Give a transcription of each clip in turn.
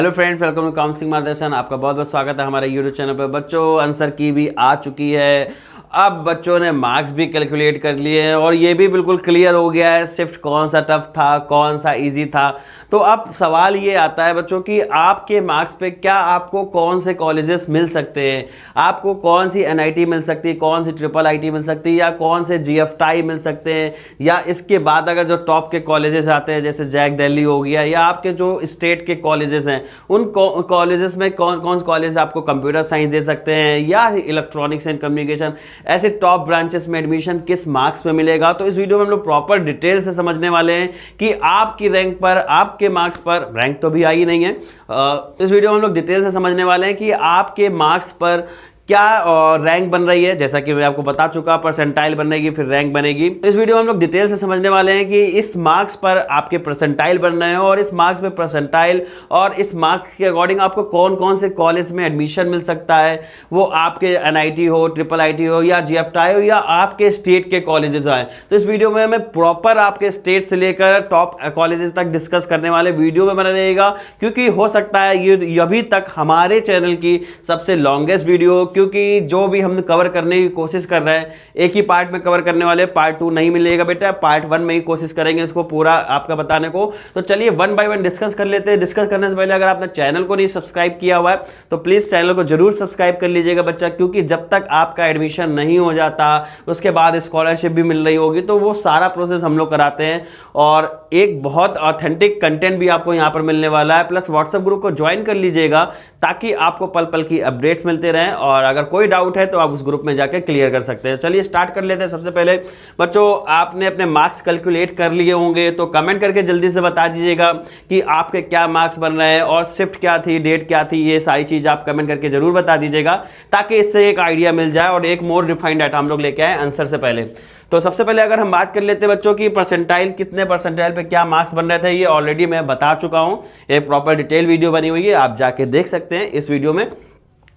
Hello friends, welcome to counselling मार्गदर्शन। आपका बहुत बहुत स्वागत है हमारे यूट्यूब चैनल पर। बच्चों, आंसर की भी आ चुकी है। अब बच्चों ने मार्क्स भी कैलकुलेट कर लिए हैं और ये भी बिल्कुल क्लियर हो गया है शिफ्ट कौन सा टफ था, कौन सा इजी था। तो अब सवाल ये आता है बच्चों कि आपके मार्क्स पे क्या आपको कौन से कॉलेजेस मिल सकते हैं, आपको कौन सी एनआईटी मिल सकती है, कौन सी ट्रिपल आईटी मिल सकती है, या कौन से जीएफटाई मिल सकते हैं, या इसके बाद अगर जो टॉप के कॉलेजेस आते हैं जैसे जैक दिल्ली हो गया, या आपके जो स्टेट के कॉलेजेस हैं उन कॉलेजेस में कौन कौन से कॉलेज आपको कंप्यूटर साइंस दे सकते हैं या इलेक्ट्रॉनिक्स एंड कम्युनिकेशन, ऐसे टॉप ब्रांचेस में एडमिशन किस मार्क्स में मिलेगा। तो इस वीडियो में हम लोग प्रॉपर डिटेल से समझने वाले हैं कि आपकी रैंक पर, आपके मार्क्स पर, रैंक तो भी आई नहीं है, इस वीडियो में हम लोग डिटेल से समझने वाले हैं कि आपके मार्क्स पर क्या रैंक बन रही है। जैसा कि मैं आपको बता चुका, परसेंटाइल बनेगी फिर रैंक बनेगी। तो इस वीडियो में हम लोग डिटेल से समझने वाले हैं कि इस मार्क्स पर आपके परसेंटाइल बन रहे हैं और इस मार्क्स में परसेंटाइल और इस मार्क्स के अकॉर्डिंग आपको कौन कौन से कॉलेज में एडमिशन मिल सकता है, वो आपके एनआईटी हो, ट्रिपल आईटी हो, या जीएफटाई हो, या आपके स्टेट के कॉलेजेस आए। तो इस वीडियो में हमें प्रॉपर आपके स्टेट से लेकर टॉप कॉलेजेस तक डिस्कस करने वाले वीडियो में बना रहेगा, क्योंकि हो सकता है ये अभी तक हमारे चैनल की सबसे लॉन्गेस्ट वीडियो, क्योंकि जो भी हम कवर करने की कोशिश कर रहे हैं एक ही पार्ट में कवर करने वाले, पार्ट 2 नहीं मिलेगा बेटा, पार्ट 1 में ही कोशिश करेंगे इसको पूरा आपका बताने को। तो चलिए वन बाय वन डिस्कस कर लेते हैं। डिस्कस करने से पहले अगर आपने चैनल को नहीं सब्सक्राइब किया हुआ है तो प्लीज चैनल को जरूर सब्सक्राइब कर लीजिएगा बच्चा, क्योंकि जब तक आपका एडमिशन नहीं हो जाता उसके बाद स्कॉलरशिप भी मिल रही होगी, तो वो सारा प्रोसेस हम लोग कराते हैं और एक बहुत ऑथेंटिक कंटेंट भी आपको यहाँ पर मिलने वाला है। प्लस व्हाट्सएप ग्रुप को ज्वाइन कर लीजिएगा ताकि आपको पल पल की अपडेट्स मिलते रहें, और अगर कोई डाउट है तो आप उस ग्रुप में जाकर क्लियर कर सकते हैं। चलिए स्टार्ट कर लेते हैं। सबसे पहले बच्चों, आपने अपने मार्क्स कैलकुलेट कर लिए होंगे तो कमेंट करके जल्दी से बता दीजिएगा कि आपके क्या मार्क्स बन रहे हैं और शिफ्ट क्या थी, डेट क्या थी, ये सारी चीज आप कमेंट करके जरूर बता दीजिएगा ताकि इससे एक आइडिया मिल जाए और एक मोर रिफाइंड डाटा हम लोग लेके आए आंसर से पहले। तो सबसे पहले अगर हम बात कर लेते हैं बच्चों की परसेंटाइल, कितने परसेंटाइल पे क्या मार्क्स बन रहे थे, ये ऑलरेडी मैं बता चुका हूं, एक प्रॉपर डिटेल वीडियो बनी हुई है, आप जाके देख सकते हैं, इस वीडियो में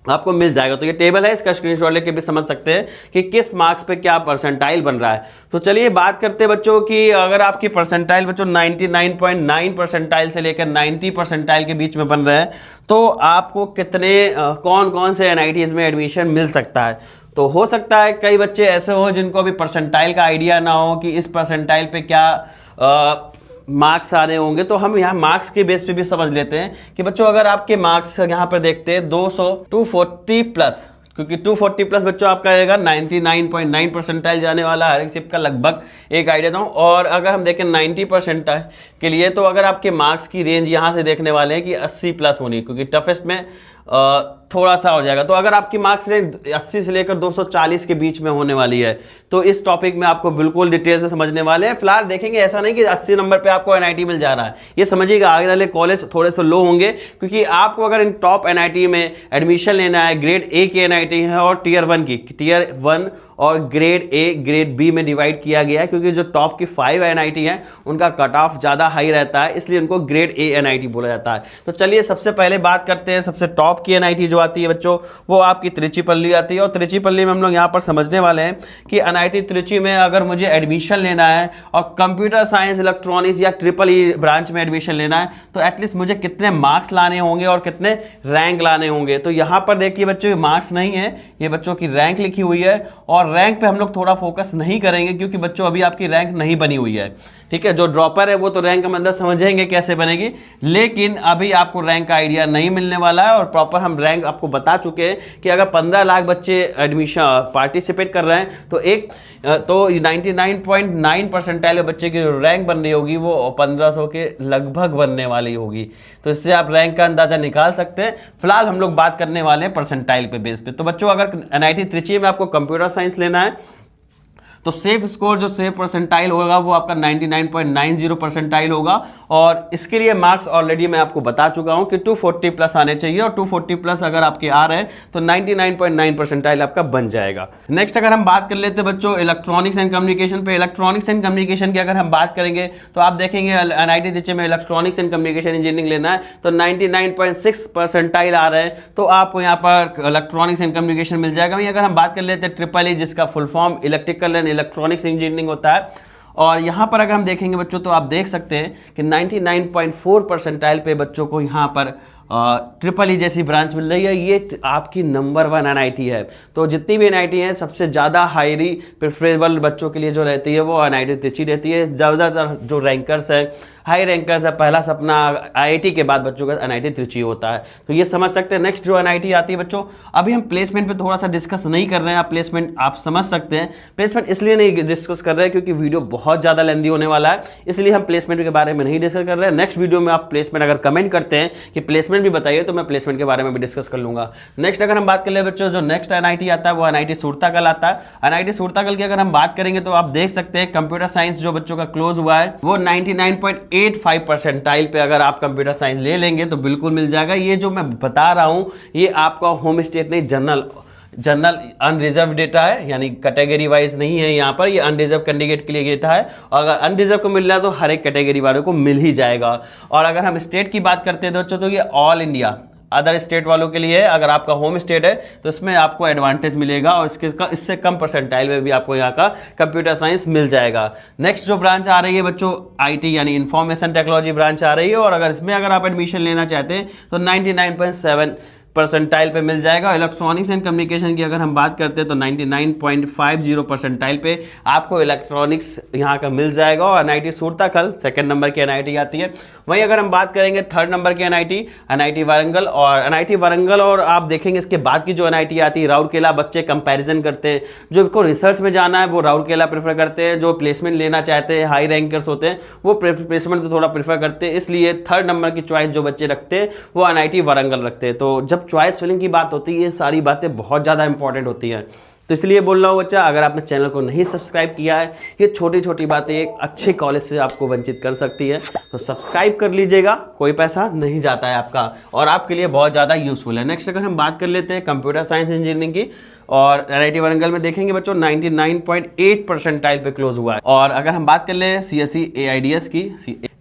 आपको मिल जाएगा। तो ये टेबल है, इसका स्क्रीनशॉट लेके भी समझ सकते हैं कि किस मार्क्स पे क्या परसेंटाइल बन रहा है। तो चलिए बात करते हैं बच्चों की, अगर आपकी परसेंटाइल बच्चों 99.9 परसेंटाइल से लेकर 90 परसेंटाइल के बीच में बन रहा है तो आपको कितने कौन कौन से एनआईटीज में एडमिशन मिल सकता है। तो हो सकता है कई बच्चे ऐसे हो जिनको अभी परसेंटाइल का आइडिया ना हो कि इस परसेंटाइल पे क्या मार्क्स आने होंगे। तो हम यहाँ मार्क्स के बेस पे भी समझ लेते हैं कि बच्चों अगर आपके मार्क्स यहाँ पर देखते हैं 240 प्लस, क्योंकि 240 प्लस बच्चों आपका आएगा 99.9 परसेंटाइल जाने वाला हर एक शिफ्ट का लगभग एक आइडिया था। और अगर हम देखें 90 परसेंटाइल के लिए तो अगर आपके मार्क्स की रेंज यहाँ से देखने वाले हैं कि 80 प्लस होनी, क्योंकि टफेस्ट में थोड़ा सा हो जाएगा। तो अगर आपकी मार्क्स रेंज 80 से लेकर 240 के बीच में होने वाली है तो इस टॉपिक में आपको बिल्कुल डिटेल से समझने वाले हैं। फिलहाल देखेंगे, ऐसा नहीं कि 80 नंबर पे आपको एनआईटी मिल जा रहा है, ये समझिएगा आगे वाले कॉलेज थोड़े से लो होंगे, क्योंकि आपको अगर इन टॉप एनआईटी में एडमिशन लेना है, ग्रेड ए की एनआईटी है और टीयर 1 की, टीयर 1 और ग्रेड ए ग्रेड बी में डिवाइड किया गया है, क्योंकि जो टॉप की 5 एनआईटी हैं उनका कट ऑफ ज़्यादा हाई रहता है, इसलिए उनको ग्रेड ए एनआईटी बोला जाता है। तो चलिए सबसे पहले बात करते हैं, सबसे टॉप की एनआईटी जो आती है बच्चों वो आपकी त्रिचीपल्ली आती है। और त्रिचीपल्ली में हम लोग यहाँ पर समझने वाले हैं कि एनआईटी त्रिची में अगर मुझे एडमिशन लेना है और कंप्यूटर साइंस, इलेक्ट्रॉनिक्स या ट्रिपल ई ब्रांच में एडमिशन लेना है तो एटलीस्ट मुझे कितने मार्क्स लाने होंगे और कितने रैंक लाने होंगे। तो यहाँ पर देखिए बच्चों, ये मार्क्स नहीं है, ये बच्चों की रैंक लिखी हुई है, और रैंक पे हम लोग थोड़ा फोकस नहीं करेंगे क्योंकि बच्चों अभी आपकी रैंक नहीं बनी हुई है, ठीक है। जो ड्रॉपर है वो तो रैंक का मतलब समझेंगे कैसे बनेगी, लेकिन अभी आपको रैंक का आइडिया नहीं मिलने वाला है। और प्रॉपर हम रैंक आपको बता चुके हैं कि अगर 15 लाख बच्चे एडमिशन पार्टिसिपेट कर रहे हैं तो 99.9 परसेंटाइल बच्चे की रैंक बन रही होगी वो 1500 के लगभग बनने वाली होगी। तो इससे आप रैंक का अंदाजा निकाल सकते हैं। फिलहाल हम लोग बात करने वाले हैं परसेंटाइल पे बेस पे। तो बच्चों अगर एनआईटी त्रिची में आपको कंप्यूटर साइंस लेना है तो सेफ स्कोर जो सेफ परसेंटाइल होगा वो आपका 99.90 परसेंटाइल होगा, और इसके लिए मार्क्स ऑलरेडी मैं आपको बता चुका हूं कि 240 प्लस आने चाहिए, और 240 प्लस अगर आपके आ रहे हैं तो 99.9 परसेंटाइल आपका बन जाएगा। नेक्स्ट अगर हम बात कर लेते हैं बच्चों इलेक्ट्रॉनिक्स एंड कम्युनिकेशन पे, इलेक्ट्रॉनिक्स एंड कम्युनिकेशन की अगर हम बात करेंगे तो आप देखेंगे एनआईटी त्रिची में इलेक्ट्रॉनिक्स एंड कम्युनिकेशन इंजीनियरिंग लेना है तो 99.6 परसेंटाइल आ रहे हैं, तो आपको यहाँ पर इलेक्ट्रॉनिक्स एंड कम्युनिकेशन मिल जाएगा। वहीं अगर हम बात कर लेते हैं ट्रिपल ई, जिसका full form electrical and electronics engineering होता है, और यहाँ पर अगर हम देखेंगे बच्चों तो आप देख सकते हैं कि 99.4 परसेंटाइल पे बच्चों को यहाँ पर ट्रिपल ई जैसी ब्रांच मिल रही है, ये आपकी नंबर 1 एनआईटी है। तो जितनी भी एनआईटी हैं सबसे ज़्यादा हाईली प्रेफरेबल बच्चों के लिए जो रहती है वो एनआईटी त्रिची रहती है। ज़्यादातर जो रैंकर्स हैं, हाई रैंकर्स है, पहला सपना आईआईटी के बाद बच्चों का एनआईटी त्रिची होता है। तो ये समझ सकते हैं। नेक्स्ट जो एनआईटी आती है बच्चों, अभी हम प्लेसमेंट पे थोड़ा सा डिस्कस नहीं कर रहे हैं। आप प्लेसमेंट आप समझ सकते हैं, प्लेसमेंट इसलिए नहीं डिस्कस कर रहे हैं क्योंकि वीडियो बहुत ज़्यादा लेंदी होने वाला है, इसलिए हम प्लेसमेंट के बारे में नहीं डिस्कस कर रहे हैं। नेक्स्ट वीडियो में आप प्लेसमेंट अगर कमेंट करते हैं कि प्लेसमेंट भी बताइए तो मैं प्लेसमेंट के बारे में भी डिस्कस कर लूंगा। नेक्स्ट अगर हम बात कर ले बच्चों, जो नेक्स्ट एनआईटी आता है वो एनआईटी सूरताकल आता है। एनआईटी सूरताकल की अगर हम बात करेंगे तो आप देख सकते हैं कंप्यूटर साइंस जो बच्चों का क्लोज हुआ है वो 99.85% टाइल पे अगर आप कंप्यूटर साइंस ले लेंगे तो बिल्कुल मिल जाएगा। ये जो मैं बता रहा हूं ये आपका होम स्टेट नहीं, जनरल अनरिजर्व डेटा है, यानी कैटेगरी वाइज नहीं है। यहाँ पर ये अनरिजर्व कैंडिडेट के लिए डेटा है, और अगर अनरिजर्व को मिल रहा है तो हर एक कैटेगरी वालों को मिल ही जाएगा। और अगर हम स्टेट की बात करते हैं दोस्तों तो ये ऑल इंडिया अदर स्टेट वालों के लिए है। अगर आपका होम स्टेट है तो इसमें आपको एडवांटेज मिलेगा और इससे कम परसेंटाइल में भी आपको यहाँ का कंप्यूटर साइंस मिल जाएगा। नेक्स्ट जो ब्रांच आ रही है बच्चों आईटी यानी इंफॉर्मेशन टेक्नोलॉजी ब्रांच आ रही है, और अगर इसमें अगर आप एडमिशन लेना चाहते हैं तो 99.7 परसेंटाइल पे मिल जाएगा। इलेक्ट्रॉनिक्स एंड कम्युनिकेशन की अगर हम बात करते हैं तो 99.50 परसेंटाइल पे आपको इलेक्ट्रॉनिक्स यहाँ का मिल जाएगा। और एनआईटी सूरताकल सेकंड नंबर की एनआईटी आती है। वहीं अगर हम बात करेंगे थर्ड नंबर की एनआईटी वारंगल, और एनआईटी वारंगल और आप देखेंगे इसके बाद की जो एनआईटी आती है राउरकेला, बच्चे कंपेरिजन करते हैं। जो इनको रिसर्च में जाना है वो राउरकेला प्रेफर करते हैं, जो प्लेसमेंट लेना चाहते हैं हाई रैंकर्स होते हैं वो प्लेसमेंट तो थोड़ा प्रेफर करते हैं, इसलिए थर्ड नंबर की चॉइस जो बच्चे रखते हैं वो एनआईटी वारंगल रखते हैं। तो जब चॉइस फिलिंग की बात होती है ये सारी बातें बहुत ज़्यादा इंपॉर्टेंट होती हैं। तो इसलिए बोल रहा हूँ बच्चा, अगर आपने चैनल को नहीं सब्सक्राइब किया है, ये छोटी छोटी बातें एक अच्छे कॉलेज से आपको वंचित कर सकती है, तो सब्सक्राइब कर लीजिएगा, कोई पैसा नहीं जाता है आपका और आपके लिए बहुत ज़्यादा यूजफुल है। नेक्स्ट अगर हम बात कर लेते हैं कंप्यूटर साइंस इंजीनियरिंग की, और एनआईटी वारंगल में देखेंगे बच्चों 99.8 परसेंटाइल पे क्लोज हुआ है। और अगर हम बात कर ले सीएससी एआईडीएस की,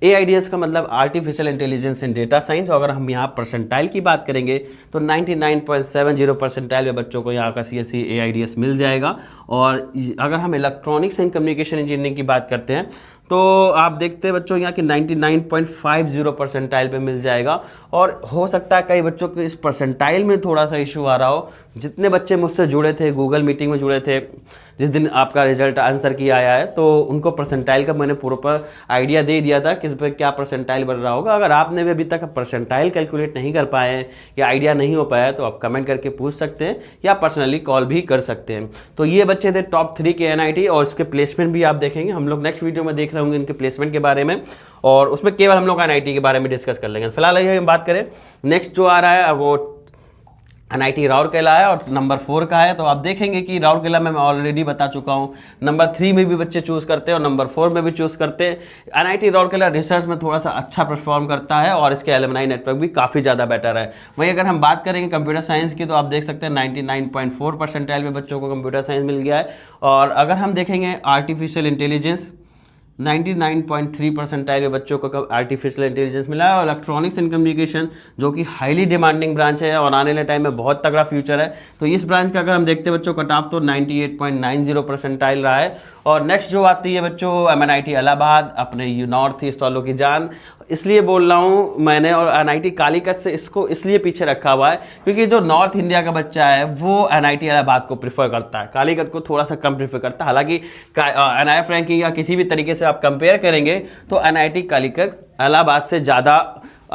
एआईडीएस का मतलब artificial intelligence and data science, और अगर हम यहाँ परसेंटाइल की बात करेंगे तो 99.70 परसेंटाइल में बच्चों को यहाँ का सीएससी एआईडीएस मिल जाएगा। और अगर हम इलेक्ट्रॉनिक्स एंड कम्युनिकेशन इंजीनियरिंग की बात करते हैं तो आप देखते हैं बच्चों यहाँ की 99.50 परसेंटाइल पे मिल जाएगा। और हो सकता है कई बच्चों को इस परसेंटाइल में थोड़ा सा इशू आ रहा हो। जितने बच्चे मुझसे जुड़े थे, गूगल मीटिंग में जुड़े थे, जिस दिन आपका रिजल्ट आंसर की आया है, तो उनको परसेंटाइल का मैंने प्रॉपर आइडिया दे दिया था किस पे क्या परसेंटाइल बढ़ रहा होगा। अगर आपने भी अभी तक परसेंटाइल कैलकुलेट नहीं कर पाए हैं या आइडिया नहीं हो पाया है तो आप कमेंट करके पूछ सकते हैं या पर्सनली कॉल भी कर सकते हैं। तो ये बच्चे थे टॉप 3 के एनआईटी, और इसके प्लेसमेंट भी आप देखेंगे। हम लोग नेक्स्ट वीडियो में देख रहे होंगे इनके प्लेसमेंट के बारे में, और उसमें केवल हम लोग एनआईटी के बारे में डिस्कस कर लेंगे। फिलहाल ये हम बात करें नेक्स्ट जो आ रहा है वो एनआईटी राउरकेला है और नंबर 4 का है। तो आप देखेंगे कि राउरकेला में मैं ऑलरेडी बता चुका हूँ, नंबर 3 में भी बच्चे चूज़ करते हैं और नंबर 4 में भी चूज़ करते हैं। एनआईटी राउरकेला रिसर्च में थोड़ा सा अच्छा परफॉर्म करता है और इसके एलुमनाई नेटवर्क भी काफ़ी ज़्यादा बेटर है। वहीं अगर हम बात करेंगे कंप्यूटर साइंस की तो आप देख सकते हैं 99.4 परसेंटाइल में बच्चों को कंप्यूटर साइंस मिल गया है। और अगर हम देखेंगे आर्टिफिशियल इंटेलिजेंस 99.3 परसेंटाइल में बच्चों को आर्टिफिशियल इंटेलिजेंस मिला है। और इलेक्ट्रॉनिक्स एंड कम्युनिकेशन जो कि हाईली डिमांडिंग ब्रांच है और आने वाले टाइम में बहुत तगड़ा फ्यूचर है, तो इस ब्रांच का अगर हम देखते हैं बच्चों कट ऑफ तो 98.90 परसेंटाइल रहा है। और नेक्स्ट जो आती है बच्चों एमएनआईटी इलाहाबाद, अपने नॉर्थ ईस्ट वालों की जान, इसलिए बोल रहा हूँ मैंने, और एनआईटी कालीकट से इसको इसलिए पीछे रखा हुआ है क्योंकि जो नॉर्थ इंडिया का बच्चा है वो एनआईटी इलाहाबाद को प्रीफर करता है, कालीकट को थोड़ा सा कम प्रीफर करता है। हालांकि एनआईएफ रैंकिंग या किसी भी तरीके से आप कंपेयर करेंगे तो एनआईटी कालीकट इलाहाबाद से ज़्यादा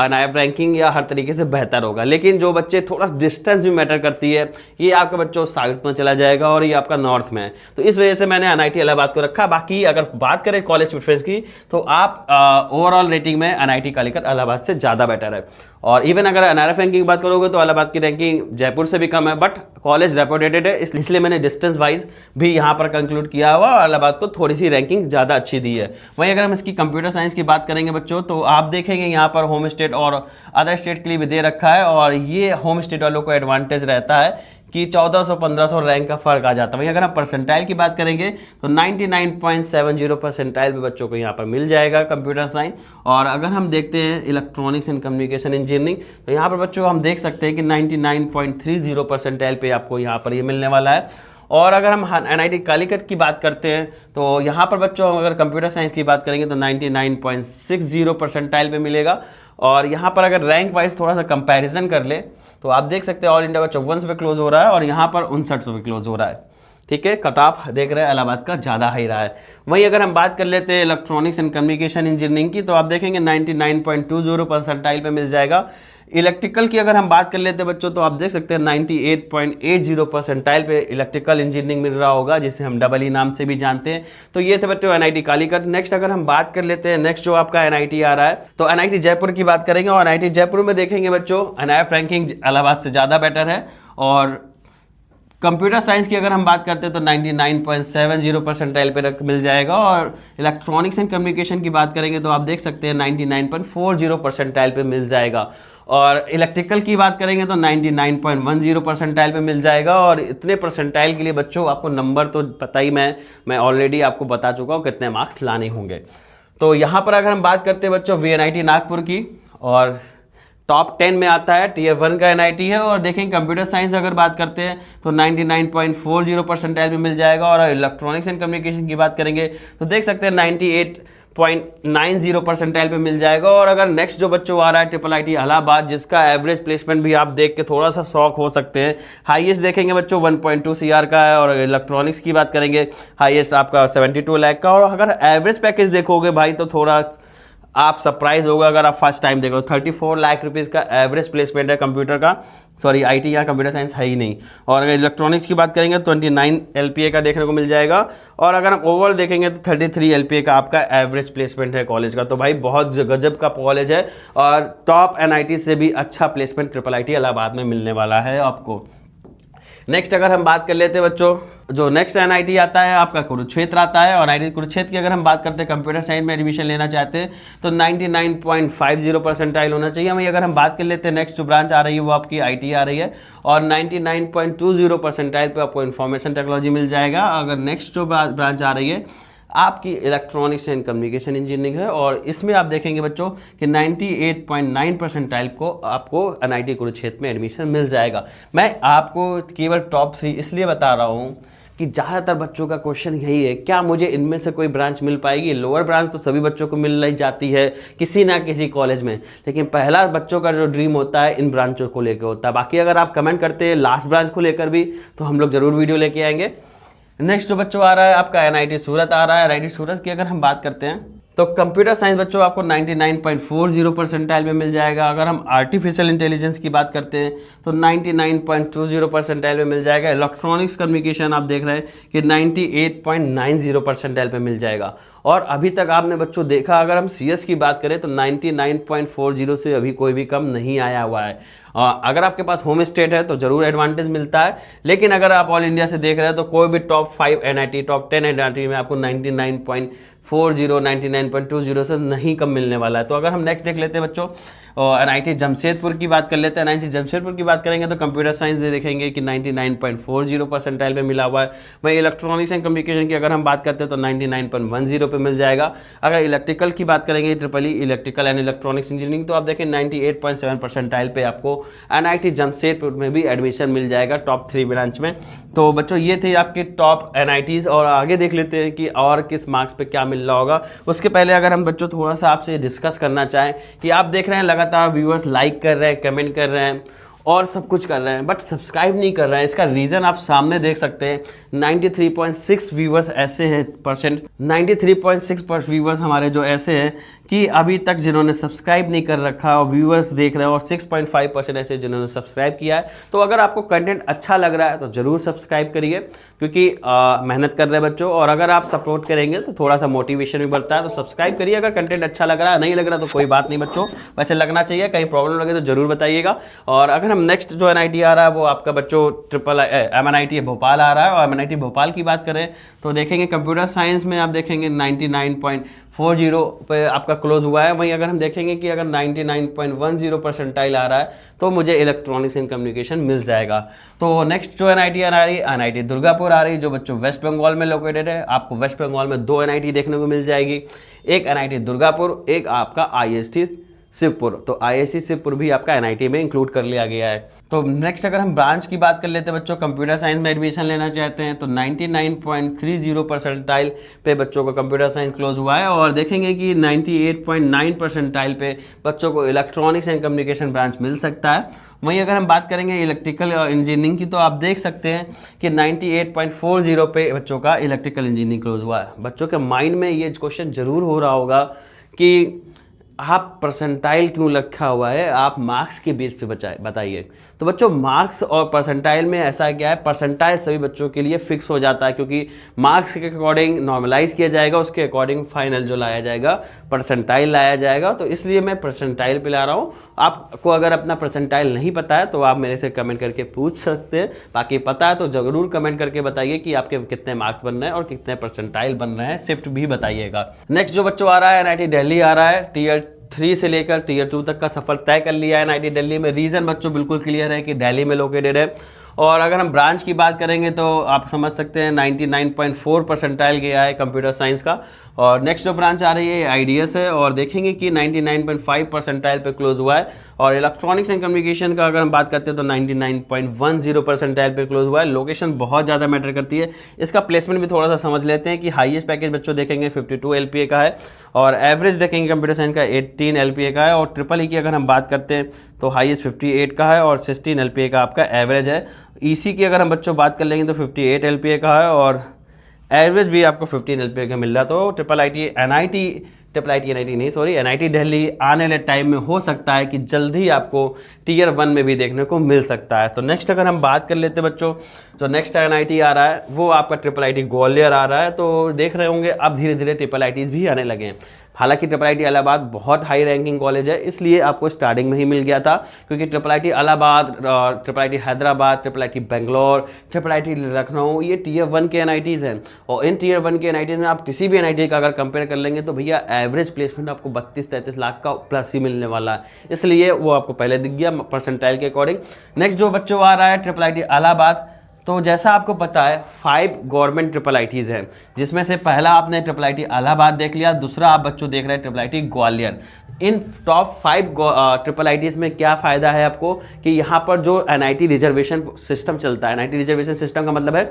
एनआईएफ रैंकिंग या हर तरीके से बेहतर होगा। लेकिन जो बच्चे थोड़ा डिस्टेंस भी मैटर करती है, ये आपका बच्चों साउथ में चला जाएगा और ये आपका नॉर्थ में है, तो इस वजह से मैंने एनआईटी इलाहाबाद को रखा। बाकी अगर बात करें कॉलेज प्रेफरेंस की तो आप ओवरऑल रेटिंग में एनआईटी कालीकट इलाहाबाद से ज़्यादा बेटर है। और इवन अगर एनआरएफ रैंकिंग की बात करोगे तो इलाहाबाद की रैंकिंग जयपुर से भी कम है, बट कॉलेज रेपुटेटेड है, इसलिए मैंने डिस्टेंस वाइज भी यहाँ पर कंक्लूड किया हुआ और इलाहाबाद को थोड़ी सी रैंकिंग ज़्यादा अच्छी दी है। वहीं अगर हम इसकी कंप्यूटर साइंस की बात करेंगे बच्चों तो आप देखेंगे यहाँ पर होम स्टेट और अदर स्टेट के लिए भी दे रखा है, और ये होम स्टेट वालों को एडवांटेज रहता है कि 1400-1500 रैंक का फर्क आ जाता है। वहीं अगर हम परसेंटाइल की बात करेंगे तो 99.70 परसेंटाइल पे बच्चों को यहाँ पर मिल जाएगा कंप्यूटर साइंस। और अगर हम देखते हैं इलेक्ट्रॉनिक्स एंड कम्युनिकेशन इंजीनियरिंग तो यहाँ पर बच्चों हम देख सकते हैं कि 99.30 परसेंटाइल पे आपको यहाँ पर ये मिलने वाला है। और अगर हम NIT कालीकट की बात करते हैं तो यहाँ पर बच्चों अगर कंप्यूटर साइंस की बात करेंगे तो 99.60 परसेंटाइल पे मिलेगा। और यहाँ पर अगर रैंक वाइज थोड़ा सा कंपैरिजन कर ले तो आप देख सकते हैं ऑल इंडिया का 54 पे क्लोज हो रहा है और यहाँ पर 59 पे क्लोज हो रहा है। ठीक है, कट ऑफ देख रहे हैं इलाहाबाद का ज़्यादा हाई रहा है। वहीं अगर हम बात कर लेते हैं इलेक्ट्रॉनिक्स एंड कम्युनिकेशन इंजीनियरिंग की तो आप देखेंगे 99.20 परसेंटाइल पे मिल जाएगा। इलेक्ट्रिकल की अगर हम बात कर लेते हैं बच्चों तो आप देख सकते हैं 98.80 परसेंटाइल पे इलेक्ट्रिकल इंजीनियरिंग मिल रहा होगा, जिसे हम EE नाम से भी जानते हैं। तो ये थे बच्चों NIT कालीकट। नेक्स्ट अगर हम बात कर लेते हैं नेक्स्ट जो आपका NIT आ रहा है तो NIT जयपुर की बात करेंगे और NIT जयपुर में देखेंगे बच्चों NIF रैंकिंग इलाहाबाद से ज़्यादा बेटर है। और कंप्यूटर साइंस की अगर हम बात करते हैं तो 99.70 परसेंटाइल पे मिल जाएगा। और इलेक्ट्रॉनिक्स एंड कम्युनिकेशन की बात करेंगे तो आप देख सकते हैं 99.40 परसेंटाइल पे मिल जाएगा। और इलेक्ट्रिकल की बात करेंगे तो 99.10 परसेंटाइल पे मिल जाएगा। और इतने परसेंटाइल के लिए बच्चों आपको नंबर तो पता ही, मैं ऑलरेडी आपको बता चुका हूँ कितने मार्क्स लाने होंगे। तो यहाँ पर अगर हम बात करते हैं बच्चों VNIT नागपुर की और टॉप 10 में आता है, Tier 1 का NIT है। और देखें कंप्यूटर साइंस अगर बात करते हैं तो 99.40 परसेंटाइल पे मिल जाएगा। और इलेक्ट्रॉनिक्स एंड कम्युनिकेशन की बात करेंगे तो देख सकते हैं 98.90 परसेंटाइल पे मिल जाएगा। और अगर नेक्स्ट जो बच्चों आ रहा है IIIT इलाहाबाद, जिसका एवरेज प्लेसमेंट भी आप देख के थोड़ा सा शॉक हो सकते हैं। हाईएस्ट देखेंगे बच्चों 1.2 CR का है। और इलेक्ट्रॉनिक्स की बात करेंगे हाईएस्ट आपका 72 लाख का। और अगर एवरेज पैकेज देखोगे भाई तो थोड़ा आप सरप्राइज होगा अगर आप फर्स्ट टाइम देखो। 34 लाख रुपीज़ का एवरेज प्लेसमेंट है कंप्यूटर का, सॉरी IT, यहाँ कंप्यूटर साइंस है ही नहीं। और अगर इलेक्ट्रॉनिक्स की बात करेंगे 29 LPA का देखने को मिल जाएगा। और अगर हम ओवरऑल देखेंगे तो 33 LPA का आपका एवरेज प्लेसमेंट है कॉलेज का। तो भाई बहुत गजब का कॉलेज है और टॉप NIT से भी अच्छा प्लेसमेंट IIIT इलाहाबाद में मिलने वाला है आपको। नेक्स्ट अगर हम बात कर लेते हैं बच्चों, जो नेक्स्ट NIT आता है आपका कुरुक्षेत्र आता है। और NIT कुरुक्षेत्र की अगर हम बात करते हैं कंप्यूटर साइंस में एडमिशन लेना चाहते हैं तो 99.50 परसेंटाइल होना चाहिए। वहीं अगर हम बात कर लेते हैं नेक्स्ट जो ब्रांच आ रही है वो आपकी IT आ रही है और 99.20 परसेंटाइल पे आपको इन्फॉर्मेशन टेक्नोलॉजी मिल जाएगा। अगर नेक्स्ट जो ब्रांच आ रही है आपकी इलेक्ट्रॉनिक्स एंड कम्युनिकेशन इंजीनियरिंग है और इसमें आप देखेंगे बच्चों कि 98.9 परसेंटाइल को आपको NIT कुरुक्षेत्र में एडमिशन मिल जाएगा। मैं आपको केवल टॉप 3 इसलिए बता रहा हूँ कि ज़्यादातर बच्चों का क्वेश्चन यही है, क्या मुझे इनमें से कोई ब्रांच मिल पाएगी। लोअर ब्रांच तो सभी बच्चों को मिल ही जाती है किसी ना किसी कॉलेज में, लेकिन पहला बच्चों का जो ड्रीम होता है इन ब्रांचों को लेकर होता है। बाकी अगर आप कमेंट करते हैं लास्ट ब्रांच को लेकर भी तो हम लोग ज़रूर वीडियो लेके आएंगे। नेक्स्ट जो बच्चों आ रहा है आपका NIT सूरत आ रहा है। NIT सूरत की अगर हम बात करते हैं तो कंप्यूटर साइंस बच्चों आपको 99.40 परसेंटाइल में मिल जाएगा। अगर हम आर्टिफिशियल इंटेलिजेंस की बात करते हैं तो 99.20 परसेंटाइल में मिल जाएगा। इलेक्ट्रॉनिक्स कम्युनिकेशन आप देख रहे हैं कि 98.90 परसेंटाइल पे मिल जाएगा। और अभी तक आपने बच्चों देखा अगर हम CS की बात करें तो 99.40 से अभी कोई भी कम नहीं आया हुआ है। अगर आपके पास होम स्टेट है तो ज़रूर एडवांटेज मिलता है, लेकिन अगर आप ऑल इंडिया से देख रहे हैं तो कोई भी टॉप 5 NIT टॉप 10 NIT में आपको 99.40 99.20 से नहीं कम मिलने वाला है। तो अगर हम नेक्स्ट देख लेते हैं बच्चों NIT जमशेदपुर की बात कर लेते हैं। NIT जमशेदपुर की बात करेंगे तो कंप्यूटर साइंस देखेंगे कि 99.40 परसेंटाइल पे मिला हुआ है। वहीं इलेक्ट्रॉनिक्स एंड कम्युनिकेशन की अगर हम बात करते हैं तो 99.10 पे मिल जाएगा। अगर इलेक्ट्रिकल की बात करेंगे IIIT electrical and electronics engineering तो आप देखें 98.7 परसेंटाइल पे आपको NIT जमशेदपुर में भी एडमिशन मिल जाएगा टॉप 3 ब्रांच में। तो बच्चों ये थे आपके टॉप NITs और आगे देख लेते हैं कि और किस मार्क्स पे क्या मिल रहा होगा। उसके पहले अगर हम बच्चों थोड़ा सा आपसे डिस्कस करना चाहें कि आप देख रहे हैं लगातार व्यूअर्स लाइक कर रहे हैं, कमेंट कर रहे हैं और सब कुछ कर रहे हैं बट सब्सक्राइब नहीं कर रहे हैं। इसका रीज़न आप सामने देख सकते हैं। 93.6 व्यूवर्स ऐसे हैं 93.6 व्यूवर्स हमारे जो ऐसे हैं कि अभी तक जिन्होंने सब्सक्राइब नहीं कर रखा और व्यूवर्स देख रहे हैं और 6.5% ऐसे जिन्होंने सब्सक्राइब किया है। तो अगर आपको कंटेंट अच्छा लग रहा है तो ज़रूर सब्सक्राइब करिए क्योंकि मेहनत कर रहे हैं बच्चों और अगर आप सपोर्ट करेंगे तो थोड़ा सा मोटिवेशन भी बढ़ता है। तो सब्सक्राइब करिए। अगर कंटेंट अच्छा लग रहा है, नहीं लग रहा तो कोई बात नहीं बच्चों, वैसे लगना चाहिए। कहीं प्रॉब्लम लगे तो ज़रूर बताइएगा। और अगर हम नेक्स्ट जो NIT आ रहा है वो आपका बच्चों MNIT भोपाल आ रहा है। और MNIT भोपाल की बात करें तो देखेंगे कंप्यूटर साइंस में आप देखेंगे 99.40 पे आपका क्लोज हुआ है। वहीं अगर हम देखेंगे कि अगर 99.10 परसेंटाइल आ रहा है तो मुझे इलेक्ट्रॉनिक्स एंड कम्युनिकेशन मिल जाएगा। तो नेक्स्ट जो NIT आ रही है NIT दुर्गापुर आ रही है जो बच्चों वेस्ट बंगाल में लोकेटेड है। आपको वेस्ट बंगाल में 2 NIT देखने को मिल जाएगी, एक NIT दुर्गापुर, एक आपका IST शिवपुर, तो IISc शिवपुर भी आपका NIT में इंक्लूड कर लिया गया है। तो नेक्स्ट अगर हम ब्रांच की बात कर लेते हैं बच्चों, कंप्यूटर साइंस में एडमिशन लेना चाहते हैं तो 99.30 परसेंटाइल पे बच्चों को कंप्यूटर साइंस क्लोज हुआ है, और देखेंगे कि 98.9 परसेंटाइल पे बच्चों को इलेक्ट्रॉनिक्स एंड कम्युनिकेशन ब्रांच मिल सकता है। वहीं अगर हम बात करेंगे इलेक्ट्रिकल इंजीनियरिंग की, तो आप देख सकते हैं कि 98.40 पे बच्चों का इलेक्ट्रिकल इंजीनियरिंग क्लोज हुआ है। बच्चों के माइंड में ये क्वेश्चन जरूर हो रहा होगा कि आप परसेंटाइल क्यों रखा हुआ है, आप मार्क्स के बेस पे बताइए। तो बच्चों मार्क्स और परसेंटाइल में ऐसा क्या है, परसेंटाइल सभी बच्चों के लिए फिक्स हो जाता है, क्योंकि मार्क्स के अकॉर्डिंग नॉर्मलाइज किया जाएगा, उसके अकॉर्डिंग फाइनल जो लाया जाएगा परसेंटाइल लाया जाएगा। तो इसलिए मैं परसेंटाइल पे ला रहा हूँ। आपको अगर अपना परसेंटाइल नहीं पता है तो आप मेरे से कमेंट करके पूछ सकते हैं, बाकी पता है तो जरूर कमेंट करके बताइए कि आपके कितने मार्क्स बन रहे हैं और कितने परसेंटाइल बन रहे हैं, शिफ्ट भी बताइएगा। नेक्स्ट जो बच्चों आ रहा है NIT दिल्ली आ रहा है, Tier 3 से लेकर Tier 2 तक का सफर तय कर लिया है NIT दिल्ली में। रीज़न बच्चों बिल्कुल क्लियर है कि दिल्ली में लोकेटेड है। और अगर हम ब्रांच की बात करेंगे तो आप समझ सकते हैं 99.4 परसेंटाइल गया है कंप्यूटर साइंस का। और नेक्स्ट जो ब्रांच आ रही है IDS है, और देखेंगे कि 99.5 परसेंटाइल पे क्लोज हुआ है। और इलेक्ट्रॉनिक्स एंड कम्युनिकेशन का अगर हम बात करते हैं तो 99.10 परसेंटाइल पे क्लोज हुआ है। लोकेशन बहुत ज़्यादा मैटर करती है। इसका प्लेसमेंट भी थोड़ा सा समझ लेते हैं कि हाईएस्ट पैकेज बच्चों देखेंगे 52 LPA का है, और एवरेज देखेंगे कंप्यूटर साइंस का 18 LPA का है। और ट्रिपल की अगर हम बात करते हैं तो हाईएस्ट 58 का है और 16 LPA का आपका एवरेज है। EC की अगर हम बच्चों बात कर लेंगे तो 58 LPA का है, और एवरेज भी आपको 15 LPA का मिल रहा है। तो NIT दिल्ली आने वाले टाइम में हो सकता है कि जल्दी आपको Tier 1 में भी देखने को मिल सकता है। तो नेक्स्ट अगर हम बात कर लेते हैं बच्चों, तो नेक्स्ट NIT आ रहा है वो आपका IIIT ग्वालियर आ रहा है। तो देख रहे होंगे अब धीरे धीरे IIITs भी आने लगे हैं। हालांकि IIIT इलाहाबाद बहुत हाई रैंकिंग कॉलेज है, इसलिए आपको स्टार्टिंग में ही मिल गया था, क्योंकि IIIT Allahabad, IIIT Hyderabad, IIIT Bangalore, IIIT Lucknow, ये Tier 1 के NITs हैं। और इन Tier 1 के NITs में आप किसी भी NIT का अगर कंपेयर कर लेंगे तो भैया एवरेज प्लेसमेंट आपको 32-33 लाख का प्लस ही मिलने वाला है, इसलिए वो आपको पहले दिख गया परसेंटाइल के अकॉर्डिंग। नेक्स्ट जो बच्चों आ रहा है IIIT इलाहाबाद, तो जैसा आपको पता है 5 गवर्नमेंट IIITs हैं, जिसमें से पहला आपने IIIT इलाहाबाद देख लिया, दूसरा आप बच्चों देख रहे हैं IIIT ग्वालियर। इन टॉप 5 IIITs में क्या फ़ायदा है आपको कि यहाँ पर जो NIT रिजर्वेशन सिस्टम चलता है, NIT रिजर्वेशन सिस्टम का मतलब है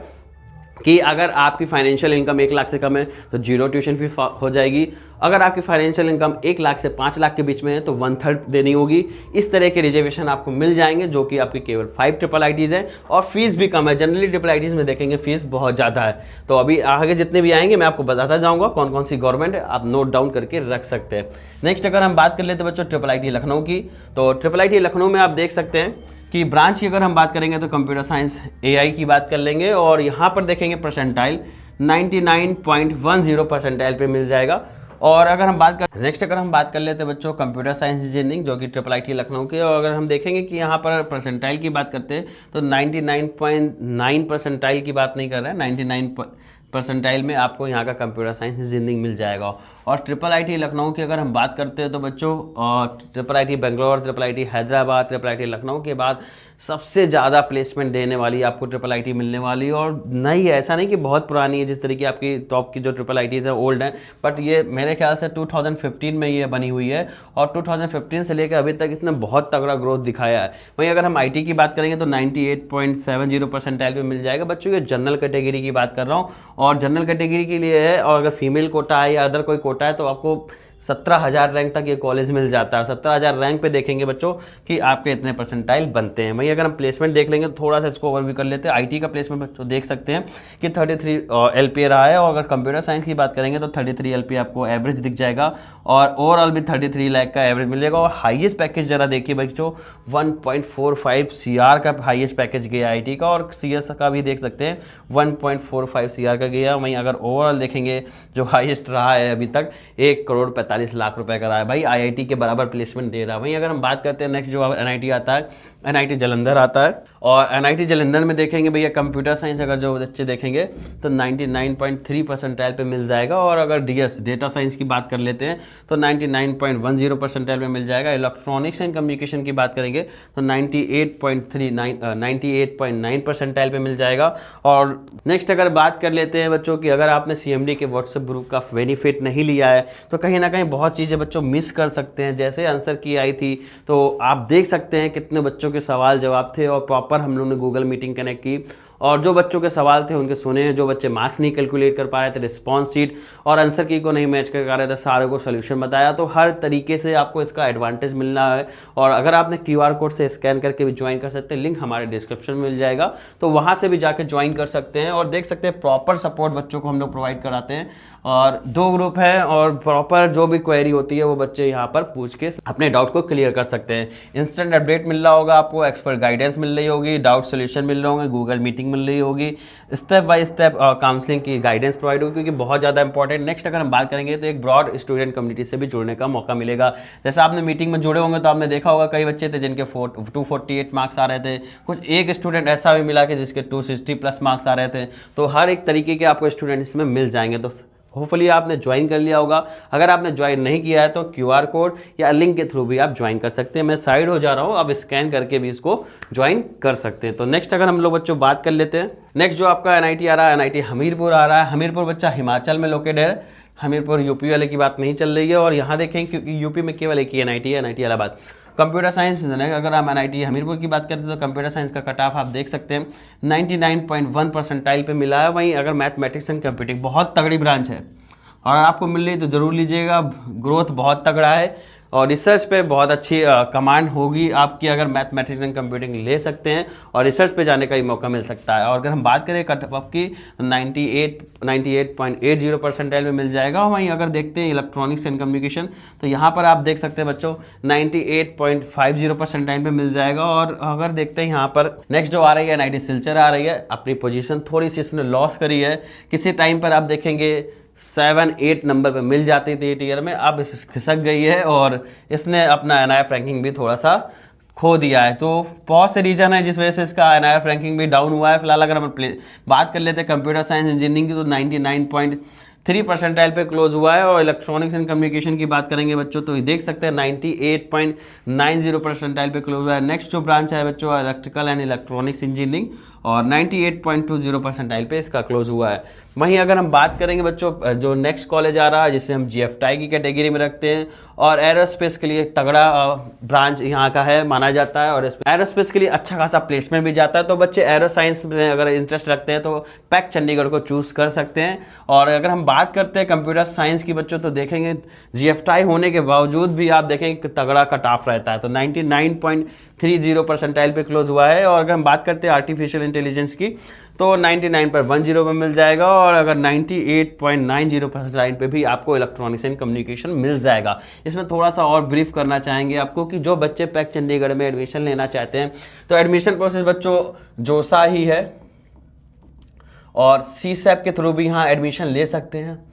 कि अगर आपकी फाइनेंशियल इनकम 1 लाख से कम है तो 0 ट्यूशन फी हो जाएगी। अगर आपकी फाइनेंशियल इनकम 1 लाख से 5 लाख के बीच में है तो 1/3 देनी होगी। इस तरह के रिजर्वेशन आपको मिल जाएंगे, जो कि आपकी केवल 5 IIITs हैं, और फीस भी कम है। जनरली IIITs में देखेंगे फीस बहुत ज़्यादा है। तो अभी आगे जितने भी आएंगे मैं आपको बताता जाऊँगा कौन कौन सी गवर्नमेंट है, आप नोट डाउन करके रख सकते हैं। नेक्स्ट अगर हम बात कर लेते हैं बच्चों IIIT लखनऊ की, तो IIIT लखनऊ में आप देख सकते हैं कि ब्रांच की अगर हम बात करेंगे तो कंप्यूटर साइंस AI की बात कर लेंगे, और यहाँ पर देखेंगे परसेंटाइल 99.10 परसेंटाइल पे मिल जाएगा। और अगर हम बात कर नेक्स्ट अगर हम बात कर लेते हैं बच्चों कंप्यूटर साइंस इंजीनियरिंग, जो कि IIIT लखनऊ के, और अगर हम देखेंगे कि यहाँ पर परसेंटाइल की बात करते हैं तो 99.9 परसेंटाइल की बात नहीं कर रहे हैं, 99 परसेंटाइल में आपको यहाँ का कंप्यूटर साइंस इंजीनियरिंग मिल जाएगा। और IIIT लखनऊ की अगर हम बात करते हैं तो बच्चों IIIT Bangalore, IIIT Hyderabad, IIIT Lucknow के बाद सबसे ज़्यादा प्लेसमेंट देने वाली आपको IIIT मिलने वाली। और नई है, ऐसा नहीं कि बहुत पुरानी है, जिस तरीके आपकी टॉप की जो IIITs है ओल्ड हैं, बट ये मेरे ख्याल से 2015 में ये बनी हुई है, और 2015 से लेकर अभी तक इसने बहुत तगड़ा ग्रोथ दिखाया है। वहीं अगर हम IT की बात करेंगे तो 98.70 परसेंटाइल पे मिल जाएगा। बच्चों ये जनरल कैटेगरी की बात कर रहा हूँ, और जनरल कैटेगरी के लिए है, और अगर फीमेल कोटा है या अदर कोई कोटा है तो आपको 17,000 रैंक तक ये कॉलेज मिल जाता है। 17,000 रैंक पे देखेंगे बच्चों कि आपके इतने परसेंटाइल बनते हैं। वहीं अगर हम प्लेसमेंट देख लेंगे तो थोड़ा सा इसको ओवरव्यू कर लेते हैं। IT का प्लेसमेंट बच्चों देख सकते हैं कि 33 LPA रहा है, और अगर कंप्यूटर साइंस की बात करेंगे तो 33 LPA आपको एवरेज दिख जाएगा, और ओवरऑल भी 33 लाख का एवरेज मिलेगा। और हाईएस्ट पैकेज जरा देखिए बच्चों 1.45 CR का हाईएस्ट पैकेज गया IT का, और CS का भी देख सकते हैं 1.45 CR का गया। वहीं अगर ओवरऑल देखेंगे जो हाईएस्ट रहा है अभी तक 1,45 लाख रुपए का रहा है। भाई IIT के बराबर प्लेसमेंट दे रहा है। वहीं अगर हम बात करते हैं नेक्स्ट जो NIT आता है, NIT जालंधर आता है, और NIT जालंधर में देखेंगे भैया कंप्यूटर साइंस अगर जो बच्चे देखेंगे तो 99.3 परसेंटाइल पे मिल जाएगा। और अगर DS डेटा साइंस की बात कर लेते हैं तो 99.10 परसेंटाइल पे मिल जाएगा। इलेक्ट्रॉनिक्स एंड कम्युनिकेशन की बात करेंगे तो 98.9 परसेंटाइल पे मिल जाएगा। और नेक्स्ट अगर बात कर लेते हैं बच्चों की, अगर आपने CMD के व्हाट्सएप ग्रुप का बेनिफिट नहीं लिया लिया है तो कहीं ना कहीं बहुत चीज़ें बच्चों मिस कर सकते हैं। जैसे आंसर की आई थी तो आप देख सकते हैं कितने बच्चों के सवाल जवाब थे और प्रॉपर हम लोग ने गूगल मीटिंग कनेक्ट की और जो बच्चों के सवाल थे उनके सुने, जो बच्चे मार्क्स नहीं कैलकुलेट कर पा रहे थे, रिस्पॉन्स शीट और आंसर की को नहीं मैच कर पा रहे थे, सारे को सोल्यूशन बताया। तो हर तरीके से आपको इसका एडवांटेज मिलना है। और अगर आपने QR कोड से स्कैन करके भी ज्वाइन कर सकते हैं, लिंक हमारे डिस्क्रिप्शन में मिल जाएगा, तो वहाँ से भी जाकर ज्वाइन कर सकते हैं और देख सकते हैं प्रॉपर सपोर्ट बच्चों को हम लोग प्रोवाइड कराते हैं। और 2 ग्रुप है और प्रॉपर जो भी क्वेरी होती है वो बच्चे यहाँ पर पूछ के अपने डाउट को क्लियर कर सकते हैं। इंस्टेंट अपडेट मिल रहा होगा आपको, एक्सपर्ट गाइडेंस मिल रही होगी, डाउट सोल्यूशन मिल रहे होंगे, गूगल मीटिंग मिल रही होगी, स्टेप बाय स्टेप काउंसलिंग की गाइडेंस प्रोवाइड होगी, क्योंकि बहुत ज़्यादा इंपॉर्टेंट। नेक्स्ट अगर हम बात करेंगे तो एक ब्रॉड स्टूडेंट कम्युनिटी से भी जुड़ने का मौका मिलेगा। जैसे आपने मीटिंग में जुड़े होंगे तो आपने देखा होगा कई बच्चे थे जिनके 248 मार्क्स आ रहे थे, कुछ एक स्टूडेंट ऐसा भी मिला कि जिसके 260+ मार्क्स आ रहे थे। तो हर एक तरीके के आपको स्टूडेंट इसमें मिल जाएंगे। तो होपफुली आपने ज्वाइन कर लिया होगा। अगर आपने ज्वाइन नहीं किया है तो QR कोड या लिंक के थ्रू भी आप ज्वाइन कर सकते हैं। मैं साइड हो जा रहा हूँ, आप स्कैन करके भी इसको ज्वाइन कर सकते हैं। तो नेक्स्ट अगर हम लोग बच्चों बात कर लेते हैं, नेक्स्ट जो आपका NIT आ रहा है, NIT हमीरपुर आ रहा है। हमीरपुर बच्चा हिमाचल में लोकेटेड है, हमीरपुर यूपी वाले की बात नहीं चल रही है। और यहाँ देखें क्योंकि यूपी में केवल एक ही NIT है, NIT इलाहाबाद। कंप्यूटर साइंस, अगर हम NIT हमीरपुर की बात करते हैं तो कंप्यूटर साइंस का कट ऑफ आप देख सकते हैं 99.1 परसेंटाइल पे मिला है। वहीं अगर मैथमेटिक्स एंड कंप्यूटिंग बहुत तगड़ी ब्रांच है और आपको मिल रही तो ज़रूर लीजिएगा, ग्रोथ बहुत तगड़ा है और रिसर्च पे बहुत अच्छी कमांड होगी आपकी अगर मैथमेटिक्स एंड कंप्यूटिंग ले सकते हैं और रिसर्च पे जाने का ही मौका मिल सकता है। और अगर हम बात करें कट ऑफ की तो 98.80 परसेंटाइल में मिल जाएगा। और वहीं अगर देखते हैं इलेक्ट्रॉनिक्स एंड कम्युनिकेशन तो यहाँ पर आप देख सकते हैं बच्चों 98.50 परसेंटाइल पे मिल जाएगा। और अगर देखते हैं यहाँ पर नेक्स्ट जो आ रही है NIT सिलचर आ रही है, अपनी पोजीशन थोड़ी सी इसने लॉस करी है। किसी टाइम पर आप देखेंगे 7-8 नंबर पे मिल जाती थी ईयर में, अब खिसक गई है और इसने अपना NIF रैंकिंग भी थोड़ा सा खो दिया है। तो बहुत से रीजन है जिस वजह से इसका NIF रैंकिंग भी डाउन हुआ है। फिलहाल अगर हम बात कर लेते हैं कंप्यूटर साइंस इंजीनियरिंग की तो 99.3 परसेंटाइल पे क्लोज हुआ है। और इलेक्ट्रॉनिक्स एंड कम्युनिकेशन की बात करेंगे बच्चों तो देख सकते हैं 98.90 परसेंटाइल पे क्लोज हुआ है। नेक्स्ट जो ब्रांच है बच्चों इलेक्ट्रिकल एंड इलेक्ट्रॉनिक्स इंजीनियरिंग और 98.20 परसेंटाइल पे इसका क्लोज हुआ है। वहीं अगर हम बात करेंगे बच्चों जो नेक्स्ट कॉलेज आ रहा है जिसे हम GFTI की कैटेगरी में रखते हैं और एरोस्पेस के लिए तगड़ा ब्रांच यहाँ का है माना जाता है और एरोस्पेस के लिए अच्छा खासा प्लेसमेंट भी जाता है। तो बच्चे एरो साइंस में अगर इंटरेस्ट रखते हैं तो पैक चंडीगढ़ को चूज कर सकते हैं। और अगर हम बात करते हैं कंप्यूटर साइंस की बच्चों तो देखेंगे GFTI होने के बावजूद भी आप देखेंगे तगड़ा कट ऑफ रहता है। तो 99.30 परसेंटाइल पे क्लोज हुआ है। और अगर हम बात करते हैं आर्टिफिशियल इंटेलिजेंस की तो 99.10 पे मिल जाएगा। और अगर 98.90 परसेंटाइल पे भी आपको इलेक्ट्रॉनिक्स एंड कम्युनिकेशन मिल जाएगा। इसमें थोड़ा सा और ब्रीफ करना चाहेंगे आपको कि जो बच्चे पैक चंडीगढ़ में एडमिशन लेना चाहते हैं तो एडमिशन प्रोसेस बच्चों जोसा ही है और CSAP के थ्रू भी यहाँ एडमिशन ले सकते हैं।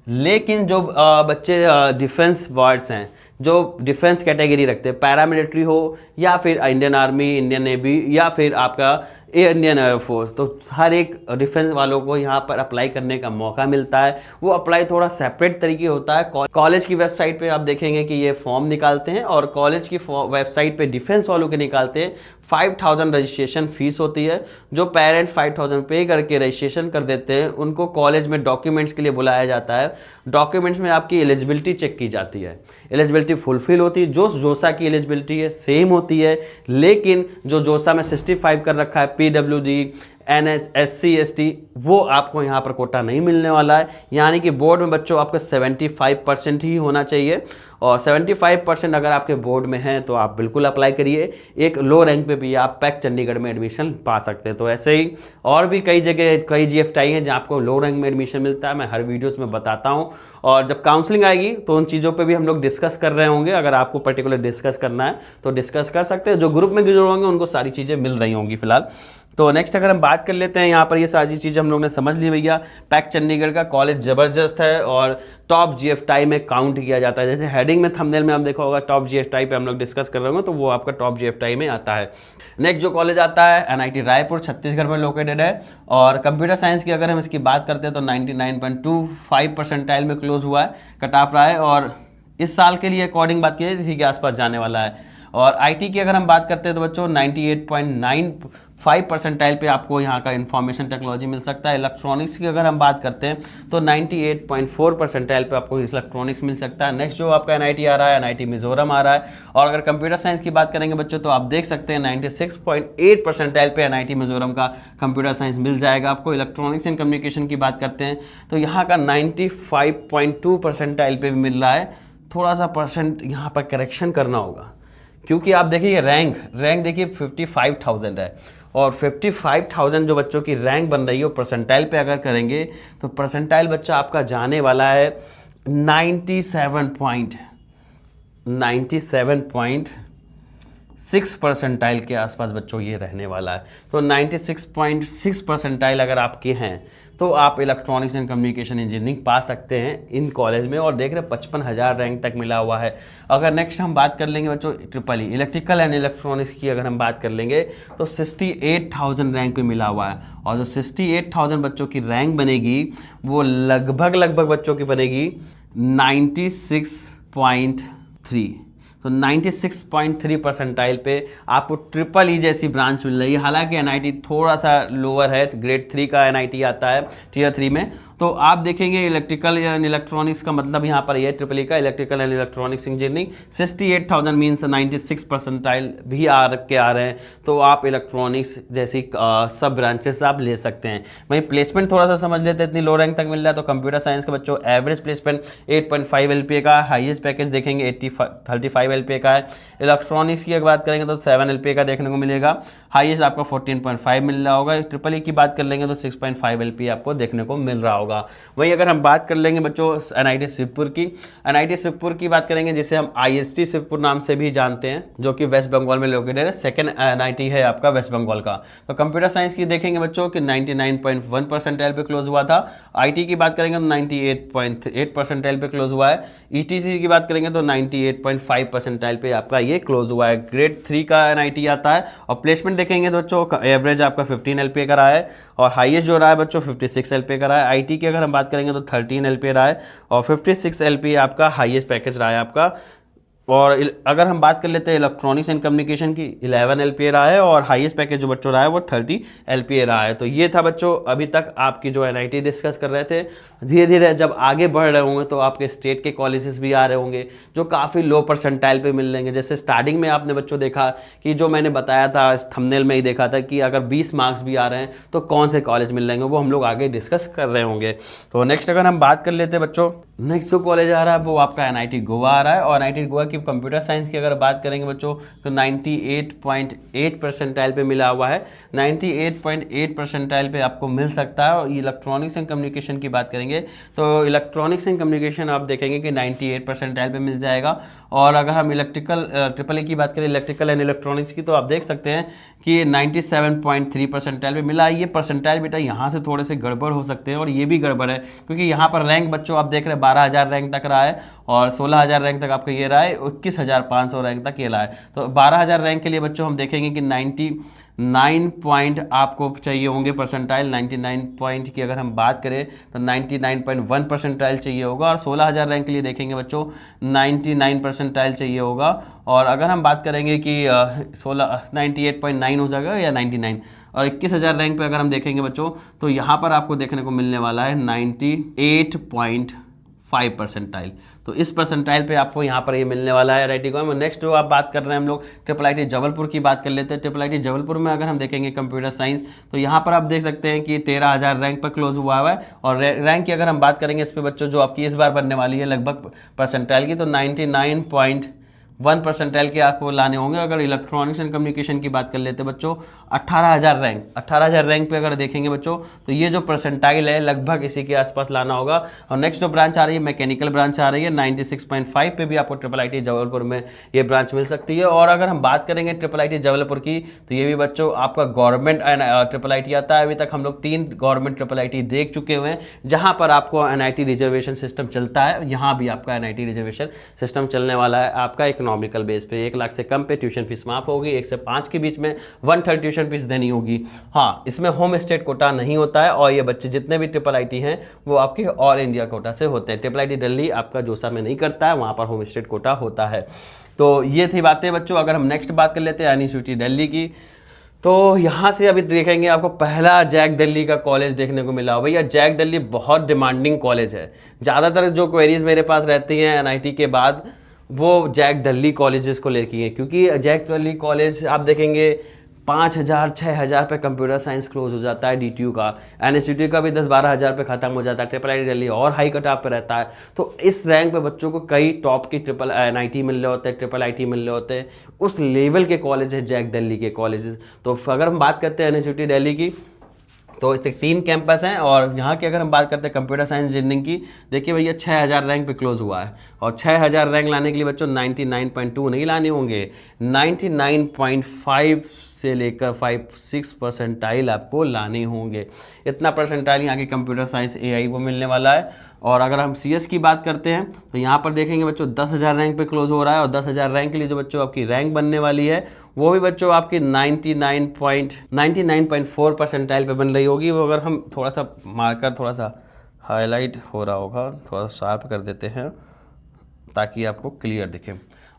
लेकिन जो बच्चे डिफेंस वार्ड्स हैं, जो डिफेंस कैटेगरी रखते हैं, पैरामिलिट्री हो या फिर इंडियन आर्मी, इंडियन नेवी या फिर आपका इंडियन एयरफोर्स, तो हर एक डिफेंस वालों को यहाँ पर अप्लाई करने का मौका मिलता है। वो अप्लाई थोड़ा सेपरेट तरीके होता है। कॉलेज की वेबसाइट पे आप देखेंगे कि ये फॉर्म निकालते हैं और कॉलेज की वेबसाइट पे डिफेंस वालों के निकालते हैं। 5000 रजिस्ट्रेशन फीस होती है। जो पेरेंट्स 5000 पे करके रजिस्ट्रेशन कर देते हैं उनको कॉलेज में डॉक्यूमेंट्स के लिए बुलाया जाता है। डॉक्यूमेंट्स में आपकी एलिजिबिलिटी चेक की जाती है, एलिजिबिलिटी फुलफिल होती है। जो जोसा की एलिजिबिलिटी है सेम होती है, लेकिन जो जोसा में 65 कर रखा है PWD NS SC ST वो आपको यहाँ पर कोटा नहीं मिलने वाला है। यानी कि बोर्ड में बच्चों आपका 75% ही होना चाहिए और 75% अगर आपके बोर्ड में है तो आप बिल्कुल अप्लाई करिए। एक लो रैंक पे भी आप पैक चंडीगढ़ में एडमिशन पा सकते हैं। तो ऐसे ही और भी कई जगह कई GFTI हैं जहाँ आपको लो रैंक में एडमिशन मिलता है। मैं हर वीडियोस में बताता हूँ और जब काउंसलिंग आएगी तो उन चीज़ों पे भी हम लोग डिस्कस कर रहे होंगे। अगर आपको पर्टिकुलर डिस्कस करना है तो डिस्कस कर सकते हैं। जो ग्रुप में जुड़े होंगे उनको सारी चीज़ें मिल रही होंगी फिलहाल। तो नेक्स्ट अगर हम बात कर लेते हैं यहाँ पर ये सारी चीज़ें हम लोग ने समझ ली भैया। पैक चंडीगढ़ का कॉलेज ज़बरदस्त है और टॉप GFTI में काउंट किया जाता है। जैसे हेडिंग में थंबनेल में आप देखा होगा टॉप GFTI पे हम लोग डिस्कस कर रहे होंगे तो वो आपका टॉप GFTI में आता है। नेक्स्ट जो कॉलेज आता है NIT रायपुर छत्तीसगढ़ में लोकेटेड है। और कंप्यूटर साइंस की अगर हम इसकी बात करते हैं तो 99.25 परसेंटाइल में क्लोज हुआ है, कट ऑफ रहा है और इस साल के लिए अकॉर्डिंग बात कीजिए इसी के आसपास जाने वाला है। और IT की अगर हम बात करते हैं तो बच्चों 5 परसेंटाइल पे आपको यहाँ का इंफॉर्मेशन टेक्नोलॉजी मिल सकता है। इलेक्ट्रॉनिक्स की अगर हम बात करते हैं तो 98.4 परसेंटाइल पे आपको इलेक्ट्रॉनिक्स मिल सकता है। नेक्स्ट जो आपका एनआईटी आ रहा है, एनआईटी मिजोरम आ रहा है। और अगर कंप्यूटर साइंस की बात करेंगे बच्चों तो आप देख सकते हैं 96.8 परसेंटाइल पे एनआईटी मिजोरम का कंप्यूटर साइंस मिल जाएगा आपको। इलेक्ट्रॉनिक्स एंड कम्युनिकेशन की बात करते हैं तो यहाँ का 95.2 परसेंटाइल पे भी मिल रहा है। थोड़ा सा परसेंट यहाँ पर करेक्शन करना होगा, क्योंकि आप देखिए रैंक देखिए 55,000 है, और 55,000 जो बच्चों की रैंक बन रही है वो परसेंटाइल पे अगर करेंगे तो परसेंटाइल बच्चा आपका जाने वाला है 97.6 परसेंटाइल के आसपास बच्चों ये रहने वाला है। तो 96.6 परसेंटाइल अगर आपके हैं तो आप इलेक्ट्रॉनिक्स एंड कम्युनिकेशन इंजीनियरिंग पा सकते हैं इन कॉलेज में, और देख रहे 55,000 रैंक तक मिला हुआ है। अगर नेक्स्ट हम बात कर लेंगे बच्चों triple E electrical and electronics की अगर हम बात कर लेंगे तो 68,000 रैंक पे मिला हुआ है, और जो 68,000 बच्चों की रैंक बनेगी वो लगभग बच्चों की बनेगी 96.3। तो 96.3 परसेंटाइल पे आपको ट्रिपल ई जैसी ब्रांच मिल रही है। हालांकि एनआईटी थोड़ा सा लोअर है, ग्रेड 3 का एनआईटी आता है टियर 3 में। तो आप देखेंगे इलेक्ट्रिकल एंड इलेक्ट्रॉनिक्स का मतलब यहाँ पर ये ट्रिपल ई का electrical and electronics engineering 68,000 means 96 percentile भी आ रहे हैं। तो आप इलेक्ट्रॉनिक्स जैसी सब ब्रांचेस आप ले सकते हैं। वहीं प्लेसमेंट थोड़ा सा समझ लेते हैं, इतनी लो रैंक तक मिल रहा है। तो कंप्यूटर साइंस के बच्चों एवरेज प्लेसमेंट 8.5 LPA का, हाईएस्ट पैकेज देखेंगे 35 LPA का है। इलेक्ट्रॉनिक्स की अगर बात करेंगे तो 7 LPA का देखने को मिलेगा, हाईएस्ट आपका 14.5 मिल रहा होगा। ट्रिपल ई की बात कर लेंगे तो 6.5 LPA आपको देखने को मिल रहा होगा। वहीं अगर हम बात कर लेंगे बच्चों एनआईटी शिवपुर की, एनआईटी शिवपुर की बात करेंगे जिसे हम आईएसटी शिवपुर नाम से भी जानते हैं, जो कि वेस्ट बंगाल में लोकेटेड है। सेकंड एनआईटी है आपका वेस्ट बंगाल का। तो कंप्यूटर साइंस की देखेंगे बच्चों कि 99.1 परसेंटाइल पे क्लोज हुआ था। आईटी की बात करेंगे तो 98.8 परसेंटाइल पे क्लोज हुआ है। ईटीसी की बात करेंगे तो 98.5 परसेंटाइल पे आपका ये क्लोज हुआ है। ग्रेड 3 का एनआईटी आता है। और प्लेसमेंट देखेंगे तो बच्चों एवरेज आपका 15 LPA का रहा है, और हाईएस्ट जो रहा है बच्चों 56 LPA का रहा है। आईटी की अगर हम बात करेंगे तो 13 LPA रहा है, और 56 LPA आपका हाईएस्ट पैकेज रहा है आपका। और अगर हम बात कर लेते हैं इलेक्ट्रॉनिक्स एंड कम्युनिकेशन की, 11 LPA रहा है, और हाईएस्ट पैकेज जो बच्चों रहा है वो 30 LPA रहा है। तो ये था बच्चों अभी तक आपकी जो एनआईटी डिस्कस कर रहे थे। धीरे धीरे जब आगे बढ़ रहे होंगे तो आपके स्टेट के कॉलेजेस भी आ रहे होंगे जो काफ़ी लो परसेंटाइल पे मिल लेंगे। जैसे स्टार्टिंग में आपने बच्चों देखा कि जो मैंने बताया था, थंबनेल में ही देखा था कि अगर 20 मार्क्स भी आ रहे हैं तो कौन से कॉलेज मिल लेंगे, वो हम लोग आगे डिस्कस कर रहे होंगे। तो नेक्स्ट अगर हम बात कर लेते हैं बच्चों, नेक्स्ट जो कॉलेज आ रहा है वो आपका एनआईटी गोवा आ रहा है। और एनआईटी गोवा की कंप्यूटर साइंस की अगर बात करेंगे बच्चों तो 98.8 परसेंटाइल पे मिला हुआ है। 98.8 परसेंटाइल पे आपको मिल सकता है। और इलेक्ट्रॉनिक्स एंड कम्युनिकेशन की बात करेंगे तो इलेक्ट्रॉनिक्स एंड कम्युनिकेशन आप देखेंगे कि 98 परसेंटाइल पे मिल जाएगा। और अगर हम इलेक्ट्रिकल ट्रिपल ई की बात करें इलेक्ट्रिकल एंड इलेक्ट्रॉनिक्स की, तो आप देख सकते हैं कि 97.3 परसेंटाइल पे मिला। ये परसेंटाइल बेटा यहाँ से थोड़े से गड़बड़ हो सकते हैं, और ये भी गड़बड़ है क्योंकि यहाँ पर रैंक बच्चों आप देख रहे हैं 12,000 रैंक तक रहा है, और 16,000 रैंक तक आपका ये रहा है, 21,500 रैंक तक ये रहा है। तो 12,000 रैंक के लिए बच्चों हम देखेंगे कि 99 पॉइंट आपको चाहिए होंगे परसेंटाइल। 99 पॉइंट की अगर हम बात करें तो 99.1 परसेंटाइल चाहिए होगा। और 16,000 रैंक के लिए देखेंगे बच्चों 99 परसेंटाइल चाहिए होगा। और अगर हम बात करेंगे कि 98.9 हो जाएगा या 99, और 21,000 रैंक पे अगर हम देखेंगे बच्चों तो यहाँ पर आपको देखने को मिलने वाला है 98.5 परसेंटाइल। तो इस परसेंटाइल पे आपको यहाँ पर ये मिलने वाला है एनआईटी को। नेक्स्ट जो आप बात कर रहे हैं हम लोग ट्रिपल आईटी जबलपुर की बात कर लेते हैं। ट्रिपल आईटी जबलपुर में अगर हम देखेंगे कंप्यूटर साइंस तो यहाँ पर आप देख सकते हैं कि 13,000 रैंक पर क्लोज हुआ है। और रैंक की अगर हम बात करेंगे इस पर बच्चों जो आपकी इस बार बनने वाली है लगभग परसेंटाइल की, तो 99.1 परसेंटाइल के आपको लाने होंगे। अगर इलेक्ट्रॉनिक्स एंड कम्युनिकेशन की बात कर लेते हैं बच्चों 18,000 रैंक पे अगर देखेंगे बच्चों तो ये जो परसेंटाइल है लगभग इसी के आसपास लाना होगा। और नेक्स्ट जो ब्रांच आ रही है मैकेनिकल ब्रांच आ रही है, 96.5 पे भी आपको ट्रिपल आईटी जबलपुर में ये ब्रांच मिल सकती है। और अगर हम बात करेंगे ट्रिपल आईटी जबलपुर की तो ये भी बच्चों आपका गवर्नमेंट ट्रिपल आईटी आता है। अभी तक हम लोग 3 गवर्नमेंट ट्रिपल आईटी देख चुके हुए हैं जहाँ पर आपको एनआईटी रिजर्वेशन सिस्टम चलता है। यहाँ भी आपका एनआईटी रिजर्वेशन सिस्टम चलने वाला है आपका इकोनॉमिकल बेस पे। 1 लाख से कम पे ट्यूशन फीस माफ होगी, 1 से 5 के बीच में 1/3 ट्यूशन फीस देनी होगी। हाँ, इसमें होम स्टेट कोटा नहीं होता है, और ये बच्चे जितने भी ट्रिपल आईटी हैं वो आपके ऑल इंडिया कोटा से होते हैं। ट्रिपल आईटी दिल्ली आपका जोसा में नहीं करता है, वहाँ पर होम स्टेट कोटा होता है। तो ये थी बातें बच्चों। अगर हम नेक्स्ट बात कर लेते हैं एनआईटी दिल्ली की, तो यहाँ से अभी देखेंगे आपको पहला जैक दिल्ली का कॉलेज देखने को मिला। भैया जैक दिल्ली बहुत डिमांडिंग कॉलेज है, ज़्यादातर जो क्वेरीज मेरे पास रहती हैं एनआईटी के बाद वो जैक दिल्ली कॉलेजेस को लेके हैं, क्योंकि जैक दिल्ली कॉलेज आप देखेंगे 5,000 6,000 पे कंप्यूटर साइंस क्लोज हो जाता है, डीटीयू का, एनएसयूटी का भी 10-12 हज़ार पे खत्म हो जाता है, ट्रिपल आई दिल्ली और हाई कट ऑफ पे रहता है। तो इस रैंक पे बच्चों को कई टॉप की ट्रिपल एनआईटी मिल रहे होते हैं, ट्रिपल आईटी मिल रहे होते हैं, उस लेवल के कॉलेज है जैक दिल्ली के कॉलेजेस। तो अगर हम बात करते हैं एनएसयूटी दिल्ली की, तो इसके 3 कैंपस हैं, और यहाँ की अगर हम बात करते हैं कंप्यूटर साइंस इंजीनियरिंग की, देखिए भैया 6,000 रैंक पे क्लोज हुआ है, और 6,000 रैंक लाने के लिए बच्चों 99.2 नहीं लाने होंगे, 99.5 से लेकर 5-6 परसेंटाइल आपको लाने होंगे। इतना परसेंटाइल यहाँ की कंप्यूटर साइंस एआई को मिलने वाला है। और अगर हम सीएस की बात करते हैं तो यहाँ पर देखेंगे बच्चों 10,000 रैंक पे क्लोज हो रहा है, और 10,000 रैंक के लिए जो बच्चों आपकी रैंक बनने वाली है वो भी बच्चों आपकी 99.4 परसेंटाइल पे बन रही होगी। वो अगर हम थोड़ा सा मार्कर थोड़ा सा हाईलाइट हो रहा होगा, थोड़ा सा शार्प कर देते हैं ताकि आपको क्लियर दिखे।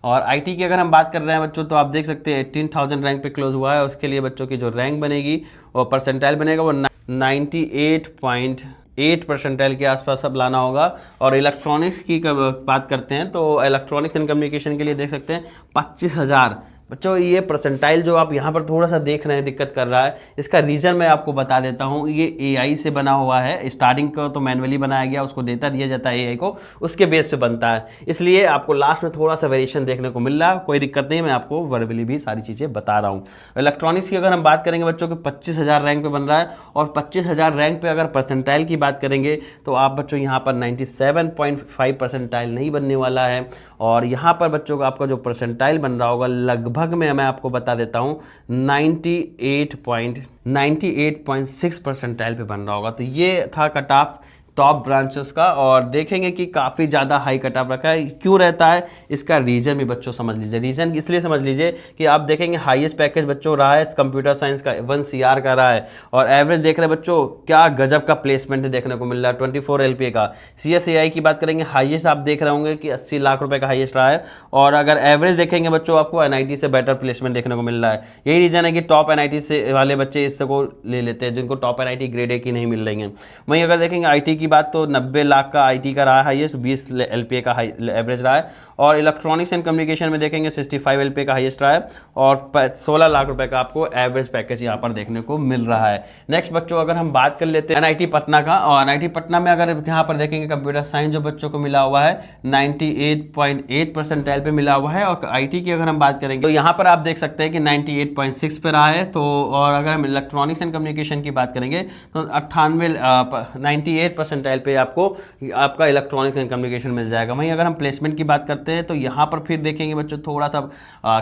और आईटी की अगर हम बात कर रहे हैं बच्चों, तो आप देख सकते हैं 18,000 रैंक पे क्लोज हुआ है। उसके लिए बच्चों की जो रैंक बनेगी और परसेंटाइल बनेगा वो 98.8 परसेंटाइल के आसपास सब लाना होगा। और इलेक्ट्रॉनिक्स की बात करते हैं तो इलेक्ट्रॉनिक्स एंड कम्युनिकेशन के लिए देख सकते हैं 25,000। बच्चों ये परसेंटाइल जो आप यहाँ पर थोड़ा सा देख रहे हैं दिक्कत कर रहा है, इसका रीज़न मैं आपको बता देता हूँ। ये एआई से बना हुआ है, स्टार्टिंग का तो मैनुअली बनाया गया, उसको डेटा दिया जाता है एआई को, उसके बेस पे बनता है, इसलिए आपको लास्ट में थोड़ा सा वेरिएशन देखने को मिल रहा है। कोई दिक्कत नहीं, मैं आपको वर्बली भी सारी चीज़ें बता रहा हूँ। इलेक्ट्रॉनिक्स की अगर हम बात करेंगे बच्चों की 25,000 रैंक पे बन रहा है, और 25,000 रैंक पे अगर परसेंटाइल की बात करेंगे तो आप बच्चों यहाँ पर 97.5 परसेंटाइल नहीं बनने वाला है। और यहाँ पर बच्चों का आपका जो परसेंटाइल बन रहा होगा लगभग में मैं आपको बता देता हूँ 98.6 परसेंटाइल पे बन रहा होगा। तो ये था कट ऑफ टॉप ब्रांचेस का, और देखेंगे कि काफ़ी ज़्यादा हाई कट ऑफ रखा है। क्यों रहता है इसका रीज़न भी बच्चों समझ लीजिए। रीज़न इसलिए समझ लीजिए कि आप देखेंगे हाईएस्ट पैकेज बच्चों रहा है कंप्यूटर साइंस का 1 CR का रहा है, और एवरेज देख रहे हैं बच्चों क्या गजब का प्लेसमेंट देखने को मिल रहा है 24 LPA का। CSAI की बात करेंगे हाईएस्ट आप देख रहे होंगे कि 80 लाख रुपये का हाईएस्ट रहा है, और अगर एवरेज देखेंगे बच्चों आपको NIT से बेटर प्लेसमेंट देखने को मिल रहा है। यही रीज़न है कि टॉप NIT से वाले बच्चे इसको ले लेते हैं जिनको टॉप NIT ग्रेड A की नहीं मिल रही हैं। वहीं अगर देखेंगे IT की बात तो 90 लाख का IT का रहा है हाईएस्ट, 20 LPA का एवरेज रहा है, और इलेक्ट्रॉनिक्स एंड कम्युनिकेशन में देखेंगे 65 LPA का हाईएस्ट रहा है, और 16 लाख रुपए का आपको एवरेज पैकेज यहाँ पर देखने को मिल रहा है। नेक्स्ट बच्चों अगर हम बात कर लेते हैं NIT पटना का, और NIT पटना में अगर यहाँ पर देखेंगे कंप्यूटर साइंस जो बच्चों को मिला हुआ है 98.8 परसेंटाइल पे मिला हुआ है, और IT की अगर हम बात करेंगे तो यहाँ पर आप देख सकते हैं कि 98.6 पे रहा है। तो और अगर हम इलेक्ट्रॉनिक्स एंड कम्युनिकेशन की बात करेंगे तो 98 परसेंटाइल पे आपका इलेक्ट्रॉनिक्स एंड कम्युनिकेशन मिल जाएगा। वहीं अगर हम प्लेसमेंट की बात करते हैं तो यहाँ पर फिर देखेंगे बच्चों थोड़ा सा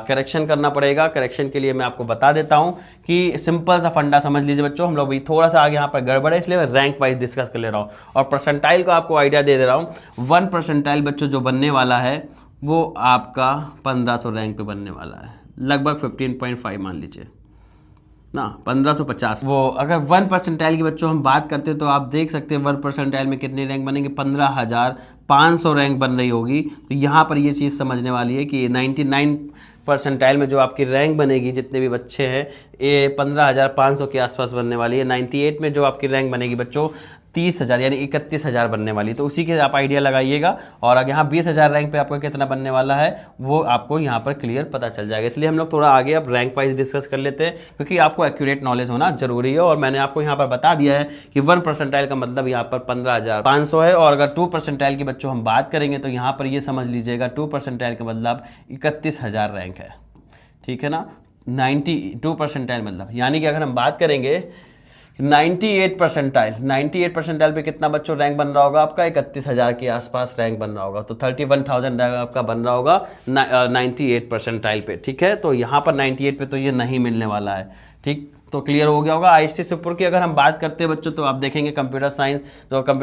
करेक्शन करना पड़ेगा। करेक्शन के लिए मैं आपको बता देता हूँ कि सिंपल सा फंडा समझ लीजिए बच्चों, हम लोग भी थोड़ा सा आगे यहाँ पर गड़बड़ है, इसलिए मैं रैंक वाइज डिस्कस कर ले रहा हूँ, और परसेंटाइल का आपको आइडिया दे रहा हूँ। 1 परसेंटाइल बच्चों जो बनने वाला है वो आपका 1500 रैंक पे बनने वाला है, लगभग 15.5 मान लीजिए ना, 1550। वो अगर 1 परसेंटाइल की बच्चों हम बात करते हैं तो आप देख सकते हैं 1 परसेंटाइल में कितनी रैंक बनेंगे, 15,500 रैंक बन रही होगी। तो यहाँ पर ये चीज़ समझने वाली है कि 99 परसेंटाइल में जो आपकी रैंक बनेगी, जितने भी बच्चे हैं ये 15,500 के आसपास बनने वाली है। 98 में जो आपकी रैंक बनेगी बच्चों 30,000 यानी 31,000 बनने वाली, तो उसी के आप आइडिया लगाइएगा। और अगर यहाँ 20,000 रैंक पे आपको कितना बनने वाला है वो आपको यहाँ पर क्लियर पता चल जाएगा। इसलिए हम लोग थोड़ा आगे अब रैंक वाइज डिस्कस कर लेते हैं, क्योंकि आपको एक्यूरेट नॉलेज होना जरूरी है। और मैंने आपको यहाँ पर बता दिया है कि 1 परसेंटाइल का मतलब यहाँ पर 15,500 है, और अगर 2 परसेंटाइल की बच्चों हम बात करेंगे तो यहाँ पर ये समझ लीजिएगा 2 परसेंटाइल का मतलब 31,000 रैंक है, ठीक है ना। 92 परसेंटाइल मतलब, यानी कि अगर हम बात करेंगे 98 परसेंटाइल पे कितना बच्चों रैंक बन रहा होगा आपका, 31,000 के आसपास रैंक बन रहा होगा। तो 31,000 रैंक आपका बन रहा होगा 98 परसेंटाइल पे, ठीक है। तो यहाँ पर 98 पे तो ये नहीं मिलने वाला है, ठीक। तो क्लियर हो गया होगा। IST सुपर की अगर हम बात करते हैं बच्चों तो आप देखेंगे कंप्यूटर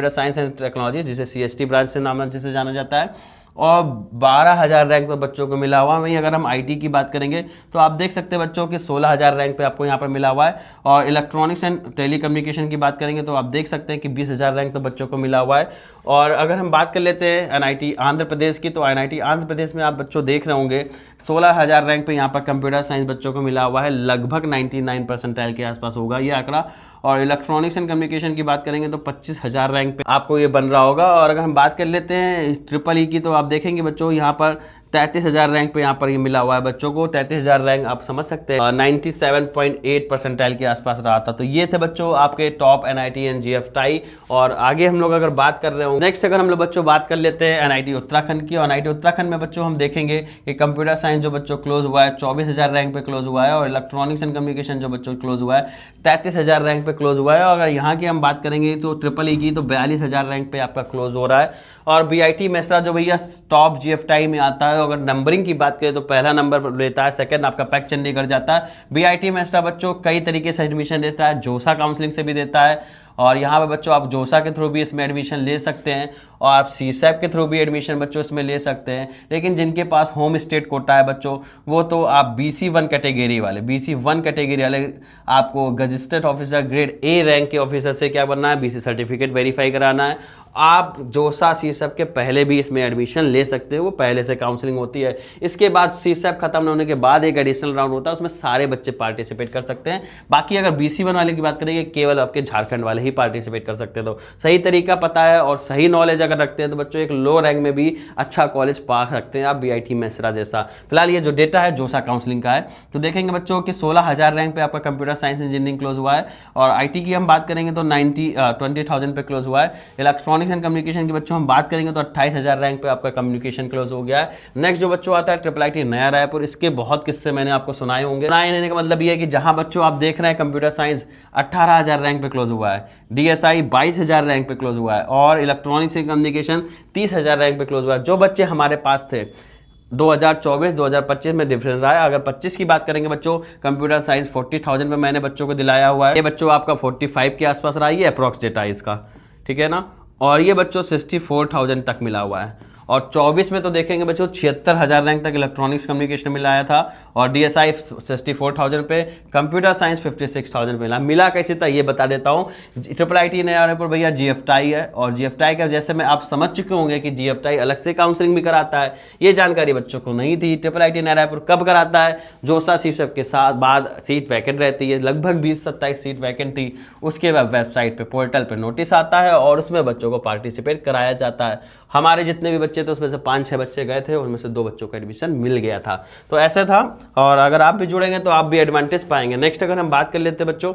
साइंस एंड टेक्नोलॉजी जिसे CST ब्रांच से नाम जिसे जाना जाता है, और 12,000 रैंक पे बच्चों को मिला हुआ है। वहीं अगर हम IT की बात करेंगे तो आप देख सकते हैं बच्चों के 16,000 रैंक पे आपको यहाँ पर मिला हुआ है, और इलेक्ट्रॉनिक्स एंड टेलीकम्युनिकेशन की बात करेंगे तो आप देख सकते हैं कि 20,000 रैंक तो बच्चों को मिला हुआ है। और अगर हम बात कर लेते हैं एनआईटी आंध्र प्रदेश की, तो एनआईटी आंध्र प्रदेश में आप बच्चों देख रहे होंगे 16,000 रैंक पे यहाँ पर कंप्यूटर साइंस बच्चों को मिला हुआ है, लगभग 99 परसेंटाइल के आसपास होगा ये आंकड़ा। और इलेक्ट्रॉनिक्स एंड कम्युनिकेशन की बात करेंगे तो 25,000 रैंक पे आपको ये बन रहा होगा। और अगर हम बात कर लेते हैं ट्रिपल ई की, तो आप देखेंगे बच्चों यहाँ पर 33,000 रैंक पे यहाँ पर ये मिला हुआ है बच्चों को। 33,000 रैंक आप समझ सकते हैं 97.8 परसेंटाइल के आसपास रहा था। तो ये थे बच्चों आपके top NIT and GF tie. और आगे हम लोग अगर बात कर रहे हो नेक्स्ट, अगर हम लोग बच्चों बात कर लेते हैं एनआईटी उत्तराखंड की। और एनआईटी उत्तराखंड में बच्चों हम देखेंगे कि कंप्यूटर साइंस जो बच्चों क्लोज हुआ है 24,000 रैंक पे क्लोज हुआ है। और इलेक्ट्रॉनिक्स एंड कम्युनिकेशन जो बच्चों क्लोज हुआ है 33,000 रैंक पे क्लोज हुआ है। और अगर यहाँ की हम बात करेंगे तो ट्रिपल ई की, तो 42,000 रैंक पे आपका क्लोज हो रहा है। और बीआईटी मेसरा जो भैया टॉप जीएफ टाई में आता है, अगर नंबरिंग की बात करें तो पहला नंबर लेता है, सेकंड आपका पैक चंडीगढ़ जाता है। बीआईटी मेसरा बच्चों कई तरीके से एडमिशन देता है, जोसा काउंसलिंग से भी देता है। और यहाँ पे बच्चों आप जोसा के थ्रू भी इसमें एडमिशन ले सकते हैं, और आप सीसैप के थ्रू भी एडमिशन बच्चों इसमें ले सकते हैं। लेकिन जिनके पास होम स्टेट कोटा है बच्चों, वो तो आप BC1 कैटेगरी वाले आपको गजिस्ट्रेट ऑफिसर ग्रेड ए रैंक के ऑफिसर से क्या बनना है, BC सर्टिफिकेट वेरीफाई कराना है। आप जोसा सीसैप के पहले भी इसमें एडमिशन ले सकते हैं, वो पहले से काउंसलिंग होती है। इसके बाद सीसैप खत्म होने के बाद एक एडिशनल राउंड होता है, उसमें सारे बच्चे पार्टिसिपेट कर सकते हैं। बाकी अगर BC1 वाले की बात करेंगे, केवल आपके झारखंड वाले ही पार्टिसिपेट कर सकते हैं। तो सही तरीका पता है और सही नॉलेज अगर रखते हैं तो बच्चों एक लो रैंक में भी अच्छा कॉलेज पा सकते हैं आप, बीआईटी मेसरा जैसा। फिलहाल ये जो डेटा है जोसा काउंसलिंग का है। तो देखेंगे बच्चों कि 16,000 रैंक पे आपका कंप्यूटर साइंस इंजीनियरिंग क्लोज हुआ है। और आईटी की हम बात करेंगे तो 20,000 पे क्लोज हुआ है। इलेक्ट्रॉनिक्स एंड कम्युनिकेशन की बच्चों हम बात करेंगे तो 28,000 रैंक पे आपका कम्युनिकेशन क्लोज हो गया है। नेक्स्ट जो बच्चों आता है ट्रिपल आईटी नया रायपुर, इसके बहुत किस्से मैंने आपको सुनाए होंगे। सुनाए का मतलब ये है कि जहां बच्चों आप देख रहे हैं कंप्यूटर साइंस 18,000 रैंक पे क्लोज हुआ है, डीएसआई 22,000 रैंक पे क्लोज हुआ है, और इलेक्ट्रॉनिक्स एंड कम्युनिकेशन 30,000 रैंक पे क्लोज हुआ है। जो बच्चे हमारे पास थे 2024-2025 में डिफरेंस आया। अगर 25 की बात करेंगे बच्चों, कंप्यूटर साइंस 40,000 पे मैंने बच्चों को दिलाया हुआ है। ये बच्चों आपका 45 के आसपास रहा है, ये अप्रॉक्स डेटा है इसका, ठीक है ना। और ये बच्चों 64,000 तक मिला हुआ है। और 24 में तो देखेंगे बच्चों 76,000 रैंक तक इलेक्ट्रॉनिक्स कम्युनिकेशन में आया था, और डीएसआई 64,000 पे, कंप्यूटर साइंस 56,000 पे मिला कैसे था ये बता देता हूँ। ट्रिपल आईटी नया रायपुर भैया जीएफटाई है, और जीएफटाई का जैसे में आप समझ चुके होंगे कि जीएफटाई अलग से काउंसलिंग भी कराता है। ये जानकारी बच्चों को नहीं थी। ट्रिपल आईटी नया रायपुर कब कराता है, जोसा सीसैप के साथ बाद सीट वैकेंट रहती है, लगभग 20-27 सीट वैकेंट थी। उसके बाद वेबसाइट पे पोर्टल पे नोटिस आता है और उसमें बच्चों को पार्टिसिपेट कराया जाता है। हमारे जितने भी बच्चे थे उसमें से 5-6 बच्चे गए थे, उनमें से 2 बच्चों का एडमिशन मिल गया था। तो ऐसा था, और अगर आप भी जुड़ेंगे तो आप भी एडवांटेज पाएंगे। नेक्स्ट अगर हम बात कर लेते हैं बच्चों